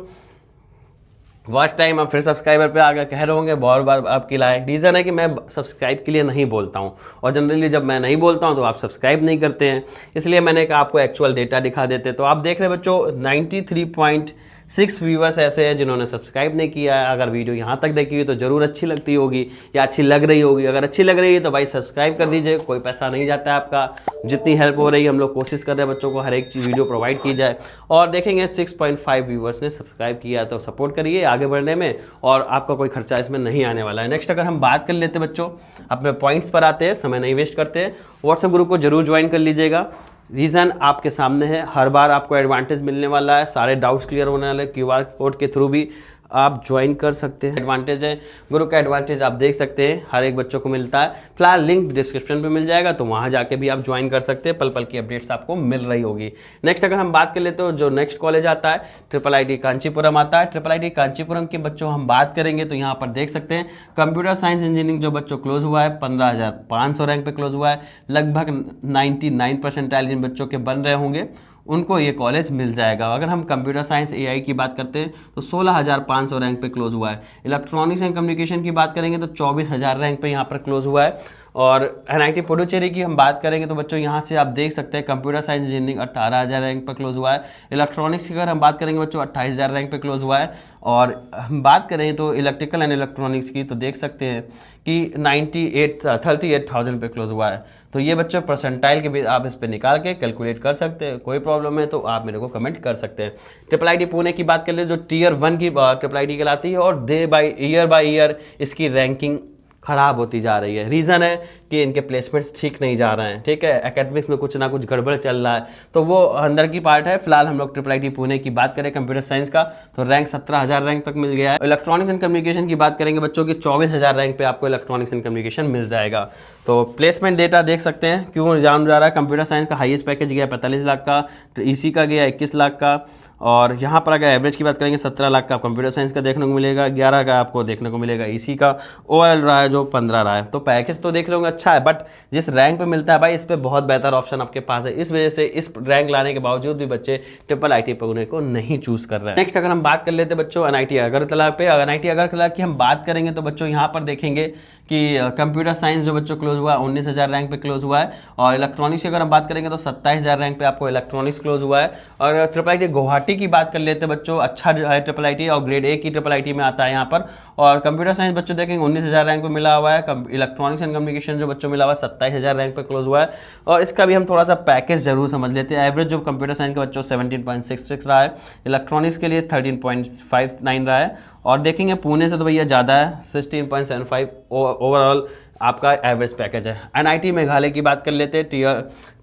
वॉच टाइम, हम फिर सब्सक्राइबर पे आगे कह रहे होंगे बहुत बार आपकी लाइक रीज़न है कि मैं सब्सक्राइब के लिए नहीं बोलता हूँ, और जनरली जब मैं नहीं बोलता हूँ तो आप सब्सक्राइब नहीं करते हैं, इसलिए मैंने कहा आपको एक्चुअल डेटा दिखा देते। तो आप देख रहे हैं बच्चों 93.6 व्यूवर्स ऐसे हैं जिन्होंने सब्सक्राइब नहीं किया है। अगर वीडियो यहाँ तक देखी हुई तो ज़रूर अच्छी लगती होगी या अच्छी लग रही होगी। अगर अच्छी लग रही है तो भाई सब्सक्राइब कर दीजिए, कोई पैसा नहीं जाता है आपका। जितनी हेल्प हो रही है हम लोग कोशिश कर रहे हैं बच्चों को हर एक चीज़ वीडियो प्रोवाइड की जाए। और देखेंगे 6.5 व्यूवर्स ने सब्सक्राइब किया, तो सपोर्ट करिए आगे बढ़ने में, और आपका कोई खर्चा इसमें नहीं आने वाला है। नेक्स्ट अगर हम बात कर लेते बच्चों, अपने पॉइंट्स पर आते हैं, समय नहीं वेस्ट करते। व्हाट्सएप ग्रुप को जरूर ज्वाइन कर लीजिएगा। रीज़न आपके सामने है, हर बार आपको एडवांटेज मिलने वाला है, सारे डाउट्स क्लियर होने वाले। क्यूआर कोड के थ्रू भी आप ज्वाइन कर सकते हैं। एडवांटेज है गुरु का, एडवांटेज आप देख सकते हैं हर एक बच्चों को मिलता है। फिलहाल लिंक डिस्क्रिप्शन पे मिल जाएगा, तो वहाँ जाके भी आप ज्वाइन कर सकते हैं, पल पल की अपडेट्स आपको मिल रही होगी। नेक्स्ट अगर हम बात कर लेते हो, जो नेक्स्ट कॉलेज आता है ट्रिपल आईटी कांचीपुरम आता है। ट्रिपल आईटी कांचीपुरम के बच्चों हम बात करेंगे तो यहाँ पर देख सकते हैं कंप्यूटर साइंस इंजीनियरिंग जो बच्चों क्लोज हुआ है 15,500 रैंक पे क्लोज हुआ है। लगभग 99 परसेंटाइल जिन बच्चों के बन रहे होंगे उनको ये कॉलेज मिल जाएगा। अगर हम कंप्यूटर साइंस एआई की बात करते हैं तो 16,500 रैंक पे क्लोज हुआ है। इलेक्ट्रॉनिक्स एंड कम्युनिकेशन की बात करेंगे तो 24,000 रैंक पे यहाँ पर क्लोज हुआ है। और एनआईटी पुडुचेरी की हम बात करेंगे तो बच्चों यहाँ से आप देख सकते हैं कंप्यूटर साइंस इंजीनियरिंग 18,000 रैंक पर क्लोज हुआ है। इलेक्ट्रॉनिक्स की अगर हम बात करेंगे बच्चों 28,000 रैंक पे क्लोज हुआ है। और हम बात करें तो इलेक्ट्रिकल एंड इलेक्ट्रॉनिक्स की तो देख सकते हैं कि 38,000 पे क्लोज हुआ है। तो ये बच्चों परसेंटाइल के भी आप इस पर निकाल के कैलकुलेट कर सकते हैं। कोई प्रॉब्लम है तो आप मेरे को कमेंट कर सकते हैं। ट्रिपल आईटी पुणे की बात कर ले, जो टियर 1 की ट्रिपल आईटी कहलाती है, और बाय ईयर इसकी रैंकिंग ख़राब होती जा रही है। रीज़न है कि इनके प्लेसमेंट्स ठीक नहीं जा रहे हैं, ठीक है, एकेडमिक्स में कुछ ना कुछ गड़बड़ चल रहा है, तो वो अंदर की पार्ट है। फिलहाल हम लोग ट्रिपल IIT पुणे की बात करें कंप्यूटर साइंस का, तो रैंक 17,000 रैंक तक मिल गया है। इलेक्ट्रॉनिक्स एंड कम्युनिकेशन की बात करेंगे बच्चों की 24,000 रैंक पे आपको इलेक्ट्रॉनिक्स एंड कम्युनिकेशन मिल जाएगा। तो प्लेसमेंट डेटा देख सकते हैं क्यों जान जा रहा है। कंप्यूटर साइंस का हाईएस्ट पैकेज गया 45 लाख का, ईसी का गया 21 लाख का, और यहाँ पर अगर एवरेज की बात करेंगे 17 लाख का कंप्यूटर साइंस का देखने को मिलेगा, 11 का आपको देखने को मिलेगा इसी का, ओवरऑल रहा है जो 15 रहा है। तो पैकेज तो देख रहे अच्छा है, बट जिस रैंक पे मिलता है भाई, इस पे बहुत बेहतर ऑप्शन आपके पास है। इस वजह से इस रैंक लाने के बावजूद भी बच्चे ट्रिपल IIT पुणे को नहीं चूज कर रहे हैं। नेक्स्ट अगर हम बात कर लेते हैं बच्चों NIT अगरतला पे, NIT अगरतला की हम बात करेंगे तो बच्चों यहाँ पर देखेंगे कि कंप्यूटर साइंस जो बच्चों क्लोज हुआ है 19,000 रैंक पे क्लोज हुआ है, और इलेक्ट्रॉनिक्स की अगर हम बात करेंगे तो 27,000 रैंक पे आपको इलेक्ट्रॉनिक्स क्लोज हुआ है। और ट्रिपल IIT गुवाहाटी की बात कर लेते हैं बच्चों, अच्छा जो है ट्रिपल IIT और ग्रेड A की ट्रिपल IIT में आता है यहाँ पर। और कंप्यूटर साइंस बच्चों देखेंगे 19,000 रैंक पे मिला हुआ है। इलेक्ट्रॉनिक्स एंड कम्युनिकेशन जो बच्चों मिला हुआ है 27,000 रैंक पे क्लोज हुआ है। और इसका भी हम थोड़ा सा पैकेज जरूर समझ लेते हैं। एवरेज जो कंप्यूटर साइंस के बच्चों 17.66 रहा है, इलेक्ट्रॉनिक्स के लिए 13.59 रहा है, और देखेंगे पुणे से तो भैया ज़्यादा है 16.75 ओवरऑल आपका एवरेज पैकेज है। NIT मेघालय की बात कर लेते हैं, Tier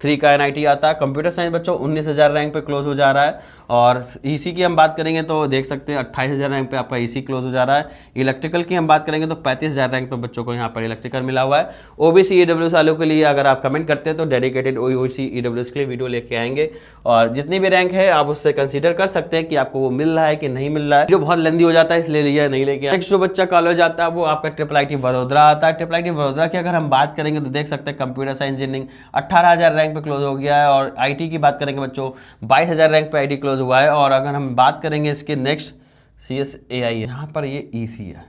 3 का NIT आता है। कंप्यूटर साइंस बच्चों 19,000 रैंक पे क्लोज हो जा रहा है, और EC की हम बात करेंगे तो देख सकते हैं 28,000 रैंक पे आपका EC क्लोज हो जा रहा है। इलेक्ट्रिकल की हम बात करेंगे तो 35,000 रैंक पे बच्चों को यहाँ पर इलेक्ट्रिकल मिला हुआ है। OBC EWS वालों के लिए अगर आप कमेंट करते हैं तो डेडिकेटेड OBC EWS के लिए वीडियो लेके आएंगे, और जितनी भी रैंक है आप उससे कंसीडर कर सकते हैं कि आपको वो मिल रहा है कि नहीं मिल रहा है। जो बहुत लेंदी हो जाता है इसलिए लिया नहीं लेके। नेक्स्ट जो बच्चा कॉलेज आता है वो आपका ट्रिपल IIT वडोदरा आता है। ट्रिपल IIT वडोदरा की अगर हम बात करेंगे तो देख सकते हैं कंप्यूटर साइंस इंजीनियरिंग 18,000 रैंक पे क्लोज हो गया है, और IT की बात करेंगे बच्चों 22,000 रैंक पे IT क्लोज हुआ है। और अगर हम बात करेंगे इसके नेक्स्ट CSAI है, यहाँ पर ये EC है,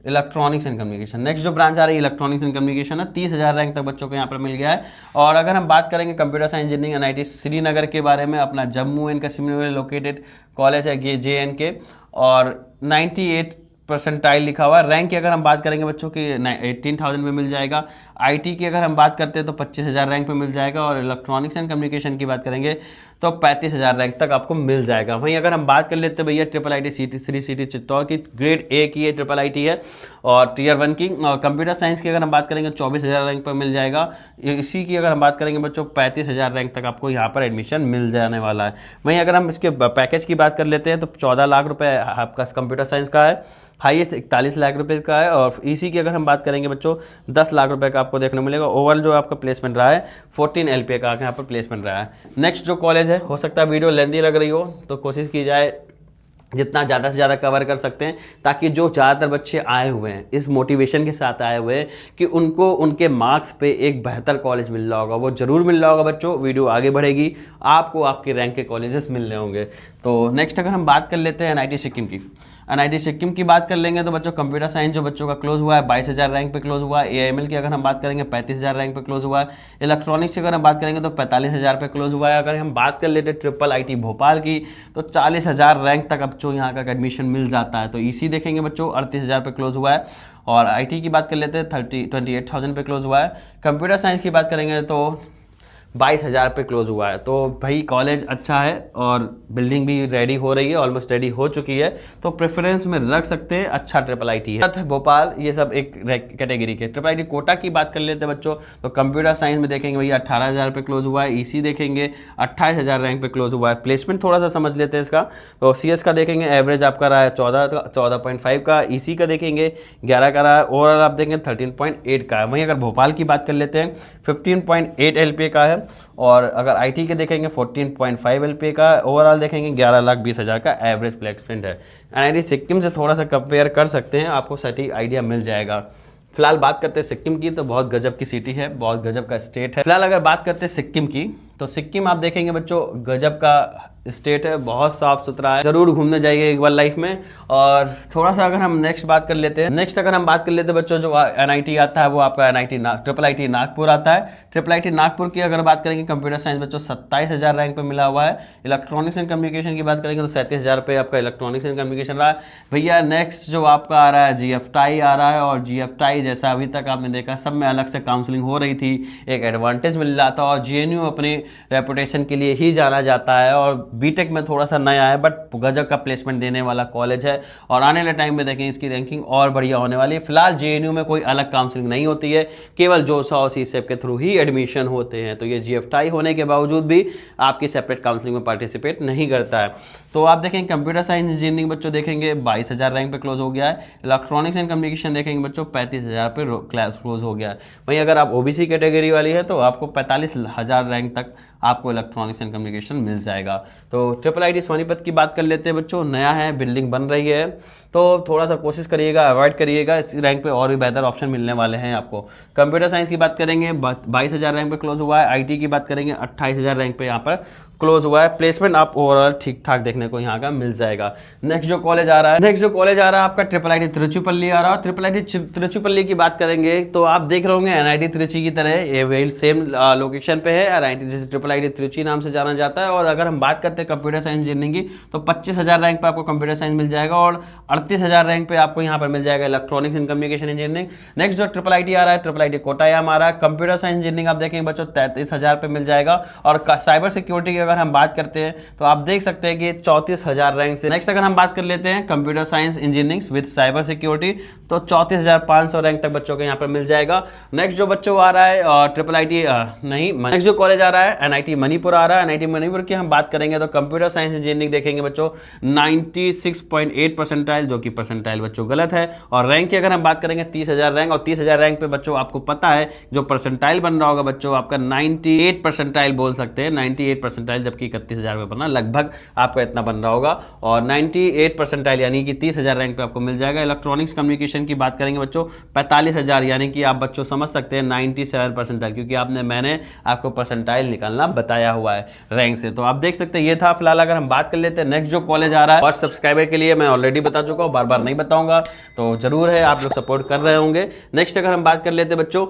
इलेक्ट्रॉनिक्स एंड कम्युनिकेशन। नेक्स्ट जो ब्रांच आ रही है इलेक्ट्रॉनिक्स एंड कम्युनिकेशन है, 30,000 रैंक तक बच्चों को यहाँ पर मिल गया है। और अगर हम बात करेंगे computer science engineering NIT Srinagar के बारे में, अपना जम्मू एंड कश्मीर में लोकेटेड कॉलेज है ये JNK, और 98% लिखा हुआ है। रैंक की अगर हम बात करेंगे बच्चों की 18,000 में मिल जाएगा। IT की अगर हम बात करते हैं तो 25,000 रैंक पे मिल जाएगा, और इलेक्ट्रॉनिक्स एंड कम्युनिकेशन की बात करेंगे तो 35,000 रैंक तक आपको मिल जाएगा। वहीं अगर हम बात कर लेते हैं भैया triple IIT CT3 city Chittor की, ग्रेड A की ये ट्रिपल IIT है, और Tier 1 की। और कंप्यूटर साइंस की अगर हम बात करेंगे 24,000 रैंक पर मिल जाएगा। इसी की अगर हम बात करेंगे बच्चों 35,000 रैंक तक आपको यहाँ पर एडमिशन मिल जाने वाला है। वहीं अगर हम इसके पैकेज की बात कर लेते हैं तो 14 लाख रुपये आपका कंप्यूटर साइंस का है, हाईएस्ट 41 लाख रुपए का है। और EC की अगर हम बात करेंगे बच्चों 10 लाख रुपए का आपको देखने को मिलेगा। ओवरऑल जो आपका प्लेसमेंट रहा है 14 LPA का यहाँ पर प्लेसमेंट रहा है। नेक्स्ट जो कॉलेज है, हो सकता है वीडियो लेंदी लग रही हो तो कोशिश की जाए जितना ज़्यादा से ज़्यादा कवर कर सकते हैं, ताकि जो ज़्यादातर बच्चे आए हुए हैं इस मोटिवेशन के साथ आए हुए हैं कि उनको उनके मार्क्स पे एक बेहतर कॉलेज मिल रहा होगा, वो ज़रूर मिल रहा होगा बच्चों। वीडियो आगे बढ़ेगी, आपको आपके रैंक के कॉलेजेस मिलने होंगे। तो नेक्स्ट अगर हम बात कर लेते हैं NIT सिक्किम की, NIT सिक्किम की बात कर लेंगे तो बच्चों कंप्यूटर साइंस जो बच्चों का क्लोज हुआ है 22,000 रैंक पे क्लोज हुआ है। AIML की अगर हम बात करेंगे 35,000 रैंक पे क्लोज हुआ है। इलेक्ट्रॉनिक्स की अगर हम बात करेंगे तो 45,000 पे क्लोज हुआ है। अगर हम बात कर लेते हैं ट्रिपल IIT भोपाल की तो 40,000 रैंक तक बच्चों यहाँ का एडमिशन मिल जाता है। तो EC देखेंगे बच्चों 38,000 पे क्लोज हुआ है। और IT की बात कर लेते हैं 28,000 पे क्लोज हुआ है। कंप्यूटर साइंस की बात करेंगे तो 22,000 पे क्लोज हुआ है। तो भाई कॉलेज अच्छा है और बिल्डिंग भी रेडी हो रही है, ऑलमोस्ट रेडी हो चुकी है, तो प्रेफरेंस में रख सकते हैं। अच्छा ट्रिपल IIT है। भोपाल ये सब एक कैटेगरी के। ट्रिपल IIT कोटा की बात कर लेते हैं बच्चों तो कंप्यूटर साइंस में देखेंगे भैया 18,000 पे क्लोज हुआ है। EC देखेंगे 28,000 रैंक पे क्लोज हुआ है। प्लेसमेंट थोड़ा सा समझ लेते हैं इसका, तो CS का देखेंगे एवरेज आपका रहा है 14.5 का। EC का देखेंगे 11 का रहा है। ओवरऑल आप देखेंगे 13.8 का है। वहीं अगर भोपाल की बात कर लेते हैं 15.8 LPA का है। और अगर IT के देखेंगे 14.5 LPA का। ओवरऑल देखेंगे 11,20,000 का एवरेज प्लेसमेंट है। NIT सिक्किम से थोड़ा सा कंपेयर कर सकते हैं, आपको सटीक आइडिया मिल जाएगा। फिलहाल बात करते हैं सिक्किम की, तो बहुत गजब की सिटी है, बहुत गजब का स्टेट है। फिलहाल अगर बात करते हैं सिक्किम की तो सिक्किम आप देखेंगे बच्चों गजब का स्टेट है, बहुत साफ सुथरा है, जरूर घूमने जाइए एक बार लाइफ में। और थोड़ा सा अगर हम नेक्स्ट बात कर लेते हैं, नेक्स्ट अगर हम बात कर लेते हैं बच्चों जो NIT आता है वो आपका ट्रिपल IIT नागपुर आता है। ट्रिपल IIT नागपुर की अगर बात करेंगे कंप्यूटर साइंस बच्चों 27,000 रैंक पे मिला हुआ है। इलेक्ट्रॉनिक्स एंड कम्युनिकेशन की बात करेंगे तो 37,000 पे आपका इलेक्ट्रॉनिक्स एंड कम्युनिकेशन रहा है। भैया नेक्स्ट जो आपका आ रहा है GFTI आ रहा है। और GFTI जैसा अभी तक आपने देखा सब में अलग से काउंसलिंग हो रही थी, एक एडवांटेज मिल रहा था। और GNU अपनी रेपुटेशन के लिए ही जाना जाता है और बीटेक में थोड़ा सा नया है, बट गजब का प्लेसमेंट देने वाला कॉलेज है और आने वाले टाइम में देखें इसकी रैंकिंग और बढ़िया होने वाली है। फिलहाल जेएनयू में कोई अलग काउंसलिंग नहीं होती है, केवल जोसा और सीसेप के थ्रू ही एडमिशन होते हैं। तो ये जीएफटाई होने के बावजूद भी आपकी सेपरेट काउंसलिंग में पार्टिसिपेट नहीं करता है। तो आप देखेंगे कंप्यूटर साइंस इंजीनियरिंग बच्चों देखेंगे 22,000 रैंक पे क्लोज हो गया है। इलेक्ट्रॉनिक्स एंड कम्युनिकेशन देखेंगे बच्चों 35,000 पे क्लोज हो गया है। वहीं अगर आप ओबीसी कैटेगरी वाली है तो आपको 45,000 रैंक तक आपको इलेक्ट्रॉनिक्स एंड कम्युनिकेशन मिल जाएगा। तो ट्रिपल आईटी सोनीपत की बात कर लेते हैं बच्चों। नया है, बिल्डिंग बन रही है, तो थोड़ा सा कोशिश करिएगा, अवॉइड करिएगा, इस रैंक पे और भी बेहतर ऑप्शन मिलने वाले हैं आपको। कंप्यूटर साइंस की बात करेंगे 22,000 रैंक पे क्लोज हुआ है। आईटी की बात करेंगे 28,000 रैंक पे यहाँ पर क्लोज हुआ है। प्लेसमेंट आप ओवरऑल ठीक ठाक देखने को यहाँ का मिल जाएगा। नेक्स्ट जो कॉलेज आ रहा है आपका ट्रिपल आईटी तिरुचिपल्ली आ रहा है। ट्रिपल आईटी तिरुचिपल्ली की बात करेंगे तो आप देख रहे होंगे एनआईटी तिरुचि की तरह ये सेम लोकेशन पे है। एनआईटी जैसे ट्रिपल आईटी तिरुचि नाम से जाना जाता है। और अगर हम बात करते हैं कंप्यूटर साइंस इंजीनियरिंग की तो 25,000 रैंक पे आपको कंप्यूटर साइंस मिल जाएगा और 38,000 रैंक पे आपको यहाँ पर मिल जाएगा electronics and communication engineering. Next जो ट्रिपल आईटी आ रहा है, ट्रिपल आईटी कोटायाम आ रहा है। कंप्यूटर साइंस इंजीनियरिंग आप देखेंगे बच्चों 33,000 पे मिल जाएगा। और साइबर सिक्योरिटी की अगर हम बात करते हैं तो आप देख सकते हैं कि 34,000 रैंक से। नेक्स्ट अगर हम बात कर लेते हैं computer science engineering with cyber security तो 34,500 रैंक तक बच्चों को यहाँ पर मिल जाएगा। नेक्स्ट जो बच्चों आ रहा है ट्रिपल आईटी नहीं, नेक्स्ट जो कॉलेज आ रहा है एनआईटी मणिपुर आ रहा है। एनआईटी मणिपुर की हम बात करेंगे तो कंप्यूटर साइंस इंजीनियरिंग देखेंगे बच्चों 96.8 परसेंटाइल, जो कि परसेंटाइल बच्चों गलत है। और रैंक की अगर हम बात करेंगे 30,000 रैंक, और 30,000 रैंक पे बच्चों आपको पता है जो परसेंटाइल बन रहा होगा बच्चों आपका 98 परसेंटाइल बोल सकते हैं, 98 परसेंटाइल, जबकि 31,000 पे बना लगभग आपका इतना बन रहा होगा। और 98 परसेंटाइल यानी कि 30,000 रैंक पे आपको मिल जाएगा। इलेक्ट्रॉनिक्स कम्युनिकेशन की बात करेंगे बच्चों 45,000 यानी कि आप बच्चों समझ सकते हैं 97 परसेंटाइल, क्योंकि मैंने आपको परसेंटाइल निकालना बताया हुआ है रैंक से। तो आप देख सकते हैं ये था। फिलहाल अगर हम बात कर लेते हैं नेक्स्ट जो कॉलेज आ रहा है, फर्स्ट सब्सक्राइबर के लिए मैं ऑलरेडी बता चुका हूँ, बार बार नहीं बताऊंगा, तो जरूर है आप लोग सपोर्ट कर रहे होंगे। नेक्स्ट अगर हम बात कर लेते हैं बच्चों,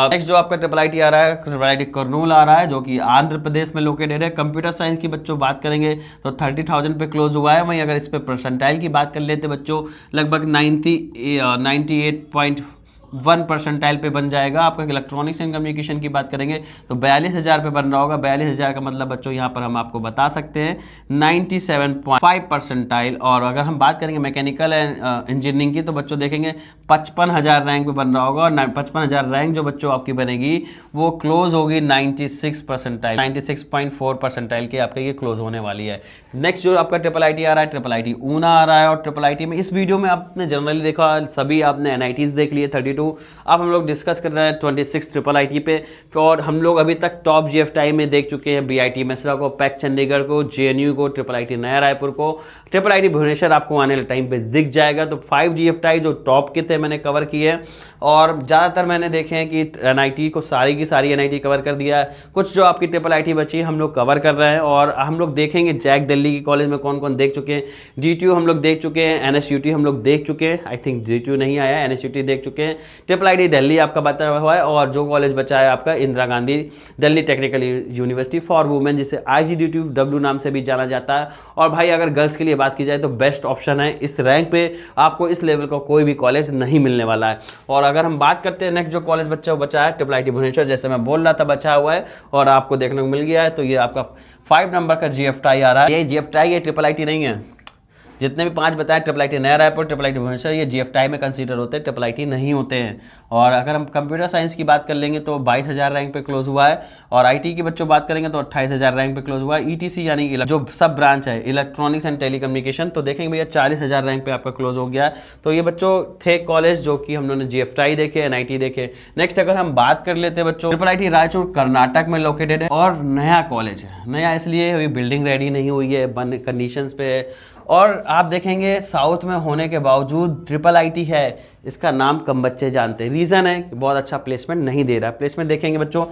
नेक्स्ट जो आपका ट्रिपल आईटी आ रहा है, ट्रिपल आईटी करनूल आ रहा है, जो कि आंध्र प्रदेश में लोकेटेड है। कंप्यूटर साइंस की बच्चों बात करेंगे तो 30,000 पे क्लोज हुआ है। वहीं अगर इस पे परसेंटाइल की बात कर लेते बच्चों लगभग 98.1 परसेंटाइल पे बन जाएगा। आपका इलेक्ट्रॉनिक्स एंड कम्युनिकेशन की बात करेंगे तो 42,000 पे बन रहा होगा। 42,000 का मतलब बच्चों यहाँ पर हम आपको बता सकते हैं 97.5 परसेंटाइल। और अगर हम बात करेंगे मैकेनिकल एंड इंजीनियरिंग की तो बच्चों देखेंगे 55,000 रैंक पे बन रहा होगा। और 55,000 रैंक जो बच्चों आपकी बनेगी वो क्लोज होगी 96 परसेंटाइल, 96.4 परसेंटाइल के आपके ये क्लोज होने वाली है। नेक्स्ट जो आपका ट्रिपल आईटी आ रहा है, ट्रिपल आईटी ऊना आ रहा है। और ट्रिपल आईटी में इस वीडियो में आपने जनरली देखा, सभी आपने एनआईटीज देख लिए 32। अब हम लोग डिस्कस कर रहे हैं 26 ट्रिपल आईटी पे। और हम लोग अभी तक टॉप जीएफटाई में देख चुके हैं बीआईटी मेसरा को, पैक चंडीगढ़ को, जेएनयू को, ट्रिपल आईटी नया रायपुर को, ट्रिपल आईटी भुवनेश्वर आपको आने वाले टाइम पे दिख जाएगा। तो 5 जीएफटाई जो टॉप के थे मैंने कवर किए। और ज़्यादातर मैंने देखे हैं कि एनआईटी को सारी की सारी एनआईटी कवर कर दिया है। कुछ जो आपकी ट्रिपल आईटी बची हम लोग कवर कर रहे हैं। और हम लोग देखेंगे जैक दिल्ली की कॉलेज में कौन कौन देख चुके हैं। डीटीयू हम लोग देख चुके हैं, एनएसयूटी हम लोग देख चुके हैं, आई थिंक डीटीयू नहीं आया, एनएसयूटी देख चुके हैं। ट्रिपल आईटी दिल्ली आपका बचा हुआ है। और जो कॉलेज बचा है आपका Indira Gandhi Delhi technical university for women, जिसे आईजीडीटीयू नाम से भी जाना जाता है। और भाई अगर गर्ल्स के लिए बात की जाए तो बेस्ट ऑप्शन है। इस रैंक पे आपको इस लेवल का कोई भी कॉलेज नहीं मिलने वाला है। और अगर हम बात करते हैं नेक्स्ट जो कॉलेज बचा है ट्रिपल आईटी भुवनेश्वर, जैसे मैं बोल रहा था बचा हुआ है और आपको देखने को मिल गया है। तो ये आपका 5 नंबर का जीएफटाई आ रहा है। ये जीएफटाई है, ट्रिपल आईटी नहीं है। जितने भी 5 बताए ट्रिपल आईटी नया रायपुर, ट्रिपल आईटी भुवनेश्वर, ये जीएफटाई में कंसीडर होते हैं, ट्रिपल आईटी नहीं होते हैं। और अगर हम कंप्यूटर साइंस की बात कर लेंगे तो 22,000 रैंक पे क्लोज हुआ है। और आईटी की बच्चों बात करेंगे तो 28,000 रैंक पे क्लोज हुआ है। ईटीसी यानी जो सब ब्रांच है इलेक्ट्रॉनिक्स एंड टेलीकम्युनिकेशन, तो देखेंगे भैया 40,000 रैंक पे आपका क्लोज हो गया है। तो ये बच्चों थे कॉलेज जो कि हम लोगों ने जीएफटाई देखे, एनआईटी देखे। नेक्स्ट अगर हम बात कर लेते हैं बच्चों, ट्रिपल आईटी रायचूर कर्नाटक में लोकेटेड है और नया कॉलेज है। नया इसलिए अभी बिल्डिंग रेडी नहीं हुई है, बन कंडीशंस पे है। और आप देखेंगे साउथ में होने के बावजूद ट्रिपल आईटी है, इसका नाम कम बच्चे जानते हैं। रीज़न है कि बहुत अच्छा प्लेसमेंट नहीं दे रहा है। प्लेसमेंट देखेंगे बच्चों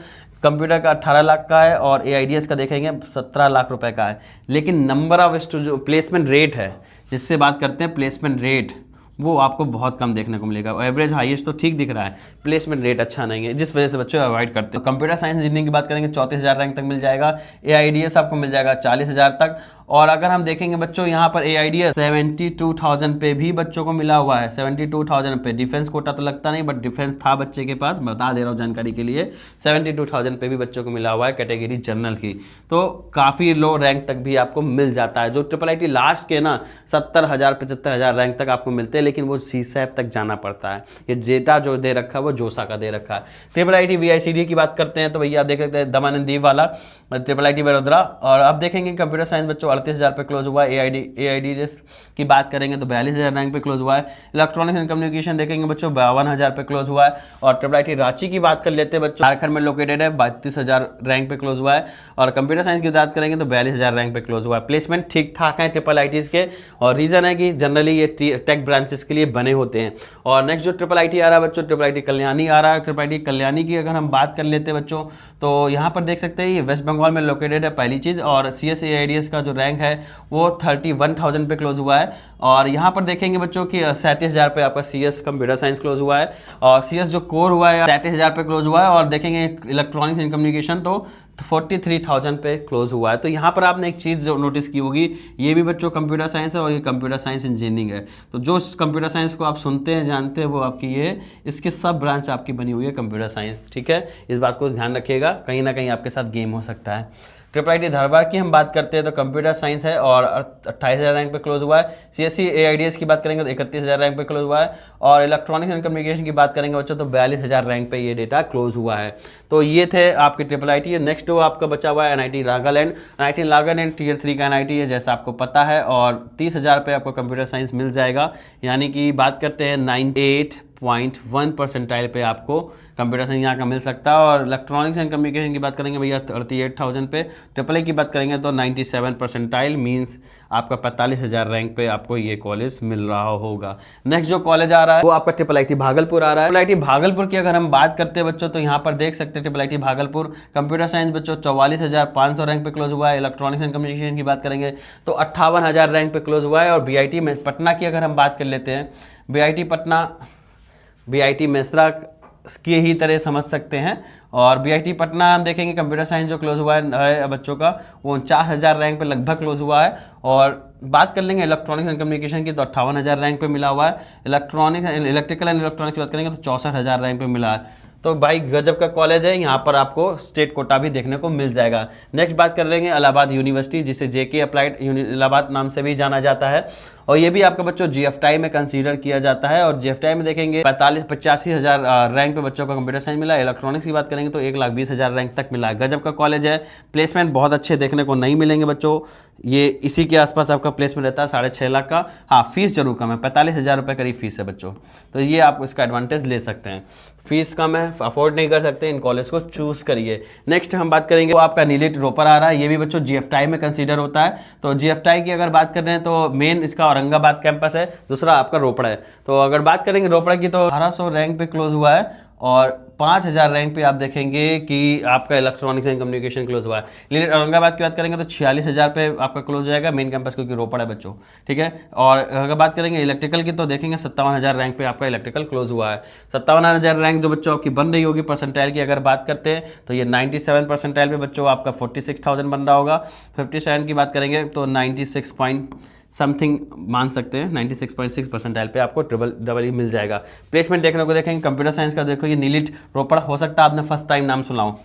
कंप्यूटर का 18 लाख का है और एआईडीएस का देखेंगे 17 लाख रुपए का है। लेकिन नंबर ऑफ जो प्लेसमेंट रेट है, जिससे बात करते हैं प्लेसमेंट रेट, वो आपको बहुत कम देखने को मिलेगा। एवरेज हाईएस्ट तो ठीक दिख रहा है, प्लेसमेंट रेट अच्छा नहीं है, जिस वजह से बच्चे अवॉइड करते हैं। कंप्यूटर साइंस इंजीनियरिंग की बात करेंगे 34,000 रैंक तक मिल जाएगा। एआईडीएस आपको मिल जाएगा 40,000 तक। और अगर हम देखेंगे बच्चों यहाँ पर AIDS 72,000 पे भी बच्चों को मिला हुआ है, 72,000 पे। डिफेंस कोटा तो लगता नहीं, बट डिफेंस था बच्चे के पास, बता दे रहा हूँ जानकारी के लिए। 72,000 पे भी बच्चों को मिला हुआ है कैटेगरी जनरल की, तो काफ़ी लो रैंक तक भी आपको मिल जाता है। जो IIIT लास्ट के ना 70,000 75,000 रैंक तक आपको मिलते हैं, लेकिन वो CSAT तक जाना पड़ता है। ये डेटा जो दे रखा है वो जोसा का दे रखा है। IIIT VICD की बात करते हैं तो भैया आप देख सकते हैं दमानंद दीप वाला IIIT बड़ोदरा। और अब देखेंगे कंप्यूटर साइंस बच्चों 38,000 पे क्लोज हुआ है। AIDS की बात करेंगे तो 42,000 रैंक पे क्लोज हुआ है। इलेक्ट्रॉनिक्स एंड कम्युनिकेशन देखेंगे बच्चों 52,000 पे क्लोज हुआ है। और IIIT रांची की बात कर लेते हैं बच्चों, झारखंड में लोकेटेड है, 32,000 रैंक पे क्लोज हुआ है। और कंप्यूटर साइंस की बात करेंगे तो 42,000 रैंक पे क्लोज हुआ है। प्लेसमेंट ठीक ठाक है IIITs के, और रीजन है कि जनरली ये टेक ब्रांचेस के लिए बने होते हैं। और नेक्स्ट जो IIIT आ रहा है बच्चों, IIIT कल्याणी आ रहा है। IIIT कल्याणी की अगर हम बात कर लेते हैं बच्चों, तो यहाँ पर देख सकते हैं ये वेस्ट बंगाल में लोकेटेड है पहली चीज़। और CSAIDS का जो रैंक है वो 31,000 पे क्लोज हुआ है। और यहाँ पर देखेंगे बच्चों कि 37,000 पे आपका CS कंप्यूटर साइंस क्लोज हुआ है। और CS जो कोर हुआ है 37,000 पे क्लोज हुआ है। और देखेंगे इलेक्ट्रॉनिक्स एंड कम्युनिकेशन तो 43,000 पे क्लोज हुआ है। तो यहाँ पर आपने एक चीज़ जो नोटिस की होगी, ये भी बच्चों कंप्यूटर साइंस है और ये कंप्यूटर साइंस इंजीनियरिंग है। तो जो कंप्यूटर साइंस को आप सुनते हैं जानते हैं वो आपकी ये इसके सब ब्रांच आपकी बनी हुई है कंप्यूटर साइंस, ठीक है। इस बात को ध्यान रखिएगा, कहीं ना कहीं आपके साथ गेम हो सकता है। IIIT धारवाड़ की हम बात करते हैं तो कंप्यूटर साइंस है और 28,000 रैंक पे क्लोज हुआ है। CSAIDS की बात करेंगे तो 31,000 रैंक पे क्लोज हुआ है। और इलेक्ट्रॉनिक्स एंड कम्युनिकेशन की बात करेंगे बच्चों तो 42,000 रैंक पे ये डेटा क्लोज हुआ है। तो ये थे आपके IIIT। नेक्स्ट वो आपका बचा हुआ है NIT Nagaland. NIT Nagaland Tier 3 का NIT है जैसा आपको पता है, और 30,000 पे आपको कंप्यूटर साइंस मिल जाएगा। यानी कि बात करते हैं 98.1 परसेंटाइल पे आपको कंप्यूटर साइंस यहाँ का मिल सकता है। और इलेक्ट्रॉनिक्स एंड कम्युनिकेशन की बात करेंगे भैया 38,000 पे। AAA की बात करेंगे तो 97 परसेंटाइल मीन्स आपका 45,000 रैंक पे आपको ये कॉलेज मिल रहा होगा। नेक्स्ट जो कॉलेज आ रहा है वो आपका IIIT भागलपुर आ रहा है। IIIT भागलपुर की अगर हम बात करते हैं बच्चों तो यहाँ पर देख सकते हैं IIIT भागलपुर कंप्यूटर साइंस बच्चों 44,500 रैंक पे क्लोज हुआ है। इलेक्ट्रॉनिक्स एंड कम्युनिकेशन की बात करेंगे तो 58,000 रैंक पे क्लोज हुआ है। और BIT में पटना की अगर हम बात कर लेते हैं, BIT पटना BIT मेसरा की ही तरह समझ सकते हैं। और BIT पटना हम देखेंगे कंप्यूटर साइंस जो क्लोज हुआ है बच्चों का वो 49,000 रैंक पे लगभग क्लोज हुआ है। और बात कर लेंगे इलेक्ट्रॉनिक्स एंड कम्युनिकेशन की तो 58,000 रैंक पे मिला हुआ है। इलेक्ट्रिकल एंड इलेक्ट्रॉनिक्स की बात करेंगे तो 64,000 रैंक पे मिला है। तो भाई गजब का कॉलेज है, यहाँ पर आपको स्टेट कोटा भी देखने को मिल जाएगा। नेक्स्ट बात कर लेंगे इलाहाबाद यूनिवर्सिटी, जिसे JK अप्लाइड इलाहाबाद नाम से भी जाना जाता है। और ये भी आपका बच्चों GFTI में कंसीडर किया जाता है। और GFTI में देखेंगे 85,000 रैंक पे बच्चों को कंप्यूटर साइंस मिला है। इलेक्ट्रॉनिक्स की बात करेंगे तो 1,20,000 रैंक तक मिला है। गजब का कॉलेज है। प्लेसमेंट बहुत अच्छे देखने को नहीं मिलेंगे बच्चों, ये इसी के आसपास आपका प्लेसमेंट रहता है 6.5 लाख का। हाँ, फीस जरूर कम है, 45,000 रुपये करीब फीस है बच्चों, तो ये आप इसका एडवांटेज ले सकते हैं। फीस कम है, अफोर्ड नहीं कर सकते, इन कॉलेज को चूज करिए। नेक्स्ट हम बात करेंगे वो आपका नीलिट रोपर आ रहा है, ये भी बच्चों GFTI में कंसीडर होता है। तो GFTI की अगर बात कर रहे हैं तो मेन इसका औरंगाबाद कैंपस है, दूसरा आपका रोपड़ है। तो अगर बात करेंगे रोपड़ की तो 1800 रैंक पे क्लोज हुआ है। और 5,000 रैंक पे आप देखेंगे कि आपका इलेक्ट्रॉनिक्स एंड कम्युनिकेशन क्लोज हुआ है। लेकिन औरंगाबाद की बात करेंगे तो 46,000 पे आपका क्लोज हो जाएगा मेन कैंपस, क्योंकि रोपड़ है बच्चों, ठीक है। और अगर बात करेंगे इलेक्ट्रिकल की तो देखेंगे 57,000 रैंक पे आपका इलेक्ट्रिकल क्लोज हुआ है। 57,000 रैंक जो बच्चों आपकी बन रही होगी परसेंटाइल की अगर बात करते हैं तो ये 97 परसेंटाइल पे बच्चों आपका 46,000 बन रहा होगा। 57 की बात करेंगे तो 96 पॉइंट समथिंग मान सकते हैं, 96.6 परसेंटाइल पे आपको डबल मिल जाएगा। प्लेसमेंट देखने को देखेंगे कंप्यूटर साइंस का, देखो ये नीलिट रोपड़ हो सकता है आपने फर्स्ट टाइम नाम सुना हो,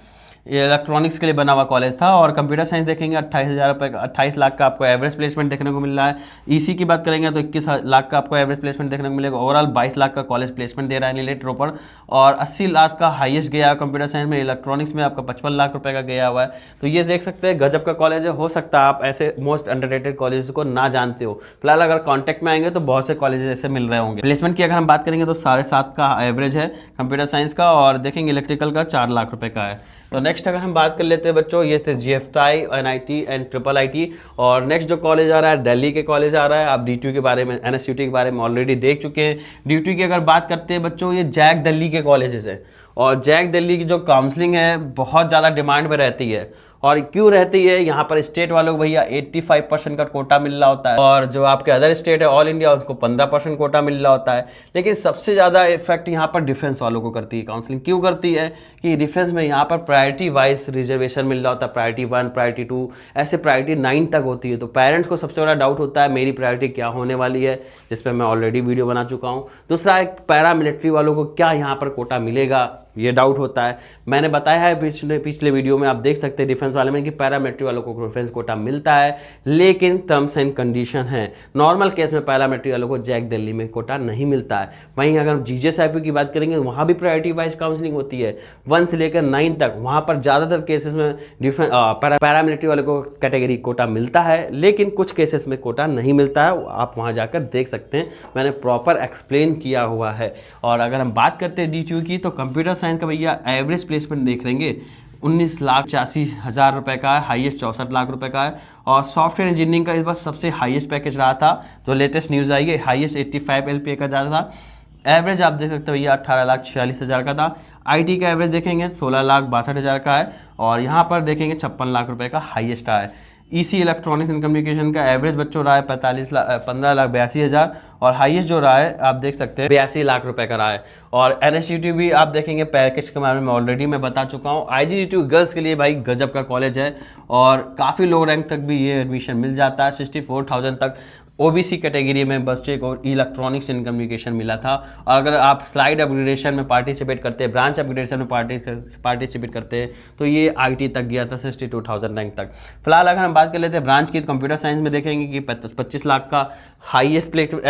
ये इलेक्ट्रॉनिक्स के लिए बना हुआ कॉलेज था। और कंप्यूटर साइंस देखेंगे 28,000 रुपये का 28 लाख का आपको एवरेज प्लेसमेंट देखने को मिल रहा है। EC की बात करेंगे तो 21 लाख का आपको एवरेज प्लेसमेंट देखने को मिलेगा। ओवरऑल 22 लाख का कॉलेज प्लेसमेंट दे रहा है नीलिट रोपड़। और 80 लाख का हाईएस्ट गया है कंप्यूटर साइंस में। इलेक्ट्रॉनिक्स में आपका 55 लाख रुपये का गया हुआ है। तो ये देख सकते हैं गजब का कॉलेज है। हो सकता है आप ऐसे मोस्ट अंडररेटेड कॉलेज को ना जानते हो, फिलहाल अगर कॉन्टैक्ट में आएंगे तो बहुत से कॉलेज ऐसे मिल रहे होंगे। प्लेसमेंट की अगर हम बात करेंगे तो 7.5 का एवरेज है कंप्यूटर साइंस का। और देखेंगे इलेक्ट्रिकल का 4 लाख रुपये का है। तो नेक्स्ट अगर हम बात कर लेते हैं बच्चों, ये थे GFTI, NIT एंड IIIT। और नेक्स्ट जो कॉलेज आ रहा है दिल्ली के कॉलेज आ रहा है। आप DTU के बारे में, NSUT के बारे में ऑलरेडी देख चुके हैं। DTU की अगर बात करते हैं बच्चों, ये जैक दिल्ली के कॉलेजेस है। और जैक दिल्ली की जो काउंसलिंग है बहुत ज़्यादा डिमांड में रहती है। और क्यों रहती है, यहाँ पर स्टेट वालों को भैया 85% का कोटा मिल रहा होता है, और जो आपके अदर स्टेट है ऑल इंडिया उसको 15% कोटा मिल रहा होता है। लेकिन सबसे ज़्यादा इफेक्ट यहाँ पर डिफेंस वालों को करती है काउंसलिंग। क्यों करती है कि डिफेंस में यहाँ पर प्रायोरिटी वाइज रिजर्वेशन मिल रहा होता है, प्रायोरिटी 1, प्रायोरिटी 2, ऐसे प्रायोरिटी 9 तक होती है। तो पेरेंट्स को सबसे बड़ा डाउट होता है मेरी प्रायोरिटी क्या होने वाली है, जिस पर मैं ऑलरेडी वीडियो बना चुका हूँ। दूसरा एक पैरामिलिट्री वालों को क्या यहाँ पर कोटा मिलेगा, ये डाउट होता है। मैंने बताया है पिछले वीडियो में, आप देख सकते हैं डिफेंस वाले में कि पैरामिलिट्री वालों को डिफेंस कोटा मिलता है, लेकिन टर्म्स एंड कंडीशन है। नॉर्मल केस में पैरामिलिट्री वालों को जैक दिल्ली में कोटा नहीं मिलता है। वहीं अगर हम जीजीएसआईपी की बात करेंगे वहाँ भी प्रायोरिटी वाइज काउंसलिंग होती है 1 से लेकर 9 तक। वहाँ पर ज़्यादातर केसेस में पैरामिलिट्री वाले को कैटेगरी कोटा मिलता है, लेकिन कुछ केसेस में कोटा नहीं मिलता है। आप वहाँ जाकर देख सकते हैं, मैंने प्रॉपर एक्सप्लेन किया हुआ है। और अगर हम बात करते हैं DTU की, तो कंप्यूटर साइंस का भैया एवरेज प्लेसमेंट देख लेंगे 19,85,000 रुपये का है, हाईएस्ट 64 लाख रुपए का है। और सॉफ्टवेयर इंजीनियरिंग का इस बार सबसे हाईएस्ट पैकेज रहा था, जो लेटेस्ट न्यूज़ आई है, हाईएस्ट 85 LPA का ज़्यादा था। एवरेज आप देख सकते हो भैया 18,46,000 का था। IT का एवरेज देखेंगे 16,62,000 का है, और यहाँ पर देखेंगे 56 लाख रुपए का हाईएस्ट है। EC इलेक्ट्रॉनिक्स एंड कम्युनिकेशन का एवरेज बच्चों रहा है 15,82,000, और हाईएस्ट जो रहा है आप देख सकते हैं 82 लाख रुपए का रहा है। और NSTU भी आप देखेंगे पैकेज के बारे में ऑलरेडी मैं बता चुका हूँ। IGGTU गर्ल्स के लिए भाई गजब का कॉलेज है, और काफ़ी लो रैंक तक भी ये एडमिशन मिल जाता है। 64,000 तक OBC कैटेगरी में बच्चे को इलेक्ट्रॉनिक्स एंड कम्युनिकेशन मिला था। और अगर आप स्लाइड अपग्रेडेशन में पार्टिसिपेट करते हैं, ब्रांच अपग्रेडेशन में पार्टिसिपेट करते हैं, तो ये IT तक गया था 62,000 रैंक तक। फिलहाल अगर हम बात कर लेते हैं ब्रांच की, तो कंप्यूटर साइंस में देखेंगे कि 25 लाख का हाईएस्ट प्लेसमेंट,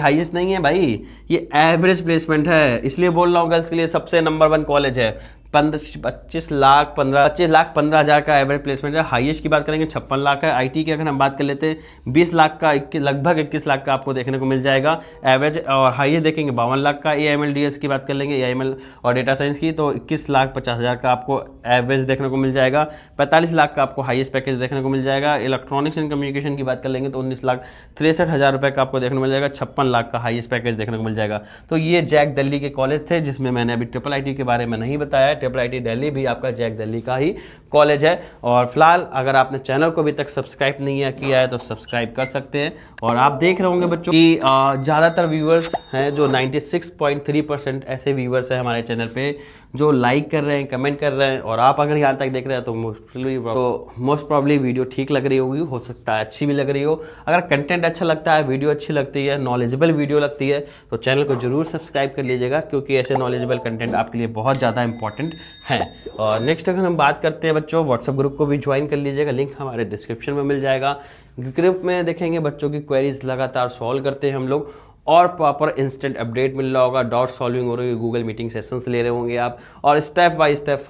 हाईएस्ट नहीं है भाई, ये एवरेज प्लेसमेंट है, इसलिए बोल रहा हूँ गर्ल्स के लिए सबसे नंबर 1 कॉलेज है। 25 लाख 15,000 का एवरेज प्लेसमेंट है। हाईएस्ट की बात करेंगे 56 लाख है। IT की अगर हम बात कर लेते हैं 20 लाख का, लगभग 21 लाख का आपको देखने को मिल जाएगा एवरेज। और हाईएस्ट देखेंगे 52 लाख का। AML/DS की बात कर लेंगे, AML और डेटा साइंस की, तो 21,50,000 का आपको एवरेज देखने को मिल जाएगा। 45 लाख का आपको हाईएस्ट पैकेज देखने को मिल जाएगा। इलेक्ट्रॉनिक्स एंड कम्युनिकेशन की बात कर लेंगे तो 19,63,000 रुपये का आपको देखने को मिल जाएगा। 56 लाख का हाईएस्ट पैकेज देखने को मिल जाएगा। तो ये जैक दिल्ली के कॉलेज थे, जिसमें मैंने अभी IIIT के बारे में नहीं बताया। IIIT दिल्ली भी आपका जैक दिल्ली का ही कॉलेज है। और फिलहाल अगर आपने चैनल को अभी तक सब्सक्राइब नहीं किया है तो सब्सक्राइब कर सकते हैं। और आप देख रहे होंगे बच्चों कि ज़्यादातर व्यूअर्स हैं, जो 96.3% ऐसे व्यूअर्स हैं हमारे चैनल पे जो लाइक कर रहे हैं, कमेंट कर रहे हैं। और आप अगर यहाँ तक देख रहे हैं तो मोस्ट प्रॉब्ली वीडियो ठीक लग रही होगी, हो सकता है अच्छी भी लग रही हो। अगर कंटेंट अच्छा लगता है, वीडियो अच्छी लगती है, नॉलेजेबल वीडियो लगती है, तो चैनल को जरूर सब्सक्राइब कर लीजिएगा, क्योंकि ऐसे नॉलेजेबल कंटेंट आपके लिए बहुत ज़्यादा इंपॉर्टेंट हैं। और नेक्स्ट अगर हम बात करते हैं बच्चों, व्हाट्सएप ग्रुप को भी ज्वाइन कर लीजिएगा, लिंक हमारे डिस्क्रिप्शन में मिल जाएगा। ग्रुप में देखेंगे बच्चों की क्वेरीज लगातार सॉल्व करते हैं हम लोग, और प्रॉपर इंस्टेंट अपडेट मिल रहा होगा, डॉट सॉल्विंग हो रही है, गूगल मीटिंग सेशंस ले रहे होंगे आप, और step by step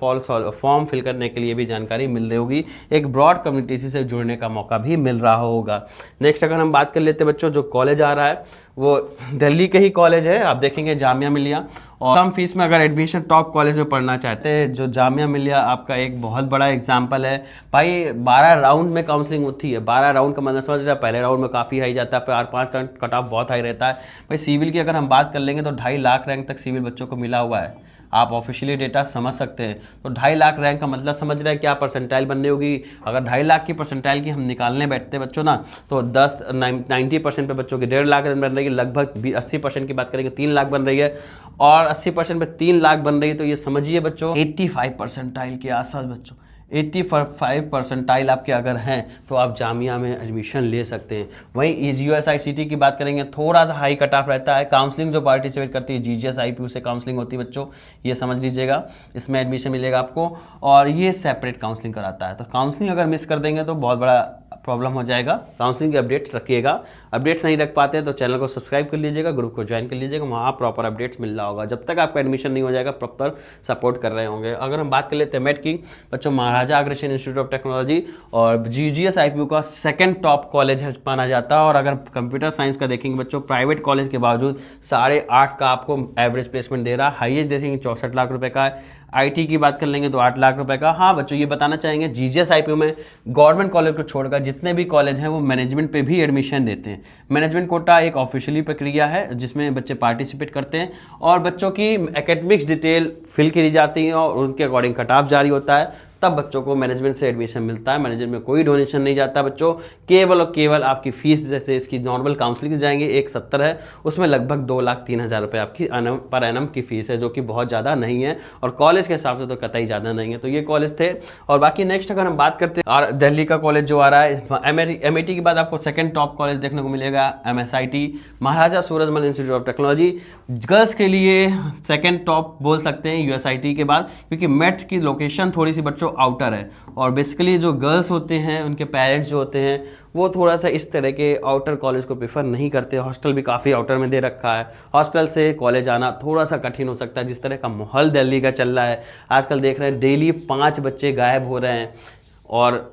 form fill करने के लिए भी जानकारी मिल रही होगी। एक ब्रॉड कम्युनिटी से जुड़ने का मौका भी मिल रहा होगा। नेक्स्ट अगर हम बात कर लेते हैं बच्चों, जो कॉलेज आ रहा है वो दिल्ली के ही कॉलेज है। आप देखेंगे जामिया मिलिया, और कम फीस में अगर एडमिशन टॉप कॉलेज में पढ़ना चाहते हैं, जो जामिया मिलिया आपका एक बहुत बड़ा एग्जाम्पल है भाई। 12 राउंड में काउंसलिंग होती है। 12 राउंड का मतलब समझ रहा है, पहले राउंड में काफ़ी हाई जाता है, 4-5 रैंक कट ऑफ बहुत हाई रहता है भाई। सिविल की अगर हम बात कर लेंगे तो 2.5 लाख रैंक तक सिविल बच्चों को मिला हुआ है। आप ऑफिशियली डेटा समझ सकते हैं। तो 2.5 लाख रैंक का मतलब समझ रहे हैं क्या परसेंटाइल बननी होगी। अगर 2.5 लाख की परसेंटाइल की हम निकालने बैठते हैं बच्चों ना, तो 90% पे बच्चों की 1.5 लाख रन बन रही है। लगभग 80% की बात करेंगे 3 लाख बन रही है, और 80% पे 3 लाख बन रही है। तो ये समझिए बच्चों 85 परसेंटाइल के आसपास बच्चों 85 परसेंटाइल आपके अगर हैं तो आप जामिया में एडमिशन ले सकते हैं। वहीं USICT की बात करेंगे, थोड़ा सा हाई कट ऑफ रहता है। काउंसलिंग जो पार्टिसिपेट करती है GGS IPU से काउंसलिंग होती है बच्चों, ये समझ लीजिएगा, इसमें एडमिशन मिलेगा आपको। और ये सेपरेट काउंसलिंग कराता है, तो काउंसलिंग अगर मिस कर देंगे तो बहुत बड़ा प्रॉब्लम हो जाएगा। काउंसलिंग के अपडेट्स रखिएगा। अपडेट्स नहीं रख पाते तो चैनल को सब्सक्राइब कर लीजिएगा, ग्रुप को ज्वाइन कर लीजिएगा, वहाँ प्रॉपर अपडेट्स मिल रहा होगा। जब तक आपका एडमिशन नहीं हो जाएगा प्रॉपर सपोर्ट कर रहे होंगे। अगर हम बात कर लेते हैं मेट की बच्चों, महाराजा अग्रसेन इंस्टीट्यूट ऑफ टेक्नोलॉजी और GGS IPU का सेकंड टॉप कॉलेज है माना जाता है। और अगर कंप्यूटर साइंस का देखेंगे बच्चों, प्राइवेट कॉलेज के बावजूद 8.5 का आपको एवरेज प्लेसमेंट दे रहा है। हाईएस्ट देखेंगे 64 लाख रुपए का है। IT की बात कर लेंगे तो 8 लाख रुपए का। हाँ बच्चों, ये बताना चाहेंगे GGS IPU में गवर्नमेंट कॉलेज को छोड़कर जितने भी कॉलेज हैं वो मैनेजमेंट पे भी एडमिशन देते हैं। मैनेजमेंट कोटा एक ऑफिशियली प्रक्रिया है जिसमें बच्चे पार्टिसिपेट करते हैं, और बच्चों की एकेडमिक्स डिटेल फिल की जाती है और उनके अकॉर्डिंग कट ऑफ जारी होता है। तब बच्चों को मैनेजमेंट से एडमिशन मिलता है। मैनेजमेंट में कोई डोनेशन नहीं जाता बच्चों, केवल और केवल आपकी फीस, जैसे इसकी नॉर्मल काउंसलिंग जाएंगे 170 है, उसमें लगभग 2,03,000 रुपये आपकी पर एनम की फीस है, जो कि बहुत ज़्यादा नहीं है और कॉलेज के हिसाब से तो कतई ज़्यादा नहीं है। तो ये कॉलेज थे। और बाकी नेक्स्ट अगर हम बात करते हैं और दिल्ली का कॉलेज जो आ रहा है, MIT के बाद आपको सेकंड टॉप कॉलेज देखने को मिलेगा MSIT, Maharaja Surajmal institute of technology. Girls के लिए सेकंड टॉप बोल सकते हैं USIT के बाद, क्योंकि मेट की लोकेशन थोड़ी सी बच्चों आउटर है और बेसिकली जो गर्ल्स होते हैं उनके पेरेंट्स जो होते हैं वो थोड़ा सा इस तरह के आउटर कॉलेज को प्रेफर नहीं करते। हॉस्टल भी काफ़ी आउटर में दे रखा है, हॉस्टल से कॉलेज आना थोड़ा सा कठिन हो सकता है। जिस तरह का माहौल दिल्ली का चल रहा है आजकल, देख रहे हैं डेली 5 बच्चे गायब हो रहे हैं और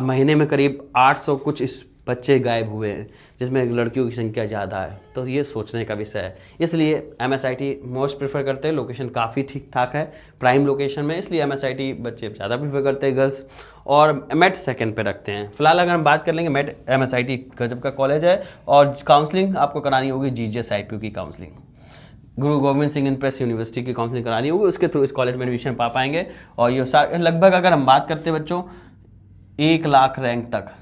महीने में करीब 800 कुछ इस बच्चे गायब हुए हैं, जिसमें लड़कियों की संख्या ज़्यादा है। तो ये सोचने का विषय है, इसलिए MSIT मोस्ट प्रेफर करते हैं। लोकेशन काफ़ी ठीक ठाक है, प्राइम लोकेशन में, इसलिए MSIT बच्चे ज़्यादा प्रेफर करते हैं गर्ल्स, और मेट सेकंड पे रखते हैं। फिलहाल अगर हम बात कर लेंगे, मेट MSIT गजब का कॉलेज है और काउंसलिंग आपको करानी होगी GJSIPU की काउंसलिंग, गुरु गोविंद सिंह इंप्रेस यूनिवर्सिटी की काउंसलिंग करानी होगी, उसके थ्रू इस कॉलेज में एडमिशन पा पाएंगे। और ये लगभग अगर हम बात करते हैं बच्चों 1 लाख रैंक तक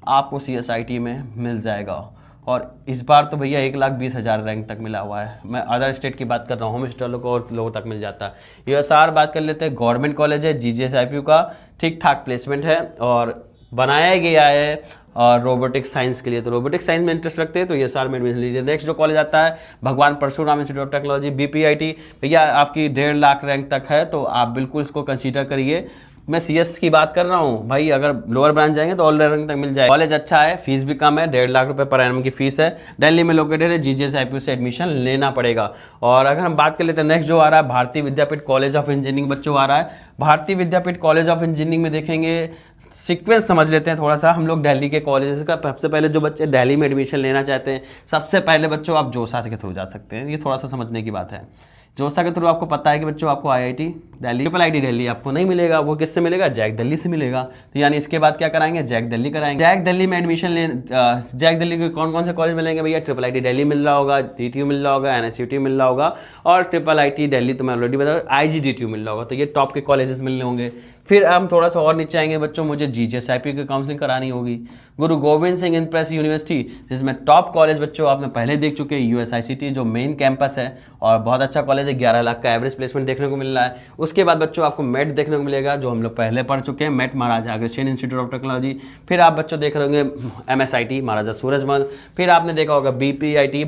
आपको CSIT में मिल जाएगा। और इस बार तो भैया 1,20,000 रैंक तक मिला हुआ है। मैं अदर स्टेट की बात कर रहा हूँ, होम स्टेट को और लोगों तक मिल जाता है। USR बात कर लेते हैं, गवर्नमेंट कॉलेज है, GJSIPU का, ठीक ठाक प्लेसमेंट है और बनाया गया है और रोबोटिक्स साइंस के लिए। तो रोबोटिक्स साइंस में इंटरेस्ट रखते हैं तो USR में एडमिशन लीजिए। नेक्स्ट जो कॉलेज आता है Bhagwan Parshuram institute of technology, BPIT, भैया आपकी 1.5 लाख रैंक तक है तो आप बिल्कुल इसको कंसीडर करिए। मैं CS की बात कर रहा हूँ भाई, अगर लोअर ब्रांच जाएंगे तो ऑल रैंक तक मिल जाए। कॉलेज अच्छा है, फीस भी कम है, 1.5 लाख रुपए पर एनम की फीस है, दिल्ली में लोकेटेड है, GJSIPU से एडमिशन लेना पड़ेगा। और अगर हम बात कर लेते हैं नेक्स्ट जो आ रहा है भारतीय विद्यापीठ कॉलेज ऑफ इंजीनियरिंग बच्चों आ रहा है। भारतीय विद्यापीठ कॉलेज ऑफ इंजीनियरिंग में देखेंगे, सीक्वेंस समझ लेते हैं थोड़ा सा हम लोग दिल्ली के कॉलेजेस का। सबसे पहले जो बच्चे दिल्ली में एडमिशन लेना चाहते हैं, सबसे पहले बच्चों आप जोसा के थ्रू जा सकते हैं। ये थोड़ा सा समझने की बात है। जोसा के थ्रू आपको पता है कि बच्चों आपको IIT दिल्ली, IIT दिल्ली आपको नहीं मिलेगा, वो किससे मिलेगा, जैक दिल्ली से मिलेगा। तो यानी इसके बाद क्या कराएंगे, जैक दिल्ली कराएंगे। जैक दिल्ली में एडमिशन ले, जैक दिल्ली के कौन कौन से कॉलेज मिलेंगे भैया, IIT दिल्ली मिल रहा होगा, DTU मिल रहा होगा, NSUT मिल रहा होगा और IIT दिल्ली तो मैं ऑलरेडी बता, IGDTU मिल रहा होगा। तो ये टॉप के कॉलेजेस मिलने होंगे। फिर हम थोड़ा सा और नीचे आएंगे बच्चों, मुझे GJSIPU की काउंसलिंग करानी होगी। गुरु गोविंद सिंह इंप्रेस यूनिवर्सिटी, जिसमें टॉप कॉलेज बच्चों आपने पहले देख चुके हैं, USICT जो मेन कैंपस है और बहुत अच्छा कॉलेज है, 11 लाख का एवरेज प्लेसमेंट देखने को मिल रहा है। उसके बाद बच्चों आपको मेट देखने को मिलेगा, जो हम लोग पहले पढ़ चुके हैं, MAIT Maharaja Agrasen institute of technology. फिर आप बच्चों देख रहे होंगे MSIT महाराजा सूरजमल। फिर आपने देखा होगा BPIT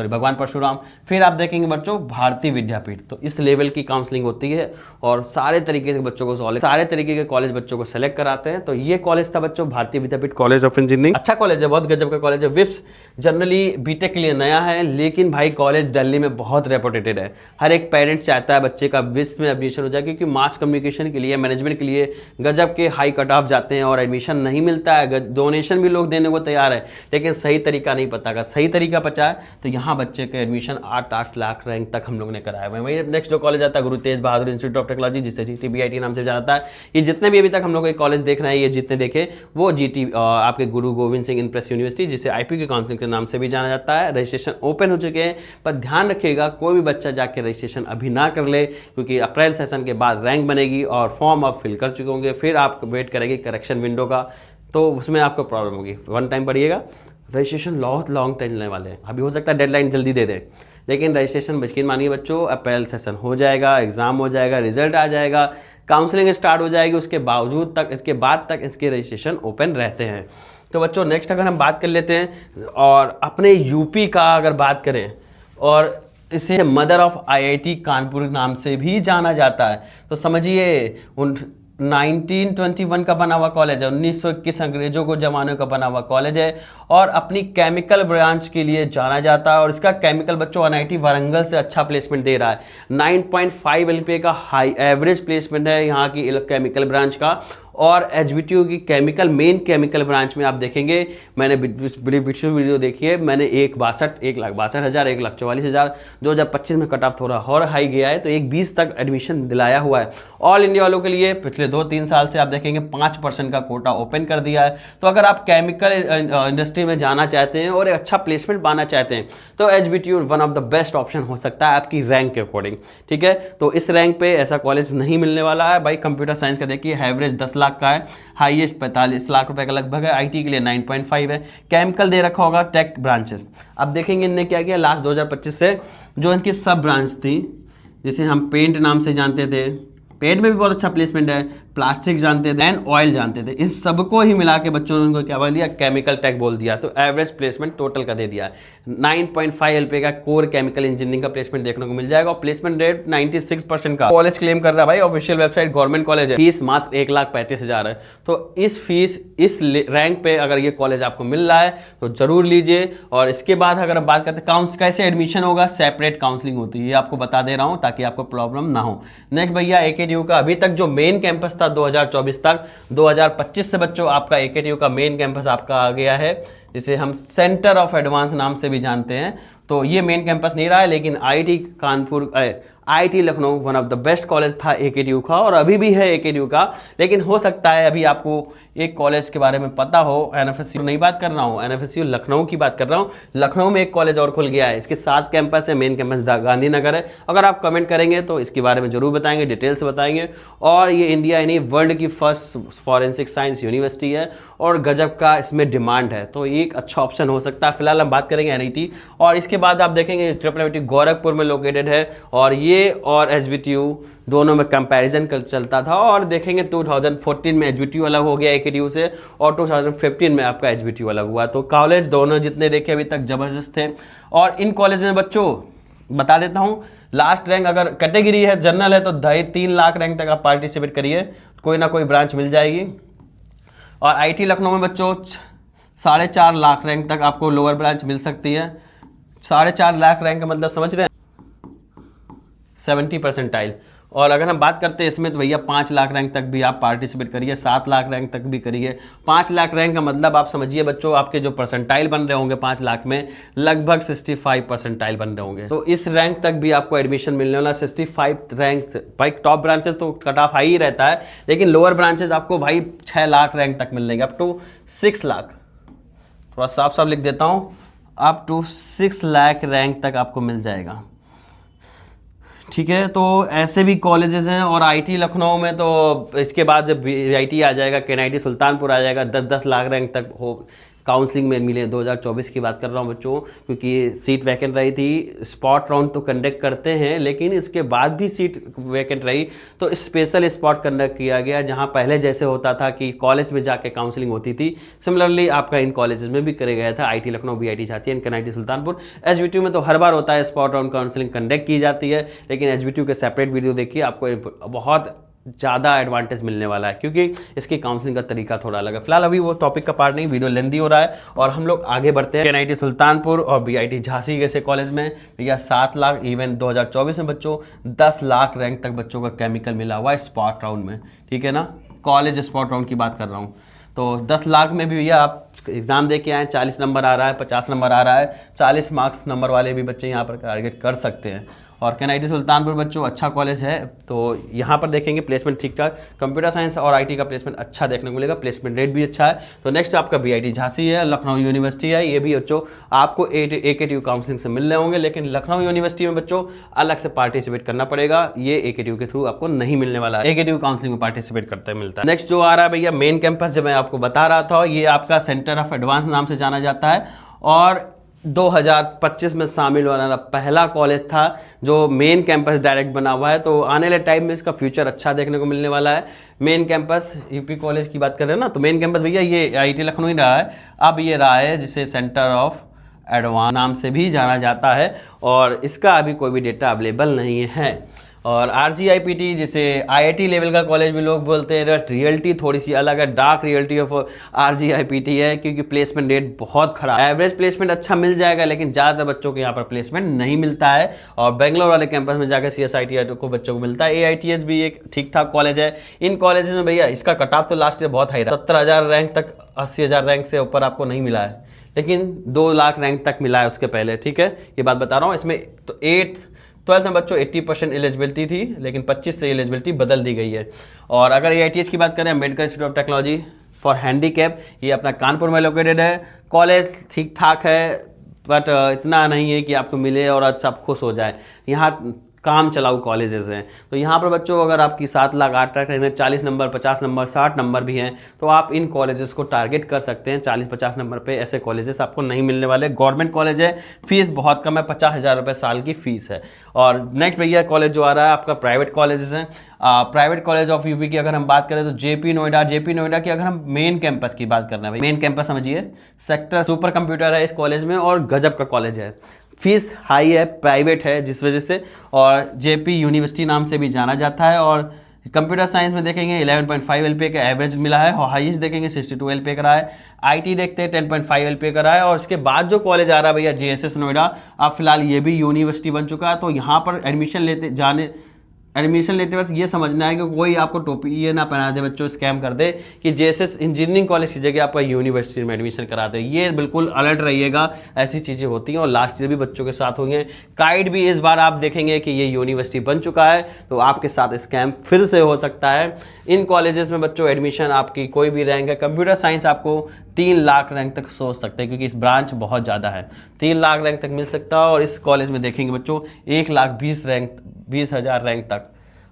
भगवान परशुराम। फिर आप देखेंगे बच्चों भारतीय विद्यापीठ। तो इस लेवल की काउंसलिंग होती है और सारे तरीके से बच्चों को सारे तरीके के कॉलेज बच्चों को सेलेक्ट कराते हैं। तो ये कॉलेज था बच्चों भारतीय विद्यापीठ कॉलेज ऑफ इंजीनियरिंग। अच्छा कॉलेज है, बहुत गजब का कॉलेज है। विप्स जनरली बीटेक के लिए नया है, लेकिन भाई कॉलेज दिल्ली में बहुत रेपुटेटेड है। हर एक पेरेंट्स चाहता है बच्चे का विप्स में एडमिशन हो जाए, क्योंकि मास कम्युनिकेशन के लिए, मैनेजमेंट के लिए गजब के हाई कट ऑफ जाते हैं और एडमिशन नहीं मिलता है। डोनेशन भी लोग देने को तैयार है, लेकिन सही तरीका नहीं पता। अगर सही तरीका पता है तो यहाँ बच्चे के एडमिशन 8 लाख रैंक तक हम लोग ने कराया हुआ है। वही नेक्स्ट जो कॉलेज आता है गुरु तेज बहादुर इंस्टीट्यूट ऑफ टेक्नोलॉजी, जिसे GTBIT नाम से जाना है। ये जितने भी अभी तक हम लोग एक कॉलेज देख रहे हैं, ये जितने देखे वो आपके गुरु गोविंद सिंह इंप्रेस यूनिवर्सिटी, जिसे IP की काउंसलिंग के नाम से भी जाना जाता है। रजिस्ट्रेशन ओपन हो चुके हैं, पर ध्यान रखिएगा कोई भी बच्चा जाके रजिस्ट्रेशन अभी ना कर ले, क्योंकि अप्रैल सेशन के बाद रैंक बनेगी और फॉर्म आप फिल कर चुके होंगे। फिर आप वेट करेंगे करेक्शन विंडो का, तो उसमें आपको प्रॉब्लम होगी। वन टाइम पढ़िएगा, रजिस्ट्रेशन बहुत लॉन्ग टाइम लेने वाले हैं। अभी हो सकता है डेडलाइन जल्दी दे दे, लेकिन रजिस्ट्रेशन यकीन मानिए बच्चों अप्रैल सेशन हो जाएगा, एग्जाम हो जाएगा, रिजल्ट आ जाएगा, काउंसलिंग स्टार्ट हो जाएगी, उसके बावजूद तक इसके बाद तक इसके रजिस्ट्रेशन ओपन रहते हैं। तो बच्चों नेक्स्ट अगर हम बात कर लेते हैं और अपने यूपी का अगर बात करें, और इसे मदर ऑफ IIT कानपुर नाम से भी जाना जाता है। तो समझिए 1921 का बना हुआ कॉलेज है, 1921 अंग्रेजों को जमाने का बना हुआ कॉलेज है और अपनी केमिकल ब्रांच के लिए जाना जाता है। और इसका केमिकल बच्चों NIT वारंगल से अच्छा प्लेसमेंट दे रहा है। 9.5 LPA का हाई एवरेज प्लेसमेंट है यहाँ की केमिकल ब्रांच का। और एचबीटीयू की केमिकल मेन केमिकल ब्रांच में आप देखेंगे, मैंने वीडियो देखी है, मैंने 1,62,000 1,44,000 2025 में कट ऑफ थोड़ा और हाई गया है, तो 1,20 तक एडमिशन दिलाया हुआ है। ऑल इंडिया वालों के लिए पिछले 2-3 साल से आप देखेंगे 5% का कोटा ओपन कर दिया है। तो अगर आप केमिकल इंडस्ट्री में जाना चाहते हैं और एक अच्छा प्लेसमेंट पाना चाहते हैं तो HBTU one of the best option हो सकता है आपकी रैंक के अकॉर्डिंग, ठीक है। तो इस रैंक पे ऐसा कॉलेज नहीं मिलने वाला है भाई। कंप्यूटर साइंस का देखिए एवरेज 10 लाख का है, हाईएस्ट 45 लाख रुपए का लगभग है, आईटी के लिए 9.5 है, केमिकल दे रखा होगा, टेक ब्रांचेस। अब देखेंगे इनने क्या किया लास्ट 2025 से, जो इनकी सब ब्रांच थी, जिसे हम पेंट नाम से जानते थे, पेंट में भी बहुत अच्छा प्लेसमेंट है, प्लास्टिक जानते थे एंड ऑयल जानते थे, इन सबको ही मिला के बच्चों ने उनको क्या बोल दिया, केमिकल टेक बोल दिया। तो एवरेज प्लेसमेंट टोटल का दे दिया है 9.5 LPA का कोर केमिकल इंजीनियरिंग का प्लेसमेंट देखने को मिल जाएगा और प्लेसमेंट रेट 96% का कॉलेज क्लेम कर रहा है भाई, ऑफिशियल वेबसाइट, गवर्नमेंट कॉलेज है। फीस मात्र 1,35,000 है। तो इस फीस इस रैंक पे अगर ये कॉलेज आपको मिल रहा है तो जरूर लीजिए। और इसके बाद अगर आप बात करते हैं कैसे एडमिशन होगा, सेपरेट काउंसलिंग होती है, ये आपको बता दे रहा हूँ ताकि आपको प्रॉब्लम ना हो। नेक्स्ट भैया एकेटीयू का अभी तक जो मेन कैंपस था 2024 तक, 2025 से बच्चों आपका एकेटीयू का मेन कैंपस आपका आ गया है, जिसे हम सेंटर ऑफ एडवांस नाम से भी जानते हैं। तो ये मेन कैंपस नहीं रहा है, लेकिन IIT Kanpur IIT Lucknow one of the best college था एकेटीयू का और अभी भी है एकेटीयू का। लेकिन हो सकता है अभी आपको एक कॉलेज के बारे में पता हो, एनएफएसयू नहीं बात कर रहा हूँ, एनएफएसयू लखनऊ की बात कर रहा हूँ। लखनऊ में एक कॉलेज और खुल गया है, इसके 7 कैंपस है, मेन कैंपस गांधीनगर है। अगर आप कमेंट करेंगे तो इसके बारे में जरूर बताएंगे, डिटेल से बताएंगे। और ये इंडिया यानी वर्ल्ड की फर्स्ट फॉरेंसिक साइंस यूनिवर्सिटी है और गजब का इसमें डिमांड है, तो एक अच्छा ऑप्शन हो सकता है। फिलहाल हम बात करेंगे एनआईटी, और इसके बाद आप देखेंगे ट्रिपल आईटी गोरखपुर में लोकेटेड है, और ये और एचबीटीयू दोनों में कंपैरिजन चलता था। और देखेंगे 2014 में एचबीटीयू अलग हो गया एकेटीयू से और 2015 में आपका एचबीटीयू अलग हुआ। तो कॉलेज दोनों जितने देखे अभी तक जबरदस्त थे। और इन कॉलेज में बच्चों बता देता हूँ, लास्ट रैंक अगर कैटेगरी है जनरल है तो 2.5-3 लाख रैंक तक आप पार्टिसिपेट करिए, कोई ना कोई ब्रांच मिल जाएगी। और आईटी लखनऊ में बच्चों 4.5 लाख रैंक तक आपको लोअर ब्रांच मिल सकती है। 4.5 लाख रैंक का मतलब समझ रहे हैं, 70 परसेंटाइल। और अगर हम बात करते हैं इसमें तो भैया 5 लाख रैंक तक भी आप पार्टिसिपेट करिए, 7 लाख रैंक तक भी करिए। 5 लाख रैंक का मतलब आप समझिए बच्चों, आपके जो परसेंटाइल बन रहे होंगे 5 लाख में लगभग 65 परसेंटाइल बन रहे होंगे। तो इस रैंक तक भी आपको एडमिशन मिलने वाला 65 रैंक। भाई टॉप ब्रांचेस तो कट ऑफ हाई ही रहता है, लेकिन लोअर ब्रांचेस आपको भाई 6 लाख रैंक तक मिल जाएंगे, अप टू 6 लाख। थोड़ा साफ साफ लिख देता हूँ, अप टू 6 लाख रैंक तक आपको मिल जाएगा, ठीक है। तो ऐसे भी कॉलेजेस हैं। और आईटी लखनऊ में तो इसके बाद जब आईटी आ जाएगा, केएनआईटी सुल्तानपुर आ जाएगा, 10-10 लाख रैंक तक हो काउंसलिंग में मिले। 2024 की बात कर रहा हूँ बच्चों, क्योंकि सीट वैकेंट रही थी। स्पॉट राउंड तो कंडक्ट करते हैं, लेकिन इसके बाद भी सीट वैकेंट रही तो स्पेशल स्पॉट कंडक्ट किया गया, जहाँ पहले जैसे होता था कि कॉलेज में जाके काउंसलिंग होती थी, सिमिलरली आपका इन कॉलेजेस में भी करे गया था। IT Lucknow, BIT Jhansi and KNIT Sultanpur. HBTU में तो हर बार होता है, स्पॉट राउंड काउंसलिंग कंडक्ट की जाती है, लेकिन एचबीटीयू के सेपरेट वीडियो देखिए, आपको बहुत ज़्यादा एडवांटेज मिलने वाला है, क्योंकि इसकी काउंसलिंग का तरीका थोड़ा अलग है। फिलहाल अभी वो टॉपिक का पार्ट नहीं, वीडियो लेंदी हो रहा है और हम लोग आगे बढ़ते हैं। केएनआईटी सुल्तानपुर और बीआईटी झांसी जैसे कॉलेज में भैया 7 लाख, इवन 2024 में बच्चों 10 लाख रैंक तक बच्चों का केमिकल मिला हुआ है स्पॉट राउंड में, ठीक है ना। कॉलेज स्पॉट राउंड की बात कर रहा हूँ। तो 10 लाख में भी भैया आप एग्जाम दे के आए, 40 नंबर आ रहा है, 50 नंबर आ रहा है, 40 मार्क्स नंबर वाले भी बच्चे यहाँ पर टारगेट कर सकते हैं। और केएनआईटी सुल्तानपुर बच्चों अच्छा कॉलेज है, तो यहाँ पर देखेंगे प्लेसमेंट ठीक ठाक, कंप्यूटर साइंस और आईटी का प्लेसमेंट अच्छा देखने को मिलेगा, प्लेसमेंट रेट भी अच्छा है। तो नेक्स्ट आपका बीआईटी झांसी है, लखनऊ यूनिवर्सिटी है, ये भी बच्चों आपको एकेटीयू काउंसलिंग से मिल रहे होंगे, लेकिन लखनऊ यूनिवर्सिटी में बच्चों अलग से पार्टिसिपेट करना पड़ेगा, ये एकेटीयू के थ्रू आपको नहीं मिलने वाला है, एकेटीयू काउंसलिंग में पार्टिसिपेट करते मिलता है। नेक्स्ट जो आ रहा है भैया मेन कैंपस, जब मैं आपको बता रहा था, ये आपका सेंटर ऑफ एडवांस नाम से जाना जाता है और 2025 में शामिल होने वाला पहला कॉलेज था जो मेन कैंपस डायरेक्ट बना हुआ है। तो आने वाले टाइम में इसका फ्यूचर अच्छा देखने को मिलने वाला है। मेन कैंपस यूपी कॉलेज की बात कर रहे हैं ना, तो मेन कैंपस भैया ये आईटी लखनऊ ही रहा है, अब ये रहा है जिसे सेंटर ऑफ एडवांस नाम से भी जाना जाता है, और इसका अभी कोई भी डेटा अवेलेबल नहीं है। और RGIPT जिसे IIT लेवल का कॉलेज भी लोग बोलते हैं, रियलिटी थोड़ी सी अलग है, डार्क रियलिटी ऑफ RGIPT है, क्योंकि प्लेसमेंट रेट बहुत खराब। एवरेज प्लेसमेंट अच्छा मिल जाएगा, लेकिन ज़्यादातर बच्चों को यहाँ पर प्लेसमेंट नहीं मिलता है। और बेंगलोर वाले कैंपस में जाकर CSIT को बच्चों को मिलता है। AITS भी एक ठीक ठाक कॉलेज है। इन कॉलेज में भैया इसका कट ऑफ तो लास्ट ईयर बहुत हाई रहा, 70,000 रैंक तक, 80,000 रैंक से ऊपर आपको नहीं मिला है, लेकिन 2 लाख रैंक तक मिला है उसके पहले। ठीक है, ये बात बता रहा हूँ। इसमें तो 12th में बच्चों 80% एलिजिबिलिटी थी, लेकिन 25 से एलिजिबिलिटी बदल दी गई है। और अगर AITH की बात करें, Ambedkar institute of technology for handicap, ये अपना कानपुर में लोकेटेड है। कॉलेज ठीक ठाक है, बट इतना नहीं है कि आपको मिले और अच्छा आप खुश हो जाए। यहाँ काम चलाऊ कॉलेजेस हैं, तो यहाँ पर बच्चों अगर आपकी 7 लाख 8 लाख रहने, 40 नंबर 50 नंबर 60 नंबर भी हैं, तो आप इन कॉलेजेस को टारगेट कर सकते हैं। 40-50 नंबर पे ऐसे कॉलेजेस आपको नहीं मिलने वाले। गवर्नमेंट कॉलेज है, फीस बहुत कम है, 50,000 रुपये साल की फीस है। और नेक्स्ट भैया कॉलेज जो आ रहा है आपका प्राइवेट कॉलेजेस हैं। प्राइवेट कॉलेज ऑफ यूपी की अगर हम बात करें तो JP नोएडा की अगर हम मेन कैंपस की बात करना है, मेन कैंपस समझिए, सेक्टर सुपर कंप्यूटर है इस कॉलेज में, और गजब का कॉलेज है। फीस हाई है, प्राइवेट है जिस वजह से, और JP यूनिवर्सिटी नाम से भी जाना जाता है। और कंप्यूटर साइंस में देखेंगे 11.5 LPA का एवरेज मिला है, और हाईएस्ट देखेंगे 62 LPA का रहा है। IT देखते हैं 10.5 LPA का रहा है। और इसके बाद जो कॉलेज आ रहा है भैया JSS नोएडा, अब फिलहाल ये भी यूनिवर्सिटी बन चुका है। तो यहाँ पर एडमिशन लेते वक्त ये समझना है कि कोई आपको टोपी ये ना पहना दे बच्चों, स्कैम कर दे कि JSS इंजीनियरिंग कॉलेज की जगह आपका यूनिवर्सिटी में एडमिशन करा दे। ये बिल्कुल अलर्ट रहिएगा, ऐसी चीज़ें होती हैं, और लास्ट ईयर भी बच्चों के साथ हुई हैं। काइट भी इस बार आप देखेंगे कि ये यूनिवर्सिटी बन चुका है, तो आपके साथ स्कैम फिर से हो सकता है। इन कॉलेजेस में बच्चों एडमिशन आपकी कोई भी रैंक है, कंप्यूटर साइंस आपको 3 लाख रैंक तक सोच सकते हैं, क्योंकि इस ब्रांच बहुत ज़्यादा है, 3 लाख रैंक तक मिल सकता है। और इस कॉलेज में देखेंगे बच्चों 1,20,000 रैंक तक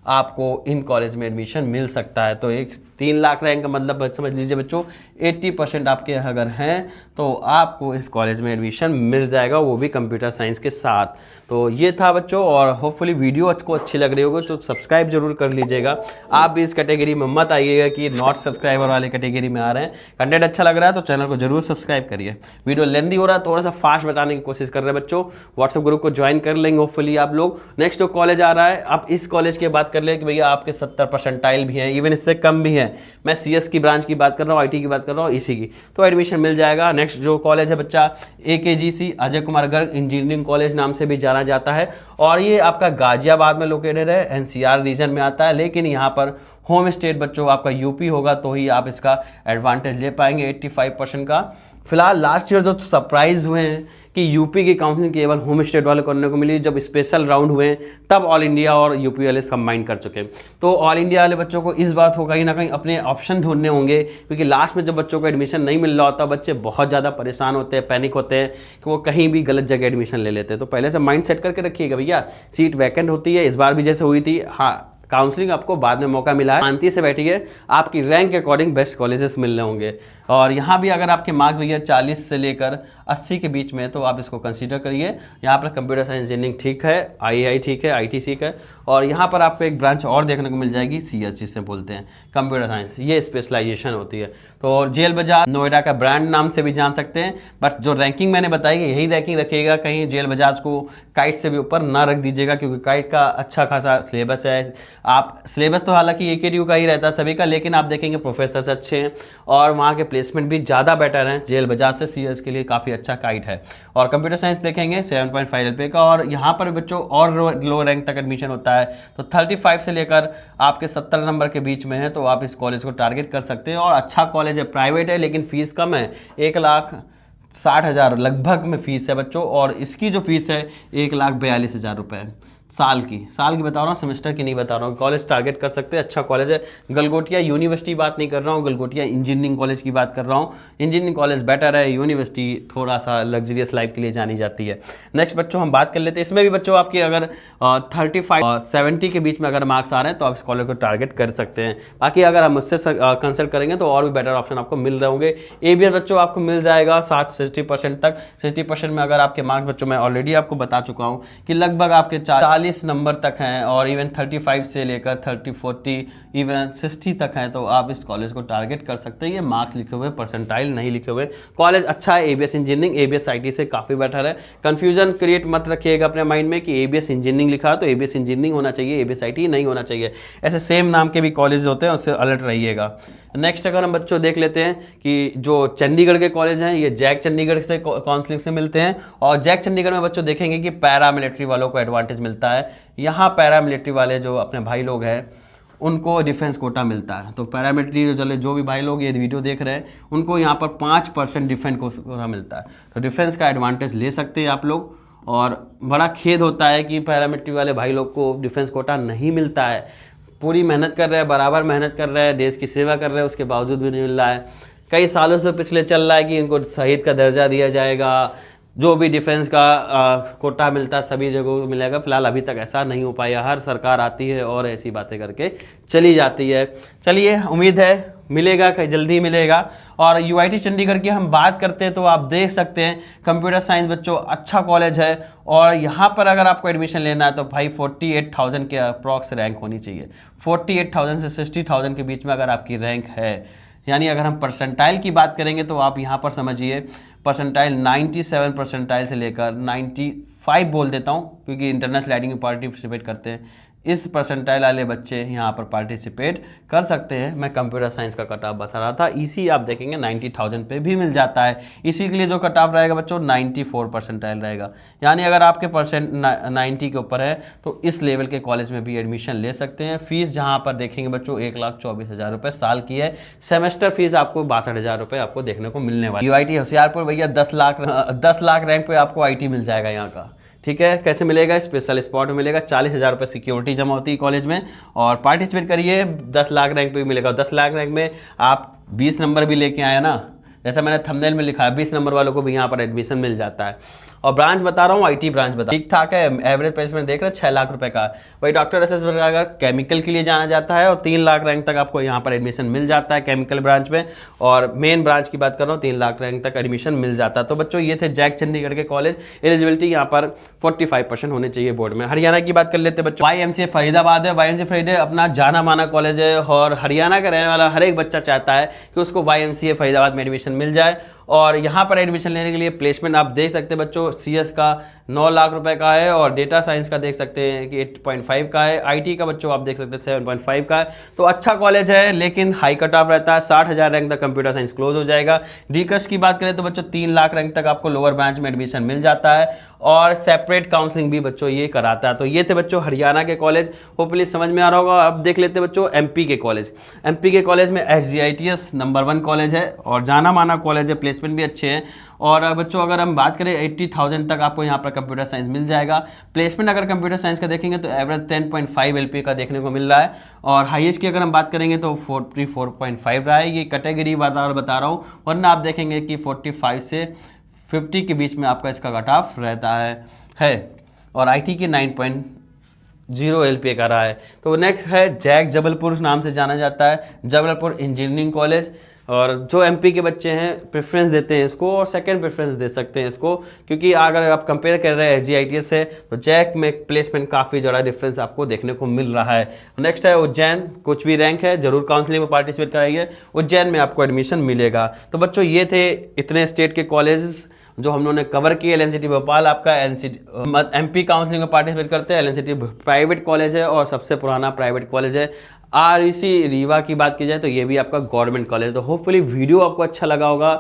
आपको इन कॉलेज में एडमिशन मिल सकता है। तो 3 लाख रैंक का मतलब समझ लीजिए बच्चों 80% आपके अगर हैं तो आपको इस कॉलेज में एडमिशन मिल जाएगा, वो भी कंप्यूटर साइंस के साथ। तो ये था बच्चों, और होपफुली वीडियो आपको अच्छी लग रही होगी तो सब्सक्राइब जरूर कर लीजिएगा। आप भी इस कैटेगरी में मत आइएगा कि नॉट सब्सक्राइबर वाले कैटेगरी में आ रहे हैं। कंटेंट अच्छा लग रहा है तो चैनल को जरूर सब्सक्राइब करिए। वीडियो लेंदी हो रहा है, थोड़ा सा फास्ट बताने की कोशिश कर रहे हैं बच्चों। व्हाट्सएप ग्रुप को ज्वाइन कर लेंगे होपफुली आप लोग। नेक्स्ट जो कॉलेज आ रहा है, आप इस कॉलेज की बात कर ले कि भैया आपके 70 परसेंटाइल भी हैं, इवन इससे कम भी हैं। मैं CS की ब्रांच की बात कर रहा हूँ, IT की बात कर रहा हूँ, EC की, तो एडमिशन मिल जाएगा। नेक्स्ट जो कॉलेज है बच्चा AKGC, Ajay Kumar Garg engineering college नाम से भी जाना जाता है, और ये आपका गाजियाबाद में लोकेटेड है, NCR रीजन में आता है। लेकिन यहाँ पर होम स्टेट बच्चों आपका यूपी होगा, तो ही आप इसका एडवांटेज ले पाएंगे 85% का। फिलहाल लास्ट ईयर जो सरप्राइज हुए हैं कि यूपी की काउंसलिंग केवल होम स्टेट वाले करने को मिली, जब स्पेशल राउंड हुए तब ऑल इंडिया और यूपी वाले कंबाइन कर चुके। तो ऑल इंडिया वाले बच्चों को इस बार तो कहीं ना कहीं अपने ऑप्शन ढूंढने होंगे, क्योंकि लास्ट में जब बच्चों को एडमिशन नहीं मिल रहा होता, बच्चे बहुत ज़्यादा परेशान होते हैं, पैनिक होते हैं कि वो कहीं भी गलत जगह एडमिशन ले लेते हैं। तो पहले से माइंड सेट करके रखिएगा भैया, सीट वैकेंट होती है, इस बार भी जैसे हुई थी। हाँ, काउंसलिंग आपको बाद में मौका मिला है, शांति से बैठिए, आपकी रैंक के अकॉर्डिंग बेस्ट कॉलेजेस मिल रहे होंगे। और यहाँ भी अगर आपके मार्क्स भैया 40 से लेकर 80 के बीच में है तो आप इसको कंसीडर करिए। यहाँ पर कंप्यूटर साइंस इंजीनियरिंग ठीक है, IAI ठीक है, IT ठीक है, और यहाँ पर आपको एक ब्रांच और देखने को मिल जाएगी CS जिसे बोलते हैं कंप्यूटर साइंस, ये स्पेशलाइजेशन होती है। तो जेल बाजार नोएडा का ब्रांड नाम से भी जान सकते हैं, बट जो रैंकिंग मैंने बताई है यही रैंकिंग रखिएगा, कहीं जेल बाजार को काइट से भी ऊपर ना रख दीजिएगा, क्योंकि काइट का अच्छा खासा सिलेबस है। आप सिलेबस तो हालांकि AKTU का ही रहता है सभी का, लेकिन आप देखेंगे प्रोफेसर्स अच्छे हैं और वहाँ के प्लेसमेंट भी ज़्यादा बेटर हैं जेल बाजार से। CS के लिए काफ़ी अच्छा काइट है। और कंप्यूटर साइंस देखेंगे 7.5 LPA का, और यहाँ पर बच्चों और लो रैंक तक एडमिशन होता है, तो 35 से लेकर आपके 70 नंबर के बीच में है, तो आप इस कॉलेज को टारगेट कर सकते हैं। और अच्छा कॉलेज है, प्राइवेट है, लेकिन फीस कम है, 1,60,000 लगभग में फीस है बच्चों। और इसकी जो फीस है 1,42,000 रुपये साल की बता रहा हूँ, सेमेस्टर की नहीं बता रहा हूँ। कॉलेज टारगेट कर सकते हैं, अच्छा कॉलेज है। गलगोटिया यूनिवर्सिटी बात नहीं कर रहा हूँ, गलगोटिया इंजीनियरिंग कॉलेज की बात कर रहा हूँ। इंजीनियरिंग कॉलेज बेटर है, यूनिवर्सिटी थोड़ा सा लग्जरियस लाइफ के लिए जानी जाती है। नेक्स्ट बच्चों हम बात कर लेते हैं, इसमें भी बच्चों आपकी अगर 35 और 70 के बीच में अगर मार्क्स आ रहे हैं तो आप इस कॉलेज को टारगेट कर सकते हैं। बाकी अगर हम मुझसे कंसल्ट करेंगे तो और भी बेटर ऑप्शन आपको मिल रहे होंगे। ABS बच्चों आपको मिल जाएगा 60% तक। 60% में अगर आपके मार्क्स बच्चों मैं ऑलरेडी आपको बता चुका हूँ कि लगभग आपके 40 40 नंबर तक हैं और इवन 35 से लेकर 30, 40, इवन 60 तक हैं, तो आप इस कॉलेज को टारगेट कर सकते हैं। ये मार्क्स लिखे हुए, परसेंटाइल नहीं लिखे हुए। कॉलेज अच्छा है, एबीएस इंजीनियरिंग, एबीएस आईटी से काफ़ी बेटर है। कन्फ्यूजन क्रिएट मत रखिएगा अपने माइंड में कि एबीएस इंजीनियरिंग लिखा तो एबीएस इंजीनियरिंग होना चाहिए, एबीएस आईटी नहीं होना चाहिए। ऐसे सेम नाम के भी कॉलेज होते हैं, उससे अलर्ट रहिएगा। नेक्स्ट अगर हम बच्चों देख लेते हैं कि जो चंडीगढ़ के कॉलेज हैं, ये जैक चंडीगढ़ से काउंसलिंग से मिलते हैं। और जैक चंडीगढ़ में बच्चों देखेंगे कि पैरा मिलिट्री वालों को एडवांटेज मिलता है। यहाँ पैरा मिलिट्री वाले जो अपने भाई लोग हैं उनको डिफेंस कोटा मिलता है। तो पैरामिलिट्री जो भी भाई लोग ये वीडियो देख रहे हैं उनको यहाँ पर 5% डिफेंस कोटा मिलता है। तो डिफेंस का एडवांटेज ले सकते हैं आप लोग। और बड़ा खेद होता है कि पैरामिलिट्री वाले भाई लोग को डिफेंस कोटा नहीं मिलता है। पूरी मेहनत कर रहे हैं, बराबर मेहनत कर रहे हैं, देश की सेवा कर रहे हैं, उसके बावजूद भी नहीं मिल रहा है। कई सालों से पिछले चल रहा है कि इनको शहीद का दर्जा दिया जाएगा, जो भी डिफेंस का कोटा मिलता है सभी जगहों को मिलेगा। फिलहाल अभी तक ऐसा नहीं हो पाया। हर सरकार आती है और ऐसी बातें करके चली जाती है। चलिए, उम्मीद है मिलेगा, कहीं जल्दी मिलेगा। और यूआईटी चंडीगढ़ की हम बात करते हैं तो आप देख सकते हैं कंप्यूटर साइंस बच्चों अच्छा कॉलेज है। और यहाँ पर अगर आपको एडमिशन लेना है तो भाई 48,000 के अप्रॉक्स रैंक होनी चाहिए। 48,000 से 60,000 के बीच में अगर आपकी रैंक है, यानी अगर हम परसेंटाइल की बात करेंगे तो आप यहाँ पर समझिए परसेंटाइल 97 परसेंटाइल से लेकर 95 बोल देता हूँ, क्योंकि इंटरनेशनल स्लाइडिंग में पार्टिसिपेट करते हैं। इस परसेंटाइल वाले बच्चे यहाँ पर पार्टिसिपेट कर सकते हैं। मैं कंप्यूटर साइंस का कट ऑफ बता रहा था। इसी आप देखेंगे 90,000 पे भी मिल जाता है। इसी के लिए जो कट ऑफ रहेगा बच्चों 94 परसेंटाइल रहेगा। यानी अगर आपके परसेंट 90 के ऊपर है तो इस लेवल के कॉलेज में भी एडमिशन ले सकते हैं। फीस जहाँ पर देखेंगे बच्चों 1,24,000 रुपये साल की है। सेमेस्टर फीस आपको 62,000 रुपये आपको देखने को मिलने वाली। यूआईटी होशियारपुर भैया 10 लाख रैंक पे आपको आईटी मिल जाएगा यहाँ का। ठीक है, कैसे मिलेगा? स्पेशल स्पॉट में मिलेगा। 40,000 रुपये सिक्योरिटी जमा होती है कॉलेज में। और पार्टिसिपेट करिए, 10 लाख रैंक पे भी मिलेगा। 10 लाख रैंक में आप 20 नंबर भी लेके आए ना, जैसा मैंने थंबनेल में लिखा है, 20 नंबर वालों को भी यहाँ पर एडमिशन मिल जाता है। और ब्रांच बता रहा हूँ, आईटी ब्रांच बता ठीक ठाक है। एवरेज प्लेसमेंट देख रहे हैं 6 लाख रुपए का। वही डॉक्टर एसएस अगर केमिकल के लिए जाना जाता है और 3 लाख रैंक तक आपको यहाँ पर एडमिशन मिल जाता है केमिकल ब्रांच में। और मेन ब्रांच की बात कर रहा हूँ 3 लाख रैंक तक एडमिशन मिल जाता है। तो बच्चों ये थे जैक चंडीगढ़ के कॉलेज। एलिजिबिलिटी यहाँ पर 45% होनी चाहिए बोर्ड में। हरियाणा की बात कर लेते हैं बच्चों। YMCA फरीदाबाद है। YMCA फरीदाबाद अपना जाना माना कॉलेज है और हरियाणा का रहने वाला हर एक बच्चा चाहता है कि उसको YMCA फरीदाबाद में एडमिशन मिल जाए। और यहाँ पर एडमिशन लेने के लिए प्लेसमेंट आप देख सकते हैं बच्चों, CS का 9 लाख रुपए का है और डेटा साइंस का देख सकते हैं कि 8.5 का है। IT का बच्चों आप देख सकते हैं 7.5 का है। तो अच्छा कॉलेज है, लेकिन हाई कट ऑफ रहता है। 60,000 रैंक तक कंप्यूटर साइंस क्लोज हो जाएगा। डीकस्ट की बात करें तो बच्चों 3 लाख रैंक तक आपको लोअर ब्रांच में एडमिशन मिल जाता है और सेपरेट काउंसलिंग भी बच्चों ये कराता है। तो ये थे बच्चों हरियाणा के कॉलेज। होपफुली समझ में आ रहा होगा। अब देख लेते हैं बच्चों MP के कॉलेज। MP के कॉलेज में SGITS नंबर 1 कॉलेज है और जाना माना कॉलेज है। प्लेसमेंट भी अच्छे हैं। और बच्चों अगर हम बात करें 80,000 तक आपको यहाँ पर कंप्यूटर साइंस मिल जाएगा। प्लेसमेंट अगर कंप्यूटर साइंस का देखेंगे तो एवरेज 10.5 LPA का देखने को मिल रहा है। और हाईएस्ट की अगर हम बात करेंगे तो 44.5 रहा है। ये कैटेगरी बता रहा हूँ, वरना आप देखेंगे कि 45 से 50 के बीच में आपका इसका कट ऑफ रहता है। और IT की 9.0 LPA का रहा है। तो नेक्स्ट है जैक जबलपुर नाम से जाना जाता है, जबलपुर इंजीनियरिंग कॉलेज। और जो MP के बच्चे हैं प्रेफरेंस देते हैं इसको और सेकंड प्रेफरेंस दे सकते हैं इसको, क्योंकि अगर आप कंपेयर कर रहे हैं SGITS से तो जैक में प्लेसमेंट काफ़ी ज़्यादा डिफरेंस आपको देखने को मिल रहा है। नेक्स्ट है उज्जैन। कुछ भी रैंक है जरूर काउंसलिंग में पार्टिसिपेट कराइए, उज्जैन में आपको एडमिशन मिलेगा। तो बच्चों ये थे इतने स्टेट के कॉलेजेस जो हम लोगों ने कवर किए। LNCT भोपाल आपका MP काउंसलिंग में पार्टिसिपेट करते हैं। LNCT प्राइवेट कॉलेज है और सबसे पुराना प्राइवेट कॉलेज है। REC रीवा की बात की जाए तो ये भी आपका गवर्नमेंट कॉलेज। तो होपफुली वीडियो आपको अच्छा लगा होगा।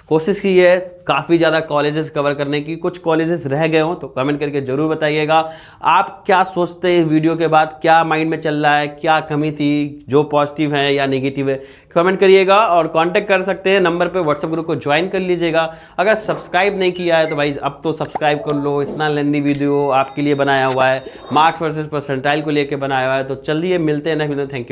कोशिश की है काफ़ी ज़्यादा कॉलेजेस कवर करने की। कुछ कॉलेजेस रह गए हों तो कमेंट करके ज़रूर बताइएगा। आप क्या सोचते हैं वीडियो के बाद, क्या माइंड में चल रहा है, क्या कमी थी, जो पॉजिटिव है या नेगेटिव है, कमेंट करिएगा। और कांटेक्ट कर सकते हैं नंबर पे, व्हाट्सएप ग्रुप को ज्वाइन कर लीजिएगा। अगर सब्सक्राइब नहीं किया है तो भाई अब तो सब्सक्राइब कर लो। इतना लेंदी वीडियो आपके लिए बनाया हुआ है, मार्क्स वर्सेस परसेंटाइल को लेकर बनाया हुआ है। तो चलिए मिलते हैं नेक्स्ट वीडियो। Thank you.